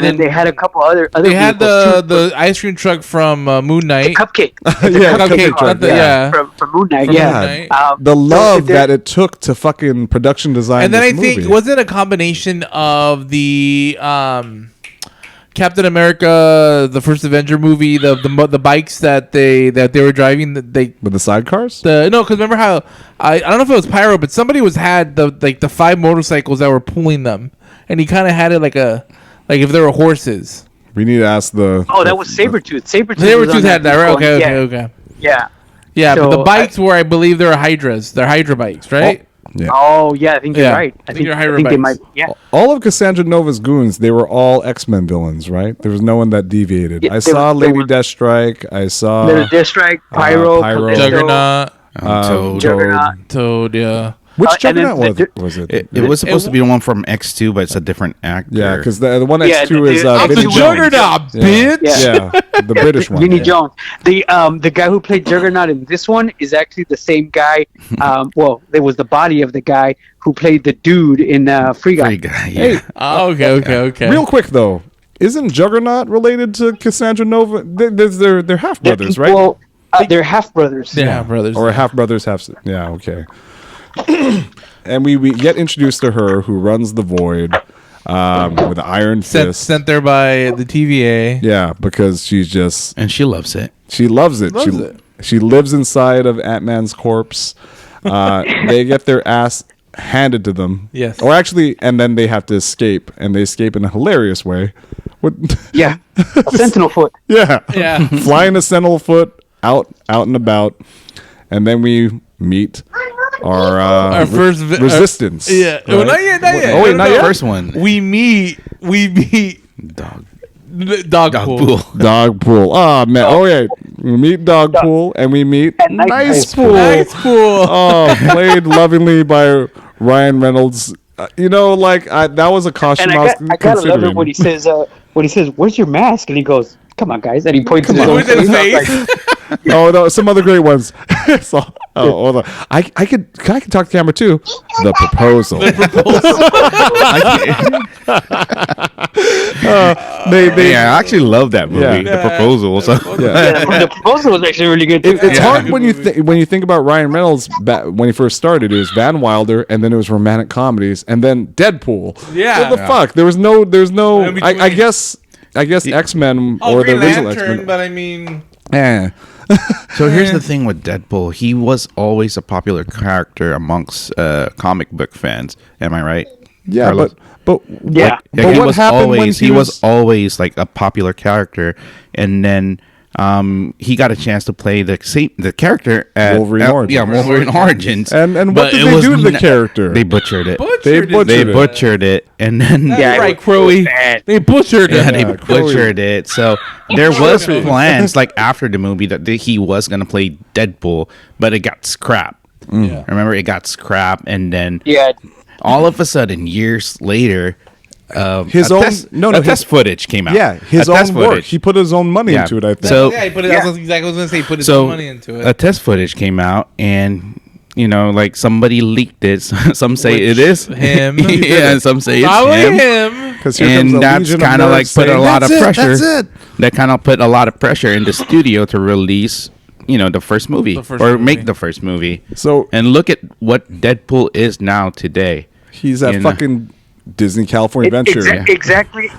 Speaker 12: then they had a couple other.
Speaker 3: They had
Speaker 12: vehicles too,
Speaker 3: the ice cream truck from Moon Knight.
Speaker 12: Cupcake.
Speaker 1: Yeah,
Speaker 3: Cupcake truck. Yeah.
Speaker 12: From Moon Knight.
Speaker 3: From
Speaker 12: Yeah.
Speaker 3: Moon Knight.
Speaker 1: The love that it took to fucking production design.
Speaker 3: And then
Speaker 1: this
Speaker 3: I think
Speaker 1: movie.
Speaker 3: was it a combination of the Captain America, the first Avenger movie, the bikes that they were driving, with
Speaker 1: the sidecars.
Speaker 3: Because remember how I don't know if it was Pyro, but somebody had the 5 motorcycles that were pulling them, and he kind of had it like if there were horses.
Speaker 1: We need to ask the.
Speaker 12: Oh, that was Sabretooth.
Speaker 3: Sabretooth had that, right? Okay.
Speaker 12: Yeah.
Speaker 3: Yeah,
Speaker 12: So
Speaker 3: but the bikes were, I believe, they were Hydras. They're Hydra bikes, right?
Speaker 1: Yeah.
Speaker 12: Oh yeah, I think you're right. I think
Speaker 3: you're Hydra
Speaker 12: they
Speaker 3: bikes.
Speaker 12: might. Yeah.
Speaker 1: All of Cassandra Nova's goons, they were all X-Men villains, right? There was no one that deviated.
Speaker 12: Yeah,
Speaker 1: I saw
Speaker 12: there
Speaker 1: Lady
Speaker 12: was-
Speaker 1: Deathstrike. I saw
Speaker 12: There's Deathstrike, Pyro,
Speaker 1: Pyro.
Speaker 12: Callisto,
Speaker 3: Juggernaut,
Speaker 2: Toad.
Speaker 12: Juggernaut.
Speaker 3: Toad, yeah.
Speaker 1: Which
Speaker 12: and then
Speaker 1: Juggernaut was it?
Speaker 2: It was supposed to be the one from X2, but it's a different actor.
Speaker 1: Yeah, because the one
Speaker 12: Yeah,
Speaker 1: X2 is
Speaker 3: I'm
Speaker 1: Vinnie
Speaker 3: the
Speaker 1: Jones.
Speaker 3: Juggernaut, bitch.
Speaker 1: Yeah, the British one.
Speaker 12: Vinnie Jones. The guy who played Juggernaut in this one is actually the same guy. Well, there was the body of the guy who played the dude in Free Guy.
Speaker 2: Free Guy, yeah.
Speaker 3: Oh, okay.
Speaker 1: Real quick though, isn't Juggernaut related to Cassandra Nova? They're half brothers, right?
Speaker 12: Well, they're half brothers.
Speaker 3: Yeah, brothers.
Speaker 1: Or half brothers, half. Yeah, okay. And we get introduced to her, who runs the Void with an iron fist.
Speaker 3: Sent there by the TVA.
Speaker 1: Yeah, because she's just
Speaker 2: And she loves it.
Speaker 1: she loves it.
Speaker 3: Loves it.
Speaker 1: She lives inside of Ant-Man's corpse. They get their ass handed to them.
Speaker 3: Yes.
Speaker 1: Or actually, and then they have to escape, and they escape in a hilarious way.
Speaker 12: Yeah, a Sentinel foot.
Speaker 1: Yeah.
Speaker 3: Yeah.
Speaker 1: Flying a Sentinel foot out and about, and then we meet our
Speaker 3: first
Speaker 1: resistance.
Speaker 3: Yeah.
Speaker 1: right?
Speaker 3: Well, not yet.
Speaker 1: Oh wait, not yet.
Speaker 2: First one.
Speaker 3: We meet
Speaker 2: Dog.
Speaker 3: Dogpool.
Speaker 1: Dogpool. Oh man. Oh yeah. We meet Dogpool and we meet Nice Pool.
Speaker 3: Nice Pool.
Speaker 1: Oh, played lovingly by Ryan Reynolds. That was a caution.
Speaker 12: And I gotta love it when he says, "Where's your mask?" And he goes, "Come on, guys!" And he points to his own
Speaker 3: With his
Speaker 12: face.
Speaker 3: face.
Speaker 1: Oh no, some other great ones. Hold on. I could talk to camera too. The proposal.
Speaker 2: I actually love that movie.
Speaker 1: Yeah.
Speaker 2: The Proposal. So.
Speaker 12: The proposal was actually really good.
Speaker 1: It's hard when you think about Ryan Reynolds when he first started. It was Van Wilder, and then it was romantic comedies, and then Deadpool.
Speaker 3: Yeah.
Speaker 1: What the fuck? There's no.
Speaker 3: In
Speaker 1: I guess X-Men or the
Speaker 3: Green
Speaker 1: original
Speaker 3: Lantern,
Speaker 1: X-Men.
Speaker 3: but I mean,
Speaker 2: So here's the thing with Deadpool. He was always a popular character amongst comic book fans. Am I right?
Speaker 1: Yeah,
Speaker 2: Carlos?
Speaker 1: but
Speaker 12: Yeah.
Speaker 1: But
Speaker 2: he
Speaker 1: what
Speaker 2: was
Speaker 1: happened when
Speaker 2: always he was always like a popular character, and then he got a chance to play the character at
Speaker 1: Wolverine Origins.
Speaker 2: Yeah, Wolverine Origins.
Speaker 1: And what
Speaker 2: But
Speaker 1: did
Speaker 2: it
Speaker 1: they
Speaker 2: was
Speaker 1: do to the
Speaker 2: not-
Speaker 1: character?
Speaker 2: They butchered it.
Speaker 1: They
Speaker 2: They butchered it, and then
Speaker 3: that's right, Crowy. They butchered it.
Speaker 2: yeah, they
Speaker 1: Yeah,
Speaker 2: butchered it. So there was plans like after the movie that he was gonna play Deadpool, but it got scrapped.
Speaker 3: Yeah.
Speaker 2: Remember, it got scrapped, and then
Speaker 12: Yeah.
Speaker 2: all of a sudden, years later,
Speaker 1: His own
Speaker 2: test footage came out.
Speaker 1: Yeah, his
Speaker 2: A test
Speaker 1: own work.
Speaker 2: footage.
Speaker 1: He put his own money
Speaker 2: Yeah.
Speaker 1: into it. I think.
Speaker 2: So
Speaker 3: Yeah, he put it. I was exactly what I was gonna say. He put his
Speaker 2: so
Speaker 3: money into
Speaker 2: a
Speaker 3: it.
Speaker 2: test footage came out, and like somebody leaked it. Some say it is
Speaker 3: him.
Speaker 2: yeah, and some say it's
Speaker 3: Probably
Speaker 2: him.
Speaker 3: him.
Speaker 1: Because here comes
Speaker 2: And
Speaker 1: a
Speaker 2: that's
Speaker 1: legion of
Speaker 2: kind of
Speaker 1: nerds
Speaker 2: like put a
Speaker 1: saying,
Speaker 2: lot of
Speaker 1: "That's it,
Speaker 2: pressure.
Speaker 1: That's it.
Speaker 2: that kind of put a lot of pressure in the studio to release, the first movie make the first movie.
Speaker 1: So
Speaker 2: and look at what Deadpool is now today.
Speaker 1: He's at fucking Disney California Adventure.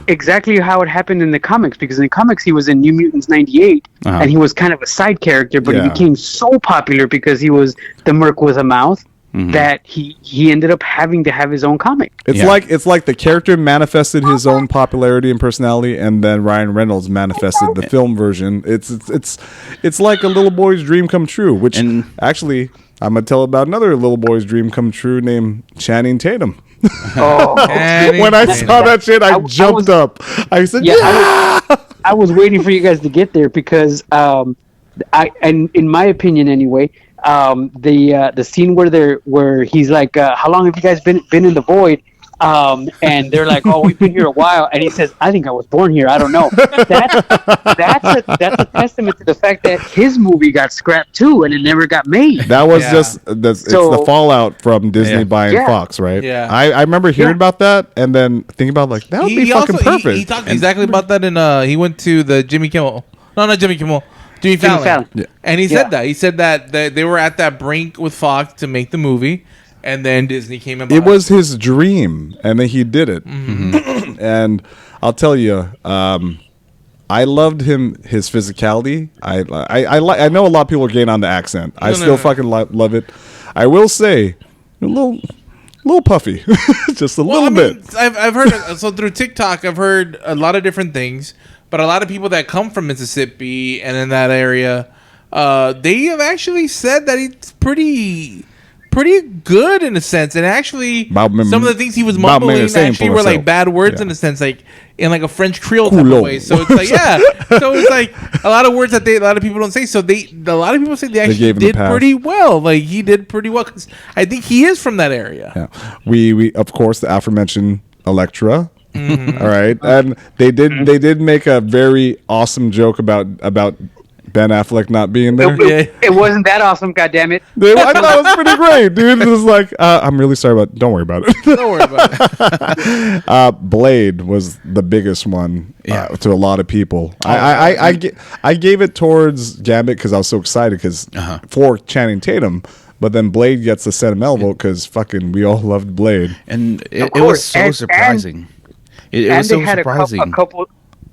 Speaker 12: Exactly how it happened in the comics. Because in the comics, he was in New Mutants '98, and he was kind of a side character, but he became so popular because he was the Merc with a mouth that he ended up having to have his own comic.
Speaker 1: It's like the character manifested his own popularity and personality, and then Ryan Reynolds manifested the film version. It's like a little boy's dream come true. Which actually, I'm gonna tell about another little boy's dream come true named Channing Tatum. When I saw that shit, I jumped up. I said, "Yeah!"
Speaker 12: I was waiting for you guys to get there because, and in my opinion, anyway, the scene where he's like, "How long have you guys been in the void?" And they're like, "Oh, we've been here a while," and he says, "I think I was born here. I don't know." That's a testament to the fact that his movie got scrapped too, and it never got made.
Speaker 1: That was it's the fallout from Disney buying Fox, right?
Speaker 3: Yeah.
Speaker 1: I remember hearing about that, and then thinking about that would be fucking perfect.
Speaker 3: He talked exactly about that in he went to the Jimmy Fallon. Jimmy Fallon. Yeah. And he said that. He said that they were at that brink with Fox to make the movie. And then Disney came in.
Speaker 1: It was his dream, and then he did it. And I'll tell you, I loved his physicality. I know a lot of people are getting on the accent. I still fucking love it. I will say, a little puffy, just a little bit.
Speaker 3: I've heard so through TikTok. I've heard a lot of different things, but a lot of people that come from Mississippi and in that area, they have actually said that it's pretty good in a sense, and actually some of the things he was mumbling actually were like bad words in a sense, like in like a French Creole type of way. So it's like so it's like a lot of words that a lot of people don't say. So a lot of people say they actually did pretty well. Like he did pretty well because I think he is from that area.
Speaker 1: Yeah. We of course the aforementioned Elektra. All right, and they did make a very awesome joke about Ben Affleck not being there.
Speaker 12: It wasn't that awesome, goddammit.
Speaker 1: I thought it was pretty great, dude. It was like, I'm really sorry don't worry about it.
Speaker 3: Don't worry about
Speaker 1: it. Blade was the biggest one to a lot of people. I gave it towards Gambit because I was so excited for Channing Tatum. But then Blade gets the sentimental vote because fucking we all loved Blade.
Speaker 2: And it was so surprising. It was so surprising.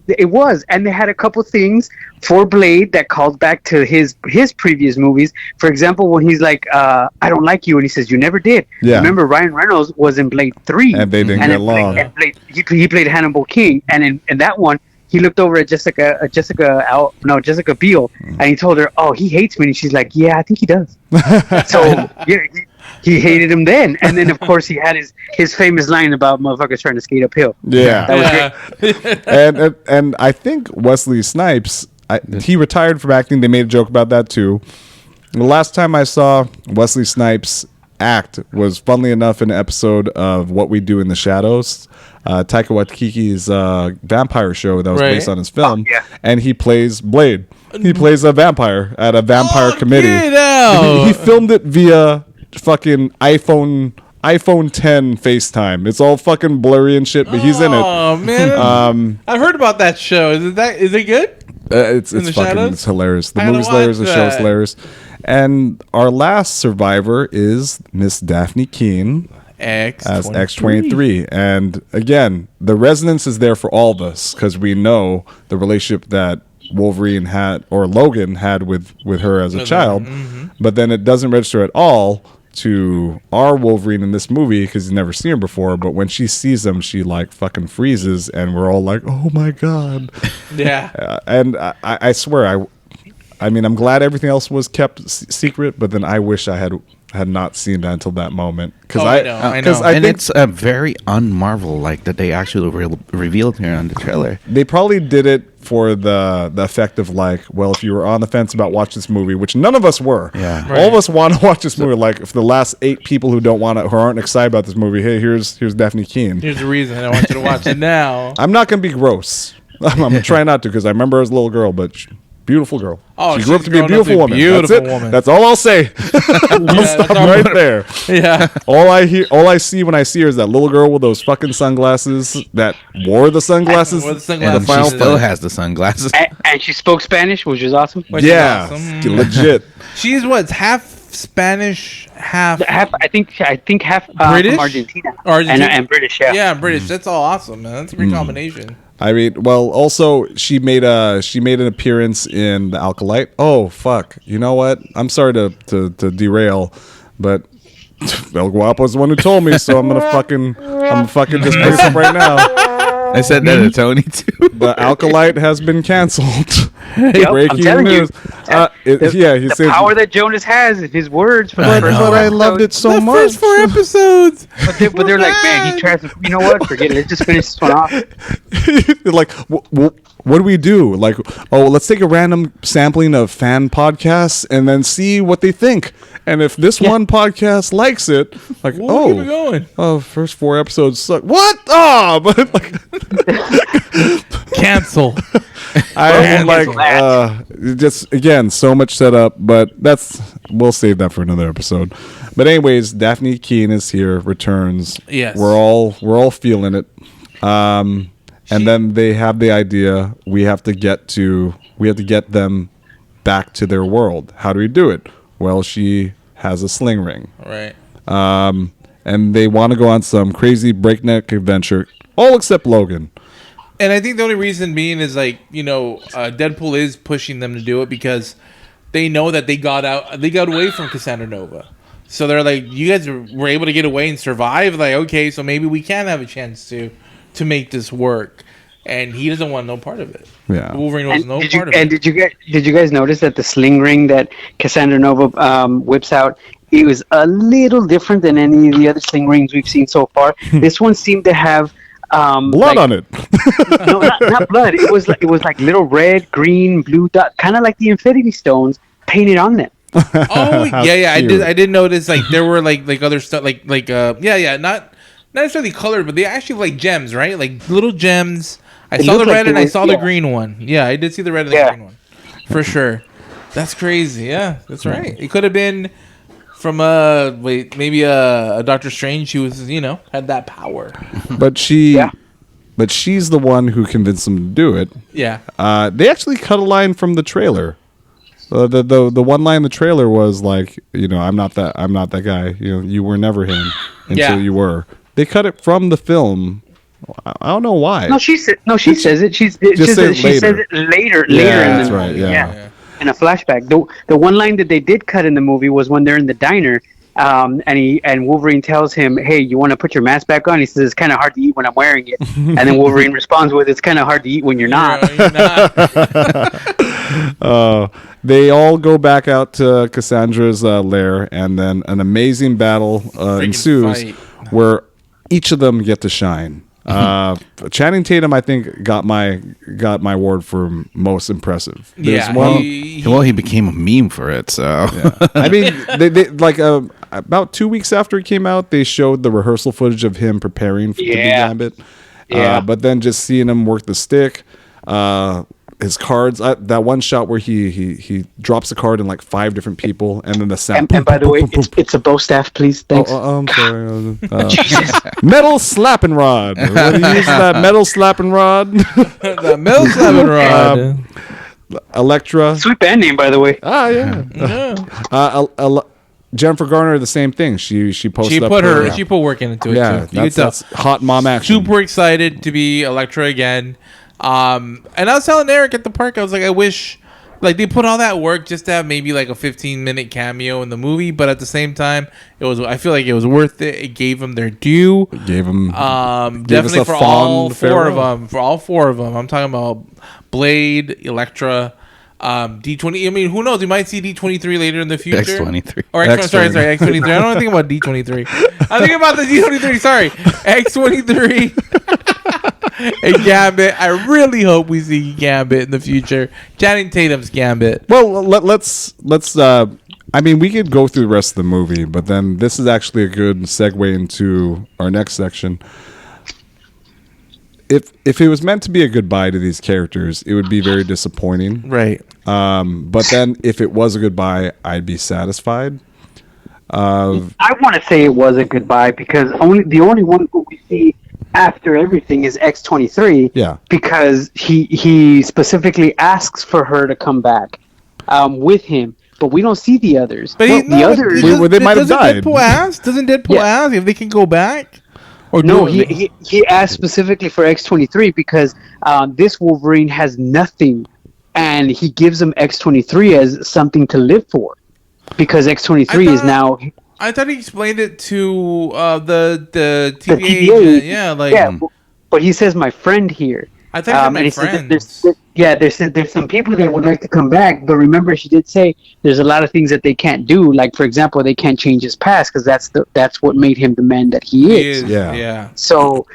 Speaker 12: It was, and they had a couple things for Blade that called back to his previous movies. For example, when he's like, "I don't like you," and he says, "You never did." Yeah. Remember, Ryan Reynolds was in Blade 3,
Speaker 1: and they didn't get along.
Speaker 12: He played Hannibal King, and in that one, he looked over at Jessica Biel, and he told her, "Oh, he hates me," and she's like, "Yeah, I think he does." So he hated him then, and then of course he had his famous line about motherfuckers trying to skate uphill.
Speaker 1: Yeah, that was great. and I think Wesley Snipes, he retired from acting. They made a joke about that too. The last time I saw Wesley Snipes act was, funnily enough, in an episode of What We Do in the Shadows, Taika Waititi's vampire show that was based on his film, and he plays Blade. He plays a vampire at a vampire committee. He filmed it via fucking iPhone 10 FaceTime. It's all fucking blurry and shit, but he's in it.
Speaker 3: Oh man, I've heard about that show. Is it good?
Speaker 1: It's hilarious. The movie's hilarious. The show's hilarious. And our last survivor is Miss Daphne Keane as X-23. And again, the resonance is there for all of us because we know the relationship that Wolverine had, or Logan had with her as a child. But then it doesn't register at all to our Wolverine in this movie because he's never seen her before. But when she sees him, she like fucking freezes, and we're all like, "Oh my god!"
Speaker 3: Yeah.
Speaker 1: And I swear, I mean, I'm glad everything else was kept secret, but then I wish I had not seen that until that moment.
Speaker 3: I know.
Speaker 2: And it's a very un-Marvel like that they actually revealed here on the trailer.
Speaker 1: They probably did it for the effect of like, well, if you were on the fence about watching this movie, which none of us were, all of us want to watch this movie. Like, if the last 8 people who aren't excited about this movie, hey, here's Daphne Keane.
Speaker 3: Here's the reason I want you to watch it now.
Speaker 1: I'm not gonna be gross. I'm trying not to because I remember as a little girl, but Beautiful girl.
Speaker 3: Oh,
Speaker 1: she grew up
Speaker 3: she's
Speaker 1: to be a
Speaker 3: grown up to
Speaker 1: beautiful
Speaker 3: be a
Speaker 1: woman.
Speaker 3: beautiful
Speaker 1: That's it.
Speaker 3: woman.
Speaker 1: That's all I'll say. I'll stop right there.
Speaker 3: Yeah.
Speaker 1: All I see when I see her is that little girl with those fucking sunglasses that wore the sunglasses.
Speaker 3: Wore the
Speaker 2: And
Speaker 3: sunglasses.
Speaker 2: she
Speaker 1: final
Speaker 2: still
Speaker 1: fight.
Speaker 2: has the sunglasses.
Speaker 12: And she spoke Spanish, which was awesome.
Speaker 3: Which is
Speaker 1: Yeah,
Speaker 3: awesome.
Speaker 1: legit.
Speaker 3: She's what? Half Spanish, half
Speaker 12: I think half
Speaker 3: British?
Speaker 12: from Argentina.
Speaker 3: Argentina?
Speaker 12: And British. Yeah.
Speaker 3: Yeah, British. That's all awesome, man. That's a great combination.
Speaker 1: I mean, well, also she made an appearance in the Alkalite. Oh fuck! You know what? I'm sorry to derail, but El Guapo's the one who told me, so I'm gonna fucking just bring it up right now.
Speaker 2: I said that to Tony too.
Speaker 1: The Alkalite has been canceled.
Speaker 12: Yep, I'm
Speaker 1: Breaking
Speaker 12: telling you.
Speaker 1: news. He
Speaker 12: The
Speaker 1: said.
Speaker 12: power that Jonas has in his words for the
Speaker 1: But
Speaker 12: first four
Speaker 1: I loved it
Speaker 12: episodes.
Speaker 1: so much.
Speaker 3: First 4 episodes.
Speaker 12: But they're like, man, he tries to. You know what? Forget it. Let's just finish this one off.
Speaker 1: Like, what do we do? Like, oh, let's take a random sampling of fan podcasts and then see what they think. And if this one podcast likes it, like,
Speaker 3: We'll keep it going.
Speaker 1: first 4 episodes suck. What? Oh, but like,
Speaker 3: Cancel.
Speaker 1: I'm like, just again, so much setup, but we'll save that for another episode. But anyways, Daphne Keane is here, returns.
Speaker 3: Yes.
Speaker 1: we're all feeling it. And then they have the idea we have to get them back to their world. How do we do it? Well, she has a sling ring.
Speaker 3: Right.
Speaker 1: And they want to go on some crazy breakneck adventure, all except Logan.
Speaker 3: And I think the only reason being is like, Deadpool is pushing them to do it because they know that they got away from Cassandra Nova. So they're like, you guys were able to get away and survive. Like, okay, so maybe we can have a chance to make this work. And he doesn't want no part of it.
Speaker 1: Yeah.
Speaker 3: Wolverine wants no part of
Speaker 12: And
Speaker 3: it.
Speaker 12: did you guys notice that the sling ring that Cassandra Nova whips out, it was a little different than any of the other sling rings we've seen so far. This one seemed to have
Speaker 1: blood on it.
Speaker 12: No, not blood. It was like little red, green, blue dot, kind of like the Infinity Stones painted on them.
Speaker 3: Oh yeah. I did notice like there were like other stuff like not necessarily colored, but they actually like gems, right? Like little gems. I saw the red and I saw the green one. Yeah, I did see the red and the green one. For sure. That's crazy. Yeah, that's right. It could have been from maybe a Doctor Strange who was, had that power.
Speaker 1: But she's the one who convinced them to do it.
Speaker 3: Yeah.
Speaker 1: They actually cut a line from the trailer. The one line in the trailer was like, I'm not that guy. You were never him until you were. They cut it from the film. I don't know why.
Speaker 12: No, she says it. She says it later.
Speaker 1: Yeah, that's
Speaker 12: in the
Speaker 1: right.
Speaker 12: movie.
Speaker 1: Yeah.
Speaker 12: In a flashback. The one line that they did cut in the movie was when they're in the diner, and Wolverine tells him, "Hey, you want to put your mask back on?" He says, "It's kind of hard to eat when I'm wearing it." And then Wolverine responds with, "It's kind of hard to eat when you're not."
Speaker 1: They all go back out to Cassandra's lair, and then an amazing battle ensues where each of them get to shine. Channing Tatum, I think, got my award for most impressive. There's
Speaker 2: He became a meme for it. So
Speaker 1: I mean, they like about 2 weeks after it came out, they showed the rehearsal footage of him preparing to be Gambit. But then just seeing him work the stick, his cards, that one shot where he drops a card in like 5 different people, and then the sound.
Speaker 12: And by the way, it's a bow staff, please. Thanks.
Speaker 1: I'm sorry. Metal slapping rod. What do you use that metal slapping rod?
Speaker 3: The metal slapping rod.
Speaker 1: Elektra.
Speaker 12: Sweet band name, by the way.
Speaker 1: Jennifer Garner, the same thing. She posted.
Speaker 3: She put work into it.
Speaker 1: Yeah,
Speaker 3: too.
Speaker 1: that's hot mom action.
Speaker 3: Super excited to be Elektra again. And I was telling Eric at the park, I was like, I wish like they put all that work just to have maybe like a 15-minute cameo in the movie, but at the same time, I feel like it was worth it. It gave them their due.
Speaker 1: Gave them
Speaker 3: definitely for all 4 of them. For all 4 of them, I'm talking about Blade, Elektra. D20. I mean, who knows? We might see D23 later in the future.
Speaker 2: X23.
Speaker 3: Or X23. I don't want to think about D23. I'm thinking about the D23. Sorry, X23. And Gambit. I really hope we see Gambit in the future. Channing Tatum's Gambit.
Speaker 1: Well, let's. I mean, we could go through the rest of the movie, but then this is actually a good segue into our next section. if it was meant to be a goodbye to these characters, it would be very disappointing.
Speaker 3: Right.
Speaker 1: But then if it was a goodbye, I'd be satisfied.
Speaker 12: I want to say it was a goodbye because the only one who we see after everything is X-23.
Speaker 1: Yeah.
Speaker 12: Because he specifically asks for her to come back with him, but we don't see the others.
Speaker 3: But
Speaker 12: the others,
Speaker 1: they might have died.
Speaker 3: Doesn't Deadpool ask if they can go back? Or
Speaker 12: no, he asked specifically for X-23 because this Wolverine has nothing, and he gives him X-23 as something to live for, because X-23 is now.
Speaker 3: I thought he explained it to the TVA.
Speaker 12: The TVA.
Speaker 3: Yeah,
Speaker 12: but he says my friend here.
Speaker 3: I thought my friend.
Speaker 12: There's some people that would like to come back, but remember she did say there's a lot of things that they can't do. Like for example, they can't change his past because that's what made him the man that he is.
Speaker 3: Yeah.
Speaker 12: So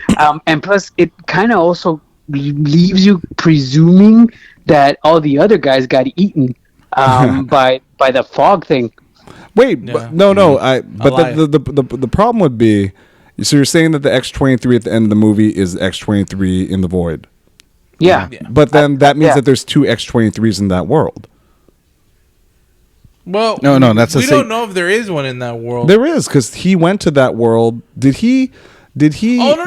Speaker 12: and plus it kind of also leaves you presuming that all the other guys got eaten by the fog thing.
Speaker 1: Wait, but no. The problem would be, so you're saying that the X-23 at the end of the movie is X-23 in the void.
Speaker 12: Yeah.
Speaker 1: But then that means that there's two X-23s in that world.
Speaker 3: Well,
Speaker 2: no, that's
Speaker 3: we don't know if there is one in that world.
Speaker 1: There is, because he went to that world. Did he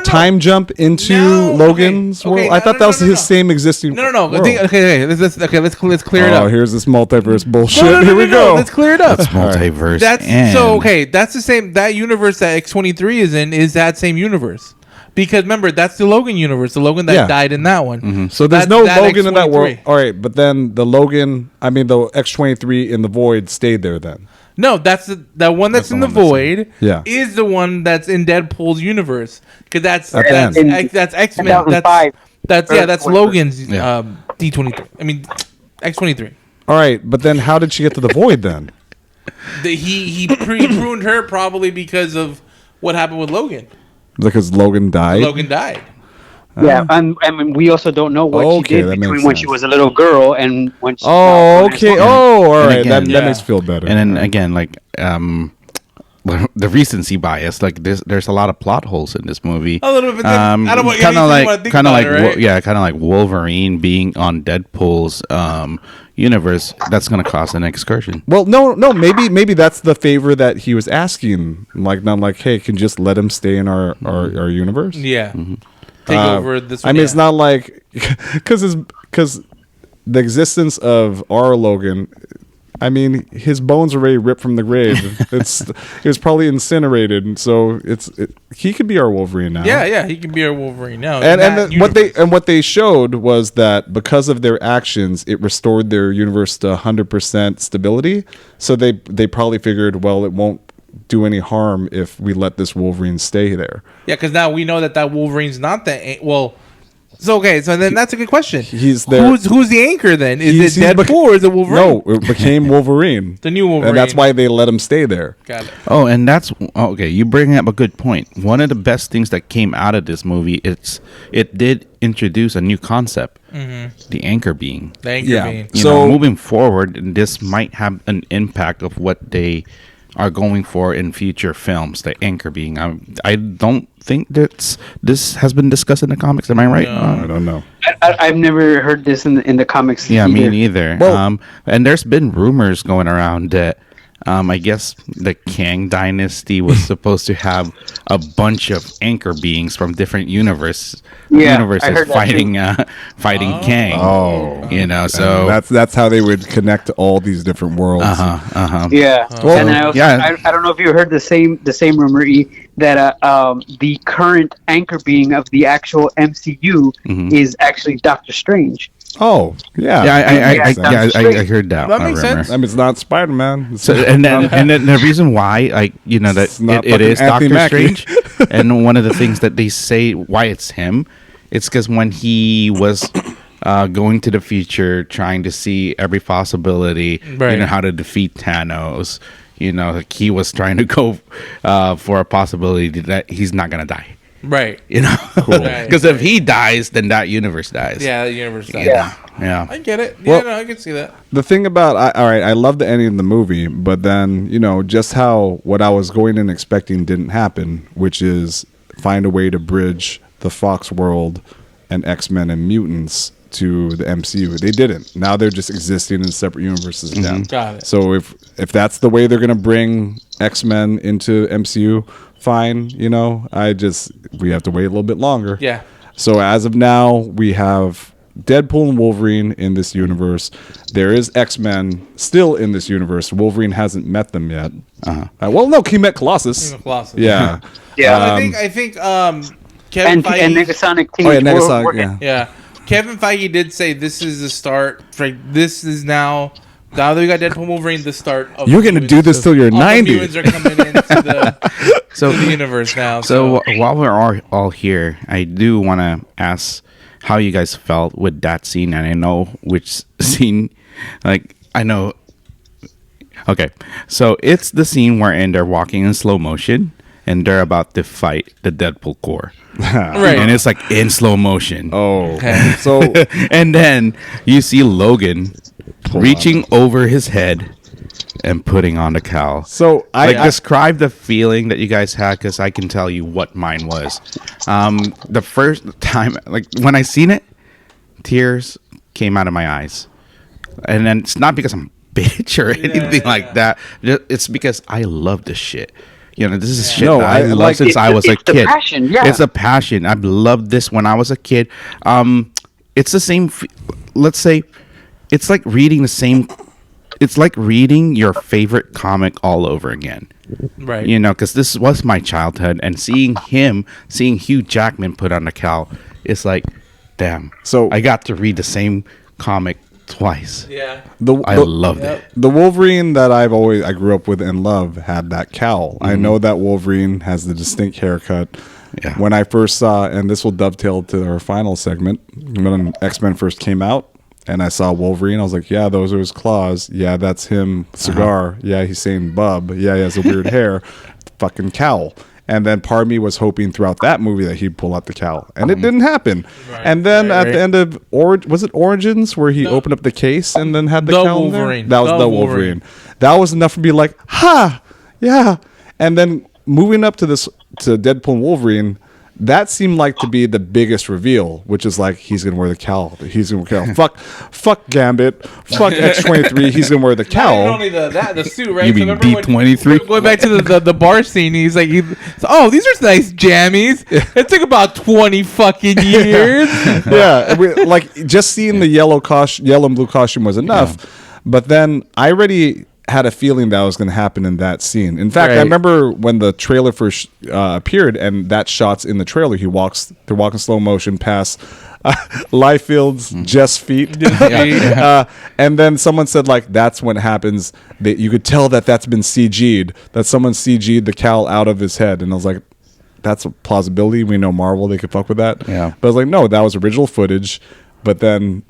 Speaker 1: time jump into Logan's world? I thought that was his same existing
Speaker 3: No.
Speaker 1: world.
Speaker 3: Let's clear it up.
Speaker 1: Oh, here's this multiverse bullshit. Here we go.
Speaker 3: Let's clear it up.
Speaker 2: That's multiverse.
Speaker 3: That's the same. That universe that X-23 is in is that same universe. Because remember, that's the Logan universe. The Logan that died in that one.
Speaker 1: Mm-hmm. So there's no Logan in that world. All right, but then the X-23 in the void stayed there then.
Speaker 3: No, that's the one that's in the void.
Speaker 1: Yeah.
Speaker 3: Is the one that's in Deadpool's universe because that's X-Men.
Speaker 12: 2005.
Speaker 3: That's Logan's D23. I mean X-23.
Speaker 1: All right, but then how did she get to the void then?
Speaker 3: He pruned her probably because of what happened with Logan.
Speaker 1: Because Logan died.
Speaker 12: Yeah, and we also don't know what she did between when she was a little girl and when she.
Speaker 1: All right, again, that makes me feel better.
Speaker 2: And then again, like the recency bias, like there's a lot of plot holes in this movie.
Speaker 3: A little bit.
Speaker 2: Kind of like Wolverine being on Deadpool's universe. That's going to cause an excursion.
Speaker 1: Well, no, maybe that's the favor that he was asking. Like, not like, hey, can you just let him stay in our universe?
Speaker 3: Yeah. Mm-hmm. Take over this one.
Speaker 1: I mean, it's not like because the existence of our Logan. I mean, his bones are already ripped from the grave. It was probably incinerated, and so he could be our Wolverine now.
Speaker 3: Yeah, he can be our Wolverine now.
Speaker 1: And what they showed was that because of their actions, it restored their universe to 100% stability. So they probably figured, well, it won't do any harm if we let this Wolverine stay there.
Speaker 3: Yeah, because now we know that Wolverine's not well. So so then that's a good question.
Speaker 1: He's there.
Speaker 3: Who's the anchor then? Is it Deadpool or is it Wolverine?
Speaker 1: No, it became Wolverine.
Speaker 3: The new Wolverine.
Speaker 1: And that's why they let him stay there.
Speaker 3: Got it.
Speaker 2: Oh, and that's okay. You bring up a good point. One of the best things that came out of this movie, it did introduce a new concept, the anchor being.
Speaker 3: The anchor being.
Speaker 2: So moving forward, this might have an impact of what they are going for in future films. The anchor being. I don't think this has been discussed in the comics. Am I right?
Speaker 3: No.
Speaker 1: I don't know.
Speaker 12: I've never heard this in the comics.
Speaker 2: Yeah,
Speaker 12: either.
Speaker 2: me neither.
Speaker 1: Well,
Speaker 2: and there's been rumors going around that I guess the Kang dynasty was supposed to have a bunch of anchor beings from different universes fighting Kang.
Speaker 1: Oh,
Speaker 2: so
Speaker 1: that's how they would connect to all these different worlds.
Speaker 12: Yeah,
Speaker 1: Well,
Speaker 12: and then I don't know if you heard the same rumor that the current anchor being of the actual MCU is actually Doctor Strange.
Speaker 1: Oh, yeah.
Speaker 2: I heard that.
Speaker 3: That makes sense.
Speaker 1: I mean, it's not Spider-Man.
Speaker 2: So, and then the reason why, it is Doctor Strange, and one of the things that they say why it's him, it's because when he was going to the future, trying to see every possibility, how to defeat Thanos, he was trying to go for a possibility that he's not gonna die.
Speaker 3: Right.
Speaker 2: Because if he dies, then that universe dies.
Speaker 3: Yeah, the universe dies.
Speaker 2: Yeah.
Speaker 3: I get it.
Speaker 1: Well,
Speaker 3: I can see that.
Speaker 1: The thing about, I love the ending of the movie, but then, just how what I was going and expecting didn't happen, which is find a way to bridge the Fox world and X-Men and mutants to the MCU. They didn't. Now they're just existing in separate universes now.
Speaker 3: Got it.
Speaker 1: So if that's the way they're gonna bring X-Men into MCU, fine. We have to wait a little bit longer.
Speaker 3: Yeah.
Speaker 1: So as of now, we have Deadpool and Wolverine in this universe. There is X-Men still in this universe. Wolverine hasn't met them yet. Well, no, he met Colossus. Yeah.
Speaker 12: Yeah.
Speaker 3: I think Kevin Feige
Speaker 12: and Negasonic Team.
Speaker 1: Negasonic.
Speaker 3: Yeah. Kevin Feige did say this is the start. This is now that we got Deadpool and Wolverine, the start of
Speaker 1: You're going to do this till you're 90.
Speaker 3: The mutants are coming into the universe now.
Speaker 2: So while we're all here, I do want to ask how you guys felt with that scene, and I know which scene. I know. Okay, so it's the scene wherein they're walking in slow motion and they're about to fight the Deadpool core.
Speaker 3: Right.
Speaker 2: And it's in slow motion.
Speaker 1: Oh. So
Speaker 2: and then you see Logan reaching over his head and putting on the cowl.
Speaker 1: So I
Speaker 2: describe the feeling that you guys had, because I can tell you what mine was. The first time, when I seen it, tears came out of my eyes. And then it's not because I'm a bitch or anything like that. It's because I love this shit. This is shit that I love since I was a kid.
Speaker 12: Passion, yeah.
Speaker 2: It's a passion. I've loved this when I was a kid. It's the same. Let's say it's like reading the same. It's like reading your favorite comic all over again.
Speaker 3: Right.
Speaker 2: Because this was my childhood, and seeing Hugh Jackman put on the cowl, it's like, damn.
Speaker 1: So
Speaker 2: I got to read the same comic twice.
Speaker 3: Yeah.
Speaker 2: I loved it.
Speaker 1: The Wolverine that I grew up with and love had that cowl. I know that Wolverine has the distinct haircut.
Speaker 2: Yeah.
Speaker 1: When I first saw, and this will dovetail to our final segment, when X-Men first came out, and I saw Wolverine, I was like, yeah, those are his claws. Yeah, that's him. Cigar. Yeah, he's saying bub. Yeah, he has a weird hair. Fucking cowl. And then part of me was hoping throughout that movie that he'd pull out the cowl. And it didn't happen. Right, and then at the end of, was it Origins, where he opened up the case and then had the cowl
Speaker 3: Wolverine.
Speaker 1: That was the Wolverine. That was enough to be like, ha, yeah. And then moving up to Deadpool and Wolverine, that seemed like to be the biggest reveal, which is he's gonna wear the cowl. He's gonna wear the cowl. fuck Gambit. Fuck X-23. He's gonna wear the cowl.
Speaker 3: Not only the suit, right?
Speaker 2: You mean D23?
Speaker 3: Going back to the bar scene, he's like, these are nice jammies. It took about 20 fucking years.
Speaker 1: Yeah, just seeing the yellow and blue costume was enough. Yeah. But then I already had a feeling that was going to happen in that scene. In fact, I remember when the trailer first appeared, and that shot's in the trailer. They're walking slow motion past Liefeld's Jess feet. And then someone said, that's when it happens. That you could tell that's been CG'd, that someone CG'd the cowl out of his head. And I was like, that's a plausibility. We know Marvel, they could fuck with that.
Speaker 2: Yeah.
Speaker 1: But I was like, no, that was original footage. But then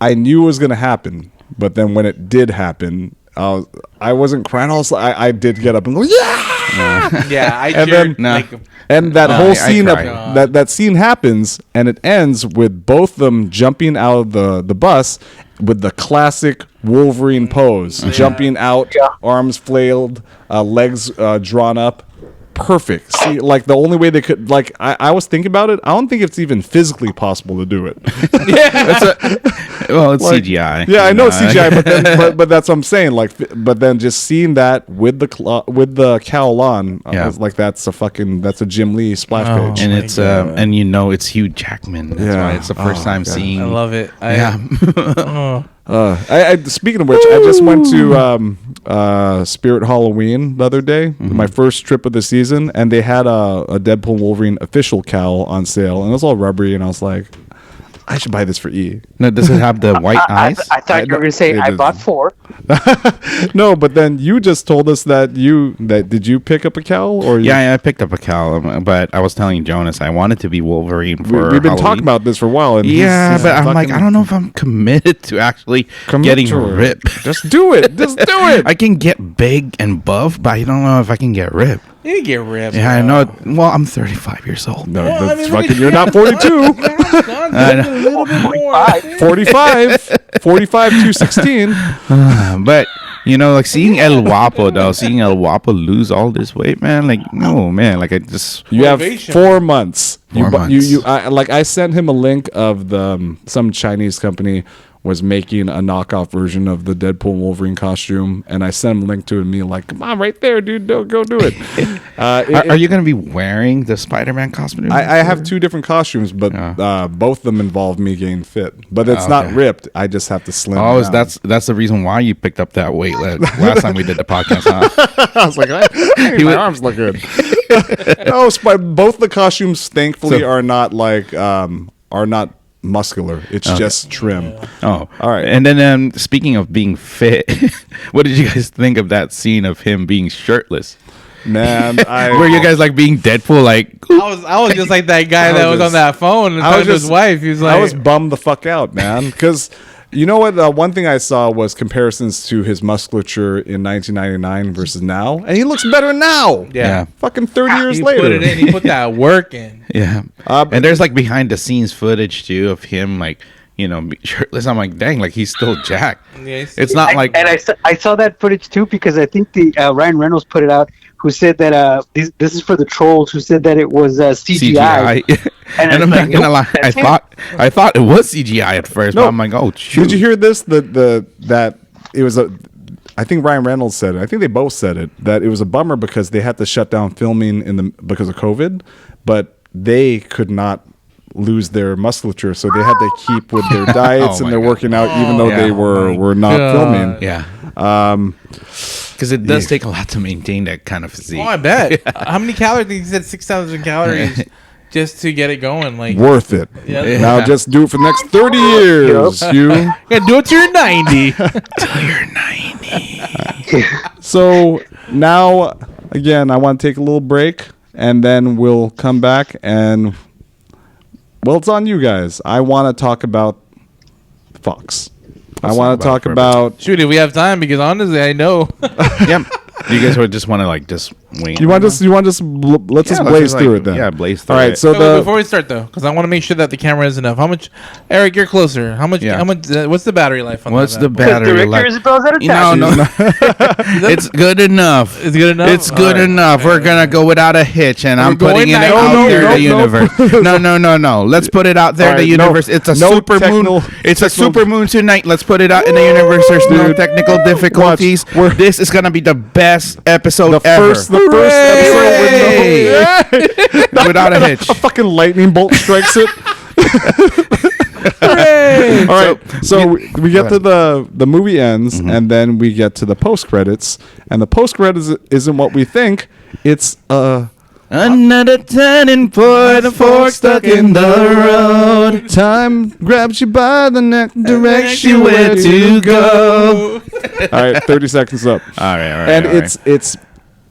Speaker 1: I knew it was going to happen. But then when it did happen, I wasn't crying. I did get up and go, yeah!
Speaker 3: Yeah, I
Speaker 1: and
Speaker 3: cheered.
Speaker 1: And that whole scene, that scene happens, and it ends with both them jumping out of the bus with the classic Wolverine pose. Jumping out, arms flailed, legs drawn up. Perfect. See, the only way they could, I was thinking about it. I don't think it's even physically possible to do it.
Speaker 2: It's CGI.
Speaker 1: Yeah, I know it's CGI, but that's what I'm saying. But then just seeing that with the cowl on, I was like, that's a Jim Lee splash page,
Speaker 2: and it's it's Hugh Jackman. That's why it's the first time seeing.
Speaker 3: I love it.
Speaker 1: Speaking of which, I just went to Spirit Halloween the other day, my first trip of the season, and they had a Deadpool and Wolverine official cowl on sale, and it was all rubbery, and I was like, I should buy this for E.
Speaker 2: No, does it have the white eyes?
Speaker 12: I thought you were going to say I bought 4.
Speaker 1: No, but then you just told us that did you pick up a cowl or?
Speaker 2: Yeah, I picked up a cowl, but I was telling Jonas I wanted to be Wolverine for.
Speaker 1: We've been
Speaker 2: Halloween.
Speaker 1: talking about this for a while, and
Speaker 2: but I'm like, I don't know if I'm committed to actually getting ripped.
Speaker 1: Just do it. Just do it.
Speaker 2: I can get big and buff, but I don't know if I can get ripped.
Speaker 3: You get ripped.
Speaker 2: Yeah, I know. Well, I'm 35 years old.
Speaker 1: No, you're not 42.
Speaker 3: A little bit more.
Speaker 1: 45 to 16.
Speaker 2: But You know, like seeing El Guapo though, seeing El Guapo lose all this weight, man. Like, no, man. Like, I just
Speaker 1: You have
Speaker 3: Motivation.
Speaker 1: 4 months.
Speaker 2: 4 months.
Speaker 1: I sent him a link of some Chinese company was making a knockoff version of the Deadpool and Wolverine costume, and I sent him a link to it, and me like, come on, right there, dude, go do it.
Speaker 2: Are you going to be wearing the Spider-Man costume?
Speaker 1: I have 2 different costumes, but both of them involve me getting fit. But it's not ripped. I just have to slim
Speaker 2: Oh,
Speaker 1: down.
Speaker 2: that's the reason why you picked up that weight last time we did the podcast, huh?
Speaker 1: I was like, my arms look good. No, both the costumes, thankfully, are not muscular. It's just trim.
Speaker 2: Oh,
Speaker 1: all right.
Speaker 2: And then speaking of being fit, what did you guys think of that scene of him being shirtless?
Speaker 1: Man,
Speaker 2: were you guys like being Deadpool? Like,
Speaker 3: I was just like that guy that was on that phone and talking to his wife. He was like,
Speaker 1: I was bummed the fuck out, man, because. You know what? One thing I saw was comparisons to his musculature in 1999 versus now, and he looks better now.
Speaker 2: Yeah.
Speaker 1: Fucking 30 years
Speaker 3: he
Speaker 1: later.
Speaker 3: put it in. He put that work in.
Speaker 2: Yeah. And there's like behind the scenes footage too of him like, you know, shirtless. I'm like, dang, like he's still jacked.
Speaker 3: Yes.
Speaker 2: It's not like.
Speaker 12: And I saw that footage too because I think the Ryan Reynolds put it out. Who said that this is for the trolls? Who said that it was CGI?
Speaker 2: And I'm not gonna lie, I thought it was CGI at first, but I'm like, oh, shoot.
Speaker 1: Did you hear this? That it was I think Ryan Reynolds said it. I think they both said it. That it was a bummer because they had to shut down filming because of COVID, but they could not lose their musculature, so they had to keep with their diets and they're working out even though they were not filming.
Speaker 2: Yeah. Because it does take a lot to maintain that kind of physique.
Speaker 3: Oh, I bet. How many calories? He said 6,000 calories just to get it going. Like
Speaker 1: worth it.
Speaker 3: Yeah.
Speaker 1: Now just do it for the next 30 years. You
Speaker 3: do it till you're 90.
Speaker 2: Till you're 90.
Speaker 1: So now, again, I want to take a little break, and then we'll come back and, well, it's on you guys. I want to talk about Fox. I want to talk about.
Speaker 3: Shoot, if we have time, because honestly, I know.
Speaker 2: Yeah. Do you guys would just want to like just wait?
Speaker 1: Let's just blaze through it then.
Speaker 2: Yeah, blaze through
Speaker 1: it. All right. So
Speaker 3: before we start though, because I want to make sure that the camera is enough. How much, Eric? You're closer. How much?
Speaker 2: Yeah.
Speaker 3: How much? What's the battery life on
Speaker 2: What's
Speaker 3: that?
Speaker 2: the battery life? No. It's good enough.
Speaker 3: It's good enough.
Speaker 2: It's good enough. We're gonna go without a hitch, and I'm putting it out there in the universe. No. Let's put it out there in the universe. It's a super moon. It's a super moon tonight. Let's put it out in the universe. There's no technical difficulties. This is gonna be the best episode ever.
Speaker 1: The first episode
Speaker 2: without a hitch.
Speaker 1: A fucking lightning bolt strikes it. All right, so we get to the movie ends, and then we get to the post credits, and the post credits isn't what we think. It's
Speaker 2: another turning point, a fork stuck in the road.
Speaker 1: Time grabs you by the neck, directs you where to go. All right, 30 seconds up.
Speaker 2: All right.
Speaker 1: And it's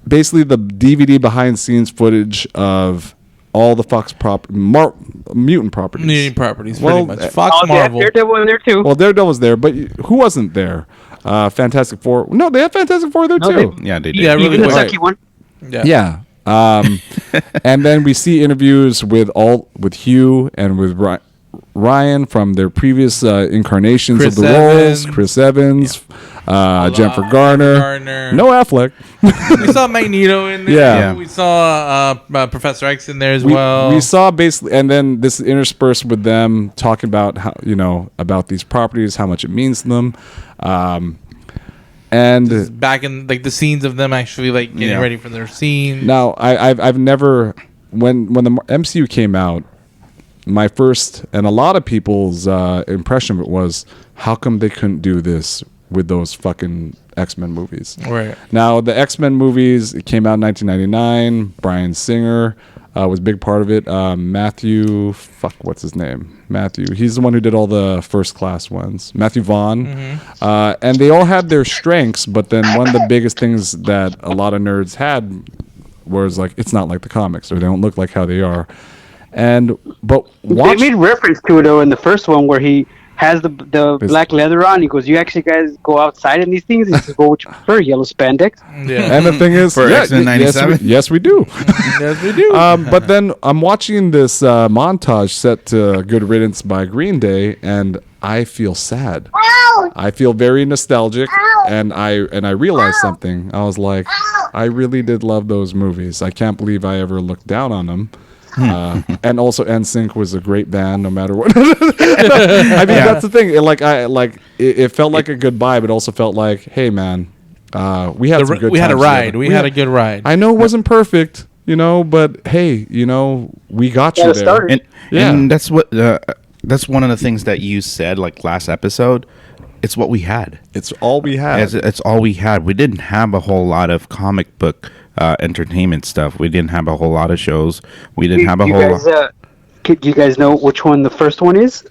Speaker 1: basically the DVD behind scenes footage of all the Fox mutant properties.
Speaker 3: Mutant properties, pretty much. Fox Marvel.
Speaker 12: Daredevil in there too.
Speaker 1: Well, Daredevil's there, but who wasn't there? Fantastic Four. No, they have Fantastic Four there too.
Speaker 2: Yeah, they did.
Speaker 3: Yeah, really.
Speaker 12: Even the sucky one.
Speaker 1: Yeah. And then we see interviews with Hugh and with Ryan from their previous incarnations of the roles. Chris Evans, Jennifer Garner. No Affleck.
Speaker 3: We saw Magneto in there.
Speaker 1: Yeah.
Speaker 3: We saw Professor X in there as well.
Speaker 1: We saw basically, and then this interspersed with them talking about how, about these properties, how much it means to them. And
Speaker 3: just back in like the scenes of them actually like getting ready for their scene.
Speaker 1: Now, I've never, when the MCU came out, my first and a lot of people's impression of it was, how come they couldn't do this with those fucking X-Men movies?
Speaker 3: Right.
Speaker 1: Now, the X-Men movies, it came out in 1999. Bryan Singer was a big part of it. Matthew, what's his name? Matthew. He's the one who did all the First Class ones. Matthew Vaughn. And they all had their strengths, but then one of the biggest things that a lot of nerds had was like, it's not like the comics, or they don't look like how they are. But
Speaker 12: they made reference to it though in the first one where he has the black leather on. He goes, "You actually guys go outside in these things?" He says, "Go what you prefer, yellow spandex."
Speaker 1: Yeah. And the thing is,
Speaker 2: for X-Men 97,
Speaker 1: yes, we do.
Speaker 3: Yes, we do.
Speaker 1: But then I'm watching this montage set to "Good Riddance" by Green Day, and I feel sad. I feel very nostalgic, and I realized something. I was like, I really did love those movies. I can't believe I ever looked down on them. And also NSYNC was a great band no matter what. I mean, that's the thing. It felt like a goodbye, but also felt like, hey man, we had some good
Speaker 3: we had a
Speaker 1: times
Speaker 3: ride.
Speaker 1: together.
Speaker 3: We had a good ride.
Speaker 1: I know it wasn't perfect, but hey, we got you there.
Speaker 2: And that's what that's one of the things that you said like last episode. It's what we had.
Speaker 1: It's all we had.
Speaker 2: It's all we had. We didn't have a whole lot of comic book entertainment stuff. We didn't have a whole lot of shows. We didn't have a whole lot.
Speaker 12: Do you guys know which one the first one is?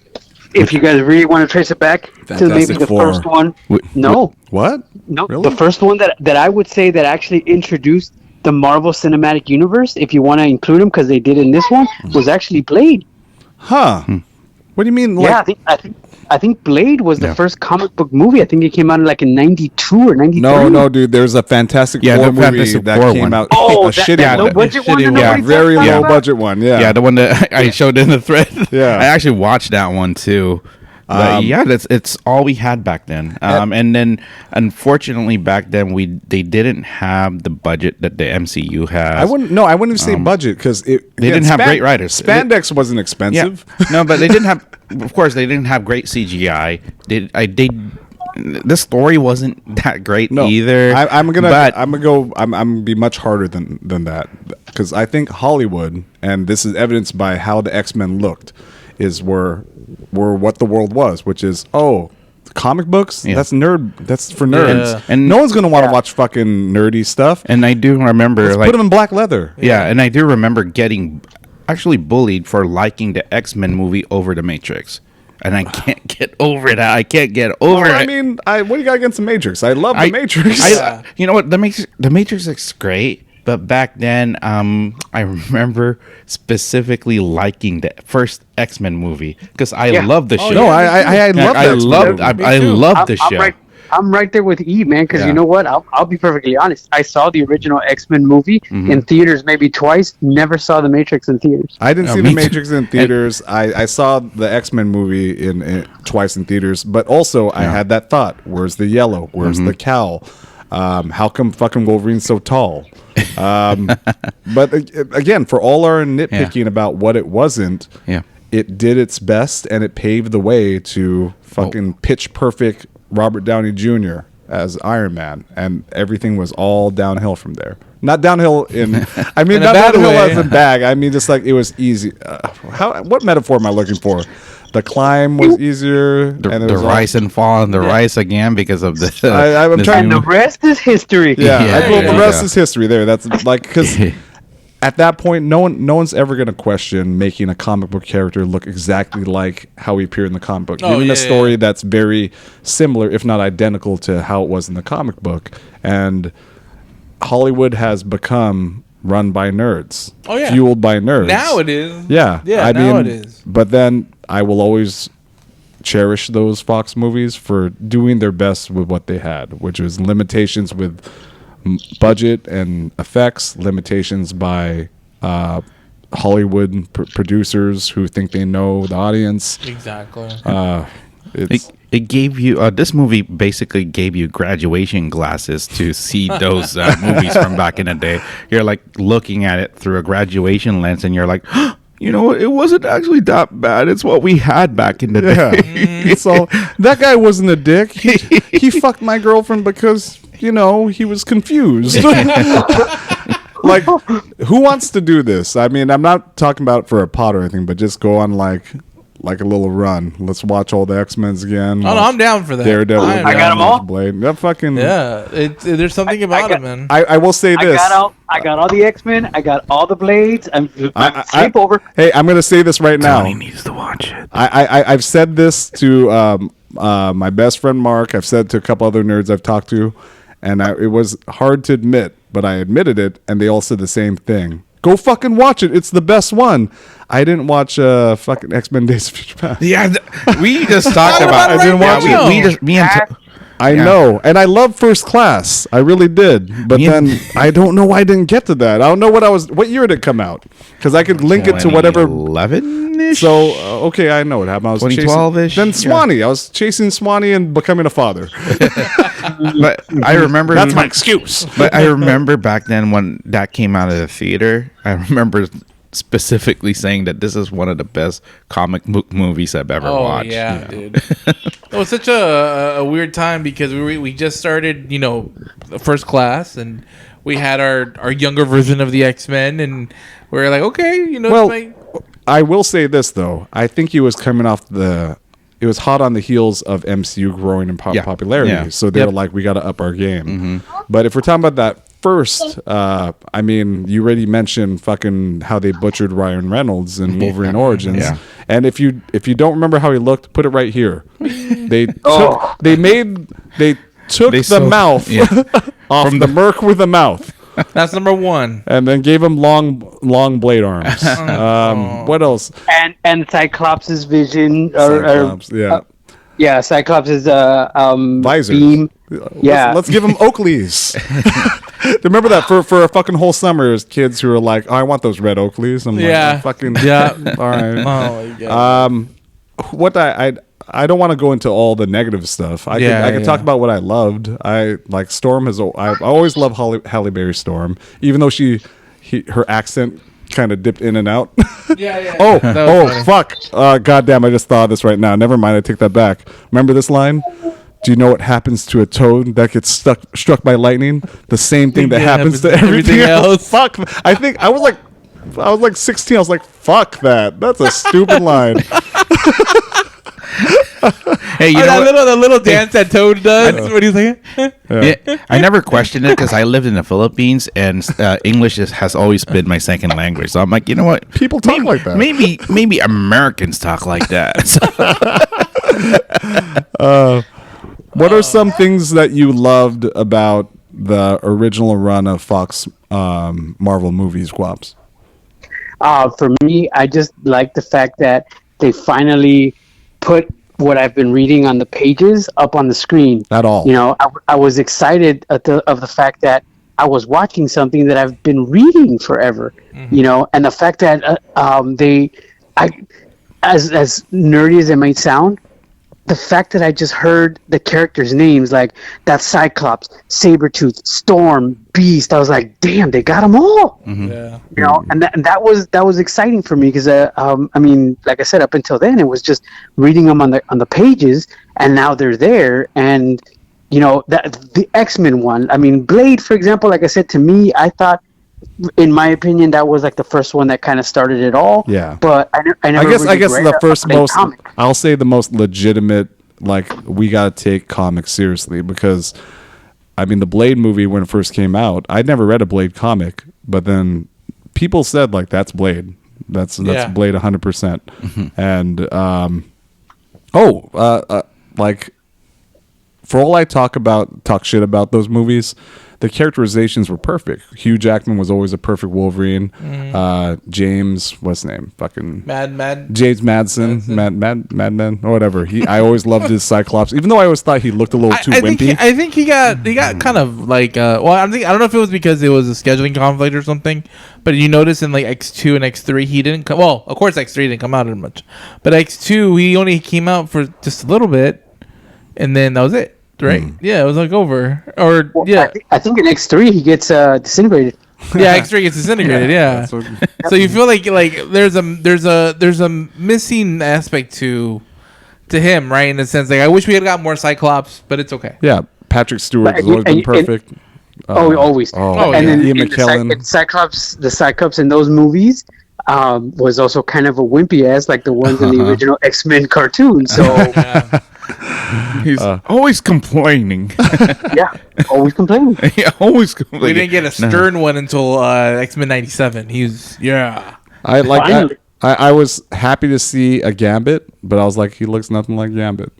Speaker 12: If you guys really want to trace it back to maybe the first one. No.
Speaker 1: What?
Speaker 12: No.
Speaker 1: Really?
Speaker 12: The first one that I would say that actually introduced the Marvel Cinematic Universe, if you want to include them, because they did in this one, was actually Blade.
Speaker 1: Huh. What do you mean?
Speaker 12: Yeah, I think Blade was the first comic book movie. I think it came out in 92 or 93.
Speaker 1: No, dude. There's a Fantastic Four movie that came out. A shitty
Speaker 12: low budget one.
Speaker 1: Very low budget one. Yeah,
Speaker 2: the one that I showed in the thread.
Speaker 1: Yeah,
Speaker 2: I actually watched that one too. But it's all we had back then. And then unfortunately back then they didn't have the budget that the MCU has.
Speaker 1: I wouldn't even say budget because they
Speaker 2: didn't have great writers.
Speaker 1: Spandex wasn't expensive.
Speaker 2: Yeah. No, but they didn't have. Of course, they didn't have great CGI. The story wasn't that great either.
Speaker 1: I'm gonna be much harder than that because I think Hollywood, and this is evidenced by how the X-Men looked, were what the world was, which is comic books. That's for nerds, and no one's gonna want to watch fucking nerdy stuff.
Speaker 2: And I do remember
Speaker 1: put them in black leather.
Speaker 2: Yeah, and I do remember getting actually bullied for liking the X-Men movie over the Matrix. And I can't get over that. I can't get over it.
Speaker 1: I mean, what do you got against the Matrix? I love the Matrix.
Speaker 2: You know what? The Matrix is great. But back then, I remember specifically liking the first X-Men movie because I loved the show.
Speaker 1: No, I love
Speaker 2: the show.
Speaker 12: I'm right there with E, man, because you know what? I'll be perfectly honest. I saw the original X-Men movie in theaters maybe twice. Never saw The Matrix in theaters.
Speaker 1: I didn't see The Matrix in theaters. I saw the X-Men movie in twice in theaters. But also, I had that thought. Where's the yellow? Where's the cowl? How come fucking Wolverine's so tall? But again, for all our nitpicking about what it wasn't, it did its best, and it paved the way to fucking pitch perfect Robert Downey Jr. as Iron Man, and everything was all downhill from there. Not downhill not downhill as a bag. I mean, just like it was easy. What metaphor am I looking for? The climb was easier.
Speaker 2: The rise and fall and the rise again because of the.
Speaker 12: And the rest is history.
Speaker 1: The rest is history. There, that's like because. At that point, no one's ever going to question making a comic book character look exactly like how he appeared in the comic book. Even a story that's very similar, if not identical, to how it was in the comic book. And Hollywood has become run by nerds. Fueled by nerds.
Speaker 3: Now it is.
Speaker 1: Yeah.
Speaker 3: Now it is.
Speaker 1: But then I will always cherish those Fox movies for doing their best with what they had, which was limitations with budget and effects, limitations by Hollywood producers who think they know the audience.
Speaker 3: Exactly.
Speaker 2: It gave you this movie basically gave you graduation glasses to see those movies from back in the day. You're like looking at it through a graduation lens, and you're like, you know what? It wasn't actually that bad. It's what we had back in the day.
Speaker 1: So that guy wasn't a dick. He fucked my girlfriend because he was confused. Like, who wants to do this? I mean, I'm not talking about it for a pot or anything, but just go on like a little run. Let's watch all the X-Men again.
Speaker 3: Oh, no, I'm down for that.
Speaker 1: Daredevil.
Speaker 12: I got them all.
Speaker 1: Blade. That fucking
Speaker 3: there's something about it, man.
Speaker 1: I will say this.
Speaker 12: I got all the X-Men. I got all the Blades. I'm sleepover.
Speaker 1: Hey, I'm gonna say this right now.
Speaker 2: Tony needs to watch it.
Speaker 1: I've said this to my best friend Mark. I've said it to a couple other nerds I've talked to, and it was hard to admit, but I admitted it, and they all said the same thing. Go fucking watch it. It's the best one. I didn't watch fucking X-Men Days of Future Past.
Speaker 2: Yeah, we just talked about.
Speaker 1: I didn't watch it.
Speaker 2: Me
Speaker 1: I know, and I love First Class. I really did, but then I don't know why I didn't get to that. I don't know what year did it come out? Because I could link it to whatever.
Speaker 2: 11-ish?
Speaker 1: So okay, I know what happened. I was
Speaker 2: 2012-ish.
Speaker 1: Then Swanee. I was chasing Swanee and becoming a father.
Speaker 2: But I remember
Speaker 1: that's my excuse.
Speaker 2: But I remember back then when that came out of the theater. I remember specifically saying that this is one of the best comic book movies I've ever watched.
Speaker 3: Yeah, dude. It was such a weird time because we just started, First Class, and we had our younger version of the X-Men, and we were like, okay,
Speaker 1: Well, I will say this though. I think he was coming off it was hot on the heels of MCU growing in popularity.
Speaker 2: Yeah.
Speaker 1: So they were like, we got to up our game. But if we're talking about that first, I mean, you already mentioned fucking how they butchered Ryan Reynolds in Wolverine Origins.
Speaker 2: Yeah.
Speaker 1: And if you don't remember how he looked, put it right here. They took the mouth off from the merc with the mouth.
Speaker 3: That's number one.
Speaker 1: And then gave him long blade arms. What else?
Speaker 12: And Cyclops' vision.
Speaker 1: Cyclops,
Speaker 12: Cyclops'
Speaker 1: visor.
Speaker 12: beam.
Speaker 1: Let's give him Oakleys. Remember that for a fucking whole summer, there's kids who are like, "Oh, I want those red Oakleys." I'm like, fucking all right.
Speaker 3: Oh my god.
Speaker 1: What I don't want to go into all the negative stuff. I can talk about what I loved. I like Storm I always loved Halle Berry Storm, even though her accent kind of dipped in and out. Fuck. Goddamn, I just thought of this right now. Never mind, I take that back. Remember this line? Do you know what happens to a toad that gets struck by lightning? The same thing that happens to everything else. Fuck. I think I was like 16. I was like, fuck that. That's a stupid line.
Speaker 2: Hey,
Speaker 3: the little dance that Toad does. What he's like.
Speaker 2: I never questioned it because I lived in the Philippines and English has always been my second language. So I'm like, you know what?
Speaker 1: People talk like that.
Speaker 2: Maybe Americans talk like that.
Speaker 1: What are some things that you loved about the original run of Fox Marvel movies, Guaps?
Speaker 12: For me, I just like the fact that they finally put what I've been reading on the pages up on the screen.
Speaker 1: At all.
Speaker 12: I was excited of the fact that I was watching something that I've been reading forever. And the fact that as nerdy as it might sound, the fact that I just heard the characters' names, like that Cyclops, Sabretooth, Storm, Beast, I was like, damn, they got them all.
Speaker 3: Yeah.
Speaker 12: And that was exciting for me because I mean, like I said, up until then it was just reading them on the pages, and now they're there. And the X-Men one, I mean, Blade, for example, like I said, to me, I thought, in my opinion, that was like the first one that kind of started it all.
Speaker 1: Yeah.
Speaker 12: But I never
Speaker 1: I guess the first most
Speaker 12: comic.
Speaker 1: I'll say the most legitimate, like, we gotta take comics seriously, because I mean the Blade movie when it first came out, I'd never read a Blade comic, but then people said like that's Blade. That's Blade 100%. And like, for all I talk shit about those movies, the characterizations were perfect. Hugh Jackman was always a perfect Wolverine. James, what's his name? Fucking James Madsen, Madman, or whatever. I always loved his Cyclops, even though I always thought he looked a little too wimpy.
Speaker 3: I think he got kind of like I don't know if it was because it was a scheduling conflict or something, but you notice in like X2 and X3 he didn't come. Well, of course X3 didn't come out as much, but X2 he only came out for just a little bit, and then that was it. Right? Yeah, it was like over. Or
Speaker 12: I think in X3 he gets disintegrated.
Speaker 3: Yeah, X3 gets disintegrated. Yeah. So you feel like there's a missing aspect to him, right? In a sense, like I wish we had got more Cyclops, but it's okay.
Speaker 1: Yeah, Patrick Stewart has always been perfect.
Speaker 12: Always.
Speaker 1: And then Ian McKellen.
Speaker 12: The Cyclops in those movies was also kind of a wimpy ass, like the ones in the original X-Men cartoon. So.
Speaker 2: He's always complaining.
Speaker 12: Always complaining.
Speaker 2: Always complaining.
Speaker 3: We didn't get a stern one until X-Men 97.
Speaker 1: I was happy to see a Gambit, but I was like, he looks nothing like Gambit.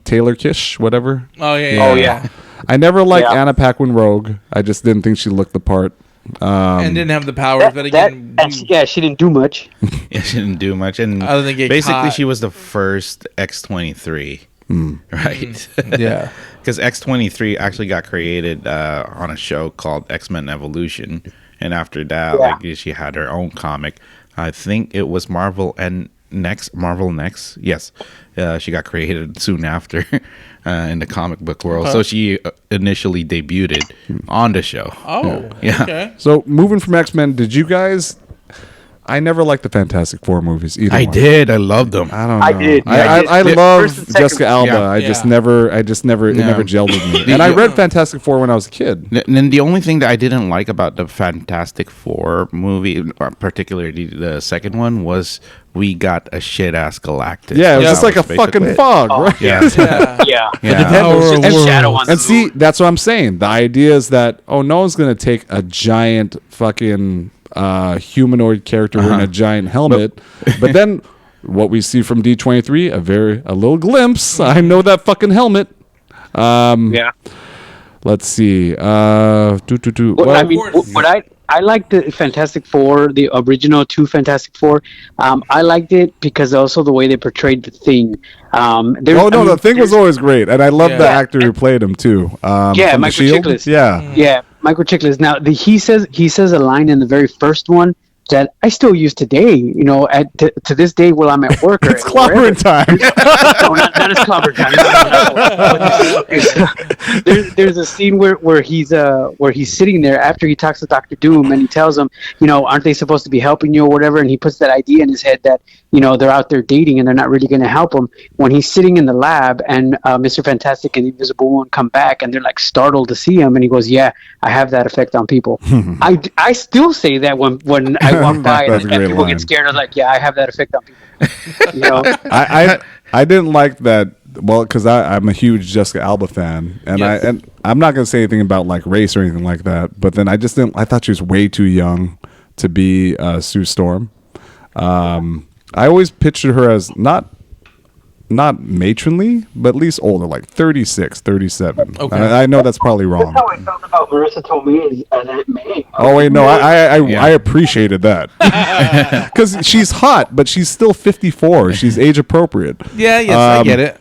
Speaker 1: Taylor Kish, whatever.
Speaker 3: Oh yeah.
Speaker 1: I never liked Anna Paquin Rogue. I just didn't think she looked the part.
Speaker 3: And didn't have the powers, but again,
Speaker 12: she didn't do much.
Speaker 2: She didn't do much, and
Speaker 3: other than get
Speaker 2: basically
Speaker 3: caught.
Speaker 2: she was the first X-23. Right?
Speaker 3: Yeah.
Speaker 2: Because X-23 actually got created on a show called X-Men Evolution. And after that, like she had her own comic. I think it was Marvel Next. Yes. She got created soon after in the comic book world. So she initially debuted on the show.
Speaker 3: Oh,
Speaker 2: yeah.
Speaker 3: Okay.
Speaker 1: So moving from X-Men, did you guys... I never liked the Fantastic Four movies either.
Speaker 2: I did. I loved them.
Speaker 1: I don't know.
Speaker 12: I did.
Speaker 1: I love Jessica Alba.
Speaker 2: Yeah.
Speaker 1: It never gelled with me. And I read Fantastic Four when I was a kid.
Speaker 2: And then the only thing that I didn't like about the Fantastic Four movie, particularly the second one, was we got a shit ass Galactus.
Speaker 1: Yeah, it was
Speaker 2: That
Speaker 1: just like a
Speaker 2: basically
Speaker 1: fucking
Speaker 2: it.
Speaker 1: fog, right?
Speaker 2: Yeah.
Speaker 12: And shadow on the
Speaker 1: And see, that's what I'm saying. The idea is that no one's gonna take a giant fucking humanoid character wearing a giant helmet, but then what we see from D23, a little glimpse. I know that fucking helmet. Let's see.
Speaker 12: Well, I mean, what I liked the Fantastic Four, the original two Fantastic Four. I liked it because also the way they portrayed the Thing.
Speaker 1: The Thing was always great, and I love the actor who played him too.
Speaker 12: Michael Chiklis.
Speaker 1: Yeah,
Speaker 12: Michael Chiklis. Now he says a line in the very first one that I still use today. You know, to this day while I'm at work.
Speaker 1: It's clobbering time.
Speaker 12: No, not as clobbering time. No. There's a scene where he's sitting there after he talks to Dr. Doom and he tells him, you know, aren't they supposed to be helping you or whatever? And he puts that idea in his head that, you know, they're out there dating and they're not really going to help him. When he's sitting in the lab and Mr. Fantastic and the Invisible Woman come back and they're like startled to see him, and he goes, "Yeah, I have that effect on people." I still say that when I walk by and people get scared. I'm like, "Yeah, I have that effect on people." You know,
Speaker 1: I didn't like that. Well, because I'm a huge Jessica Alba fan, and I'm not gonna say anything about like race or anything like that. But then I just didn't. I thought she was way too young to be Sue Storm. I always pictured her as not matronly, but at least older, like 36, 37.
Speaker 3: Okay.
Speaker 1: I know that's probably wrong.
Speaker 12: that's how I felt about Marissa Tomei as Aunt May.
Speaker 1: Oh wait, no, I appreciated that because she's hot, but she's still 54. She's age appropriate.
Speaker 3: Yeah, yes, I get it.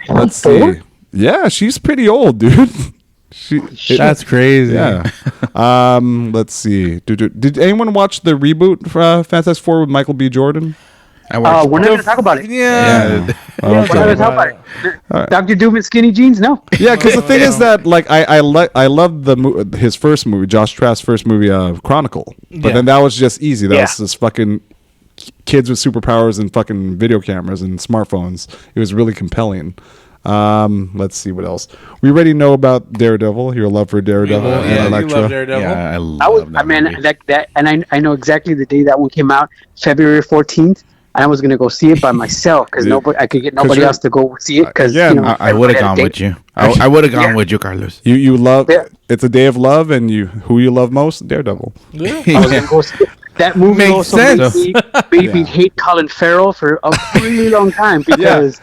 Speaker 1: Let's see. Yeah, she's pretty old, dude.
Speaker 3: That's crazy.
Speaker 1: Yeah. Let's see. Did anyone watch the reboot for Fantastic Four with Michael B. Jordan?
Speaker 12: We're not going to talk about it.
Speaker 3: Yeah.
Speaker 12: We're not going to talk about it. Dr. Doom in skinny jeans? No.
Speaker 1: Yeah, because the thing is that like I love his first movie, Josh Trask's first movie, Chronicle. But then that was just easy. That was just fucking kids with superpowers and fucking video cameras and smartphones. It was really compelling. Let's see what else. We already know about Daredevil. Your love for Daredevil and Elektra.
Speaker 3: You love Daredevil.
Speaker 2: Yeah, I love that movie.
Speaker 12: that, and I know exactly the day that one came out, February 14th. And I was gonna go see it by myself because I could get nobody else to go see it. Because
Speaker 2: I would have gone with you. I would have gone with you, Carlos.
Speaker 1: You love. It's a day of love, and who you love most, Daredevil.
Speaker 12: I was gonna go see it. That movie
Speaker 3: Makes
Speaker 12: also
Speaker 3: sense.
Speaker 12: made me hate Colin Farrell for a really long time because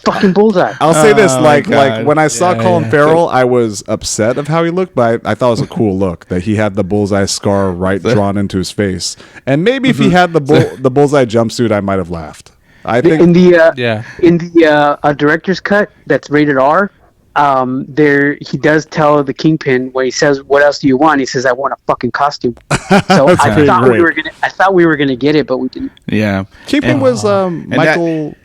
Speaker 12: fucking Bullseye.
Speaker 1: I'll say this: like
Speaker 2: God.
Speaker 1: when I saw Colin Farrell, I was upset of how he looked, but I thought it was a cool look that he had the bullseye scar drawn into his face. And maybe if he had the bullseye jumpsuit, I might have laughed. I think
Speaker 12: in the director's cut that's rated R. There he does tell the Kingpin when he says, "What else do you want?" He says, "I want a fucking costume." So I thought we were gonna get it, but we didn't.
Speaker 2: Yeah,
Speaker 1: Kingpin was Michael.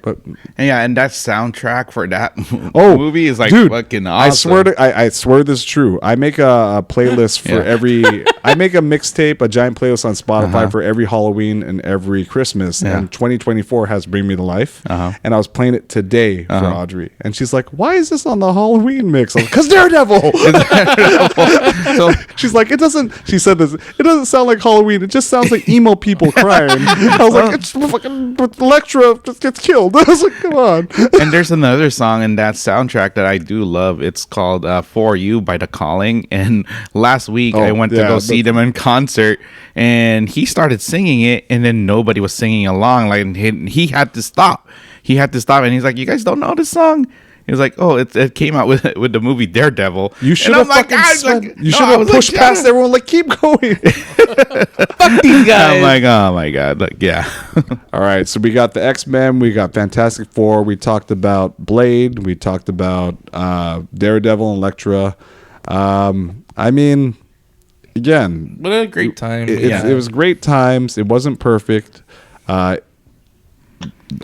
Speaker 2: And that soundtrack for that
Speaker 1: movie
Speaker 2: is like fucking awesome.
Speaker 1: I swear this is true. I make a playlist for every. I make a mixtape, a giant playlist on Spotify for every Halloween and every Christmas. And 2024 has Bring Me to Life, and I was playing it today for Audrey, and she's like, "Why is this on the Halloween mix?" Because Daredevil. So she's like, "It doesn't." She said this. It doesn't sound like Halloween. It just sounds like emo people crying. I was like, "It's fucking Elektra just gets killed." I was like, "Come on."
Speaker 2: And there's another song in that soundtrack that I do love. It's called "For You" by The Calling. And last week I went to go see them in concert, and he started singing it, and then nobody was singing along. Like he had to stop. And he's like, "You guys don't know this song?" He was like, "Oh, it came out with the movie Daredevil."
Speaker 1: You should have pushed past everyone. Like, keep going.
Speaker 3: Fuck these guys.
Speaker 2: I'm like, oh my god, like, yeah.
Speaker 1: All right, so we got the X-Men, we got Fantastic Four, we talked about Blade, we talked about Daredevil and Elektra. I mean, again,
Speaker 3: what a great time.
Speaker 1: It was great times. It wasn't perfect.
Speaker 2: I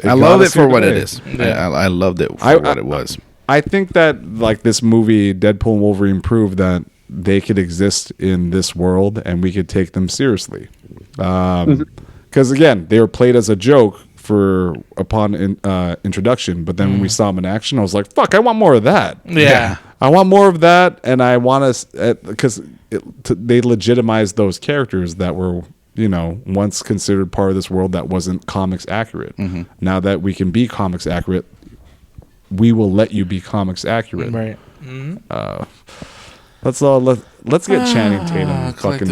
Speaker 2: loved it for what it is. Yeah. I loved it for what it was.
Speaker 1: I think that like this movie, Deadpool and Wolverine, proved that they could exist in this world and we could take them seriously. Because again, they were played as a joke upon introduction, but then when we saw them in action, I was like, "Fuck, I want more of that."
Speaker 3: Yeah.
Speaker 1: I want more of that, and I want us because they legitimized those characters that were, once considered part of this world that wasn't comics accurate. Mm-hmm. Now that we can be comics accurate, we will let you be comics accurate.
Speaker 3: Right. Mm-hmm.
Speaker 1: Let's get Channing Tatum fucking.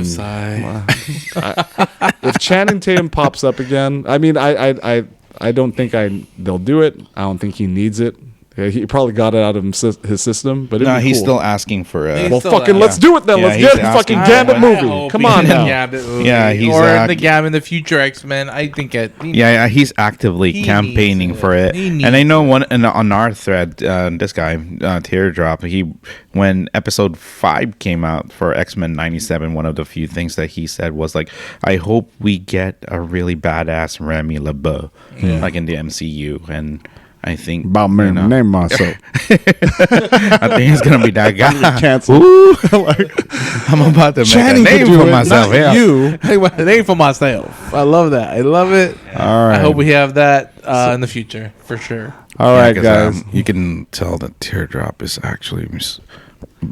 Speaker 1: If Channing Tatum pops up again, I mean, I don't think they'll do it. I don't think he needs it. He probably got it out of his system, but
Speaker 2: no, he's
Speaker 1: cool.
Speaker 2: still asking for it.
Speaker 1: Well, fucking let's do it then.
Speaker 2: Yeah,
Speaker 1: let's get a fucking Gambit movie. Come on now.
Speaker 3: Gambit movie.
Speaker 2: Yeah, he's
Speaker 3: or the Gambit, the future X-Men. I think it.
Speaker 2: He's actively campaigning for it. And I know on our thread, this guy Teardrop, when episode 5 came out for X-Men 97, one of the few things that he said was like, "I hope we get a really badass Remy LeBeau, like in the MCU." And I think
Speaker 1: name myself.
Speaker 2: I think it's gonna be that guy.
Speaker 1: Cancel.
Speaker 2: I'm about to make a name for myself.
Speaker 3: Yeah, you. I want a name for myself. I love that. I love it.
Speaker 1: All right.
Speaker 3: I hope we have that in the future for sure.
Speaker 1: All right, guys.
Speaker 2: You can tell that Teardrop is actually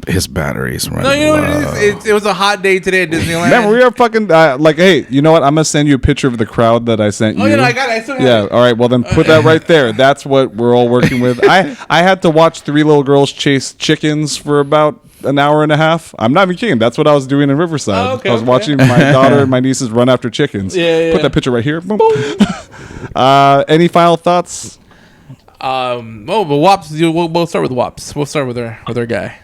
Speaker 2: his batteries running.
Speaker 3: No, you know what it is? It was a hot day today at Disneyland.
Speaker 1: Man, we are fucking hey, you know what? I'm gonna send you a picture of the crowd that I sent you.
Speaker 3: Oh yeah, no, I got it. I still
Speaker 1: have it. All right. Well, then put that right there. That's what we're all working with. I had to watch 3 little girls chase chickens for about an hour and a half. I'm not even kidding. That's what I was doing in Riverside.
Speaker 3: Oh, okay,
Speaker 1: I was watching my daughter and my nieces run after chickens.
Speaker 3: Yeah.
Speaker 1: Put that picture right here. Boom. Any final thoughts?
Speaker 3: But Wops. We'll start with Wops. We'll start with our guy.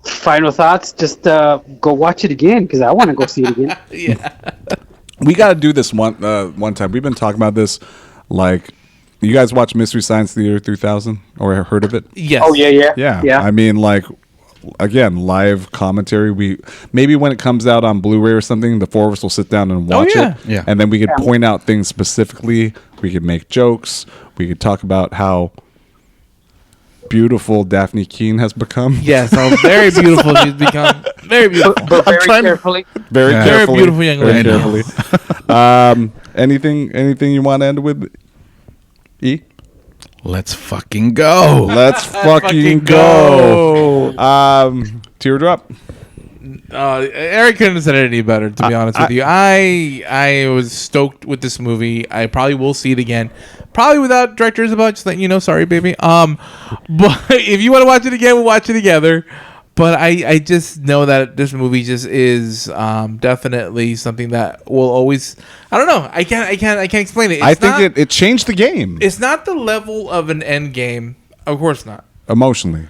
Speaker 12: Final thoughts. Just go watch it again because I want to go see it again.
Speaker 3: Yeah.
Speaker 1: We got to do this one time. We've been talking about this. Like, you guys watch Mystery Science Theater 3000 or heard of it?
Speaker 3: Yes.
Speaker 12: Oh yeah.
Speaker 1: I mean, like, again, live commentary. We maybe when it comes out on Blu-ray or something, the 4 of us will sit down and watch it.
Speaker 2: Yeah.
Speaker 1: And then we could point out things specifically. We could make jokes. We could talk about how beautiful Daphne Keane has become.
Speaker 3: Yes, very beautiful she's become. Very beautiful.
Speaker 12: But very carefully.
Speaker 1: Very carefully.
Speaker 3: Very beautiful young lady.
Speaker 1: Very carefully. Anything you want to end with? E?
Speaker 2: Let's fucking go.
Speaker 1: Let's fucking go. Teardrop.
Speaker 3: Eric couldn't have said it any better, to be honest with you. I was stoked with this movie. I probably will see it again. Probably without director's about, just letting you know, sorry, baby. But if you want to watch it again, we'll watch it together. But I just know that this movie just is definitely something that will always. I don't know. I can't explain it.
Speaker 1: I think it changed the game.
Speaker 3: It's not the level of an end game. Of course not.
Speaker 1: Emotionally.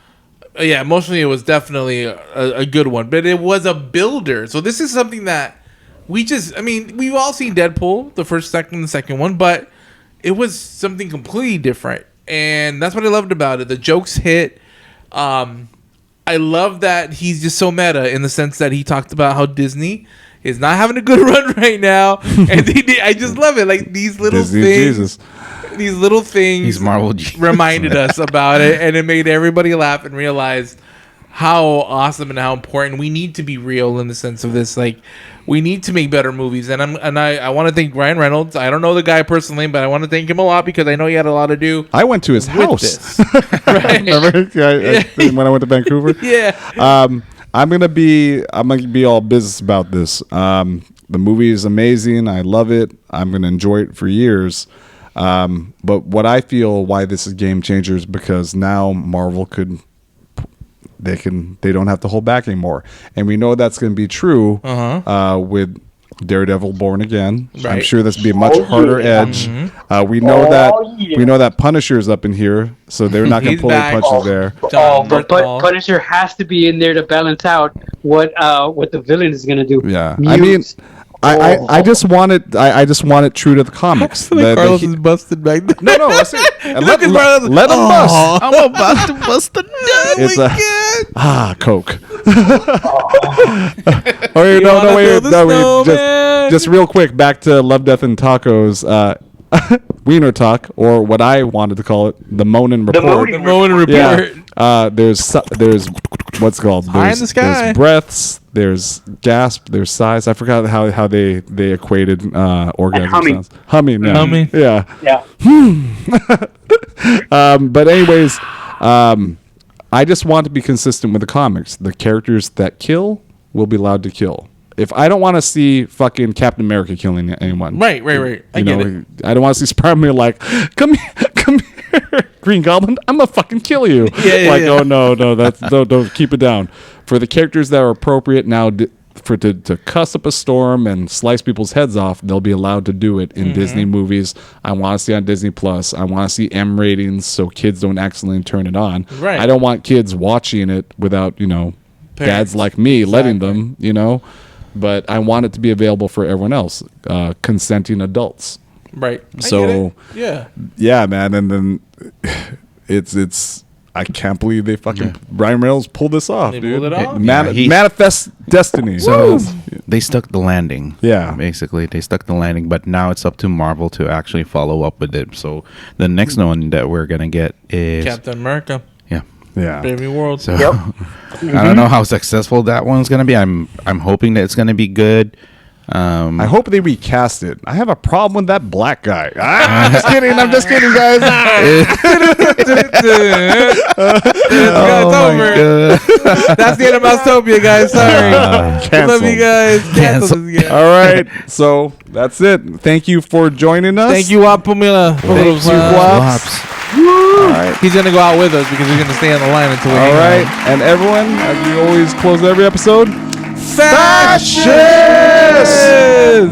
Speaker 3: Yeah, emotionally it was definitely a good one, but it was a builder. So this is something that we've all seen Deadpool, the first, second, the second one, but it was something completely different, and that's what I loved about it. The jokes hit. I love that he's just so meta in the sense that he talked about how Disney is not having a good run right now, and I just love it. Like these little
Speaker 1: Disney
Speaker 3: things.
Speaker 1: Jesus.
Speaker 3: These little things
Speaker 2: He's Marvel Jesus.
Speaker 3: reminded us about it, and it made everybody laugh and realize how awesome and how important we need to be real in the sense of this. Like, we need to make better movies, and I want to thank Ryan Reynolds. I don't know the guy personally, but I want to thank him a lot because I know he had a lot to do.
Speaker 1: I went to his house.
Speaker 3: Right?
Speaker 1: Remember when I went to Vancouver?
Speaker 3: Yeah.
Speaker 1: I'm gonna be all business about this. The movie is amazing. I love it. I'm gonna enjoy it for years. But what I feel why this is game changer is because now Marvel they don't have to hold back anymore, and we know that's going to be true with Daredevil Born Again. I'm
Speaker 3: Right.
Speaker 1: sure this would be a much harder edge. We know that Punisher's up in here, so they're not going
Speaker 3: He's
Speaker 1: to pull any
Speaker 3: back.
Speaker 1: punches there.
Speaker 12: But Punisher has to be in there to balance out what the villain is gonna do.
Speaker 1: Yeah,
Speaker 12: Mute.
Speaker 1: I mean, I just want it. I just want it true to the comics.
Speaker 3: Carlos is busted back there.
Speaker 1: No, that's it. And let him
Speaker 3: Carlos.
Speaker 1: bust.
Speaker 2: I'm about to bust the nut.
Speaker 1: It's Coke. Oh, wait, just real quick. Back to Love, Death, and Tacos. Wiener Talk, or what I wanted to call it, the Moanin' Report.
Speaker 3: The Moanin' Report.
Speaker 1: Yeah. There's what's it called?
Speaker 3: High in the sky.
Speaker 1: There's breaths. There's gasp. There's sighs. I forgot how they equated orgasm
Speaker 12: humming.
Speaker 1: sounds. Humming. Yeah.
Speaker 3: Humming.
Speaker 1: Yeah.
Speaker 12: Yeah.
Speaker 1: But anyways, I just want to be consistent with the comics. The characters that kill will be allowed to kill. If I don't want to see fucking Captain America killing anyone,
Speaker 3: Right. I get it.
Speaker 1: I don't want to see Spider-Man like, come here, Green Goblin, I'm gonna fucking kill you. Oh no, don't keep it down. For the characters that are appropriate now, to cuss up a storm and slice people's heads off, they'll be allowed to do it in Disney movies. I want to see on Disney Plus. I want to see M ratings so kids don't accidentally turn it on.
Speaker 3: Right.
Speaker 1: I don't want kids watching it without dads like me letting them. But I want it to be available for everyone else, consenting adults.
Speaker 3: Right.
Speaker 1: So
Speaker 3: yeah,
Speaker 1: man, and then it's. I can't believe they fucking Ryan Reynolds pulled this off,
Speaker 3: They
Speaker 1: dude.
Speaker 3: pulled it off?
Speaker 1: Manifest destiny.
Speaker 2: So they stuck the landing.
Speaker 1: Yeah.
Speaker 2: Basically, they stuck the landing, but now it's up to Marvel to actually follow up with it. So the next one that we're going to get is
Speaker 3: Captain America.
Speaker 1: Yeah.
Speaker 3: Baby World.
Speaker 2: So I don't know how successful that one's going to be. I'm hoping that it's going to be good.
Speaker 1: I hope they recast it. I have a problem with that black guy. I'm just kidding, guys.
Speaker 3: It's over. That's the end of Mousetopia, guys. Sorry. Love you guys. Cancel.
Speaker 1: All right. So that's it. Thank you for joining us.
Speaker 3: Thank you, Wap Pumila.
Speaker 1: Thank you, Waps. All right.
Speaker 3: He's gonna go out with us because he's gonna stay on the line until we
Speaker 1: All
Speaker 3: hang
Speaker 1: right.
Speaker 3: out.
Speaker 1: And everyone, as we always close every episode, fascist!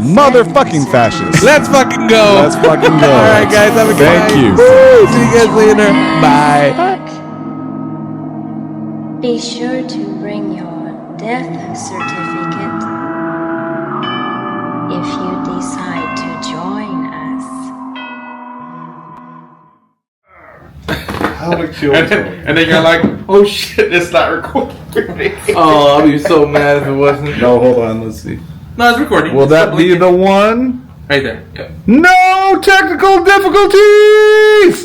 Speaker 1: Motherfucking fascist.
Speaker 3: Let's fucking go.
Speaker 1: Let's fucking go.
Speaker 3: All right, guys. Have a good night.
Speaker 1: Thank you.
Speaker 3: Woo, see you guys later. Bye.
Speaker 13: Be sure to bring your death certificate if you decide to join us.
Speaker 1: How to kill
Speaker 2: and then you're like, oh shit, it's not recording.
Speaker 3: Oh, I'll be so mad if it wasn't.
Speaker 1: No, hold on. Let's see.
Speaker 3: No, it's recording.
Speaker 1: Will that be the one?
Speaker 3: Right there. Yeah.
Speaker 1: No technical difficulties!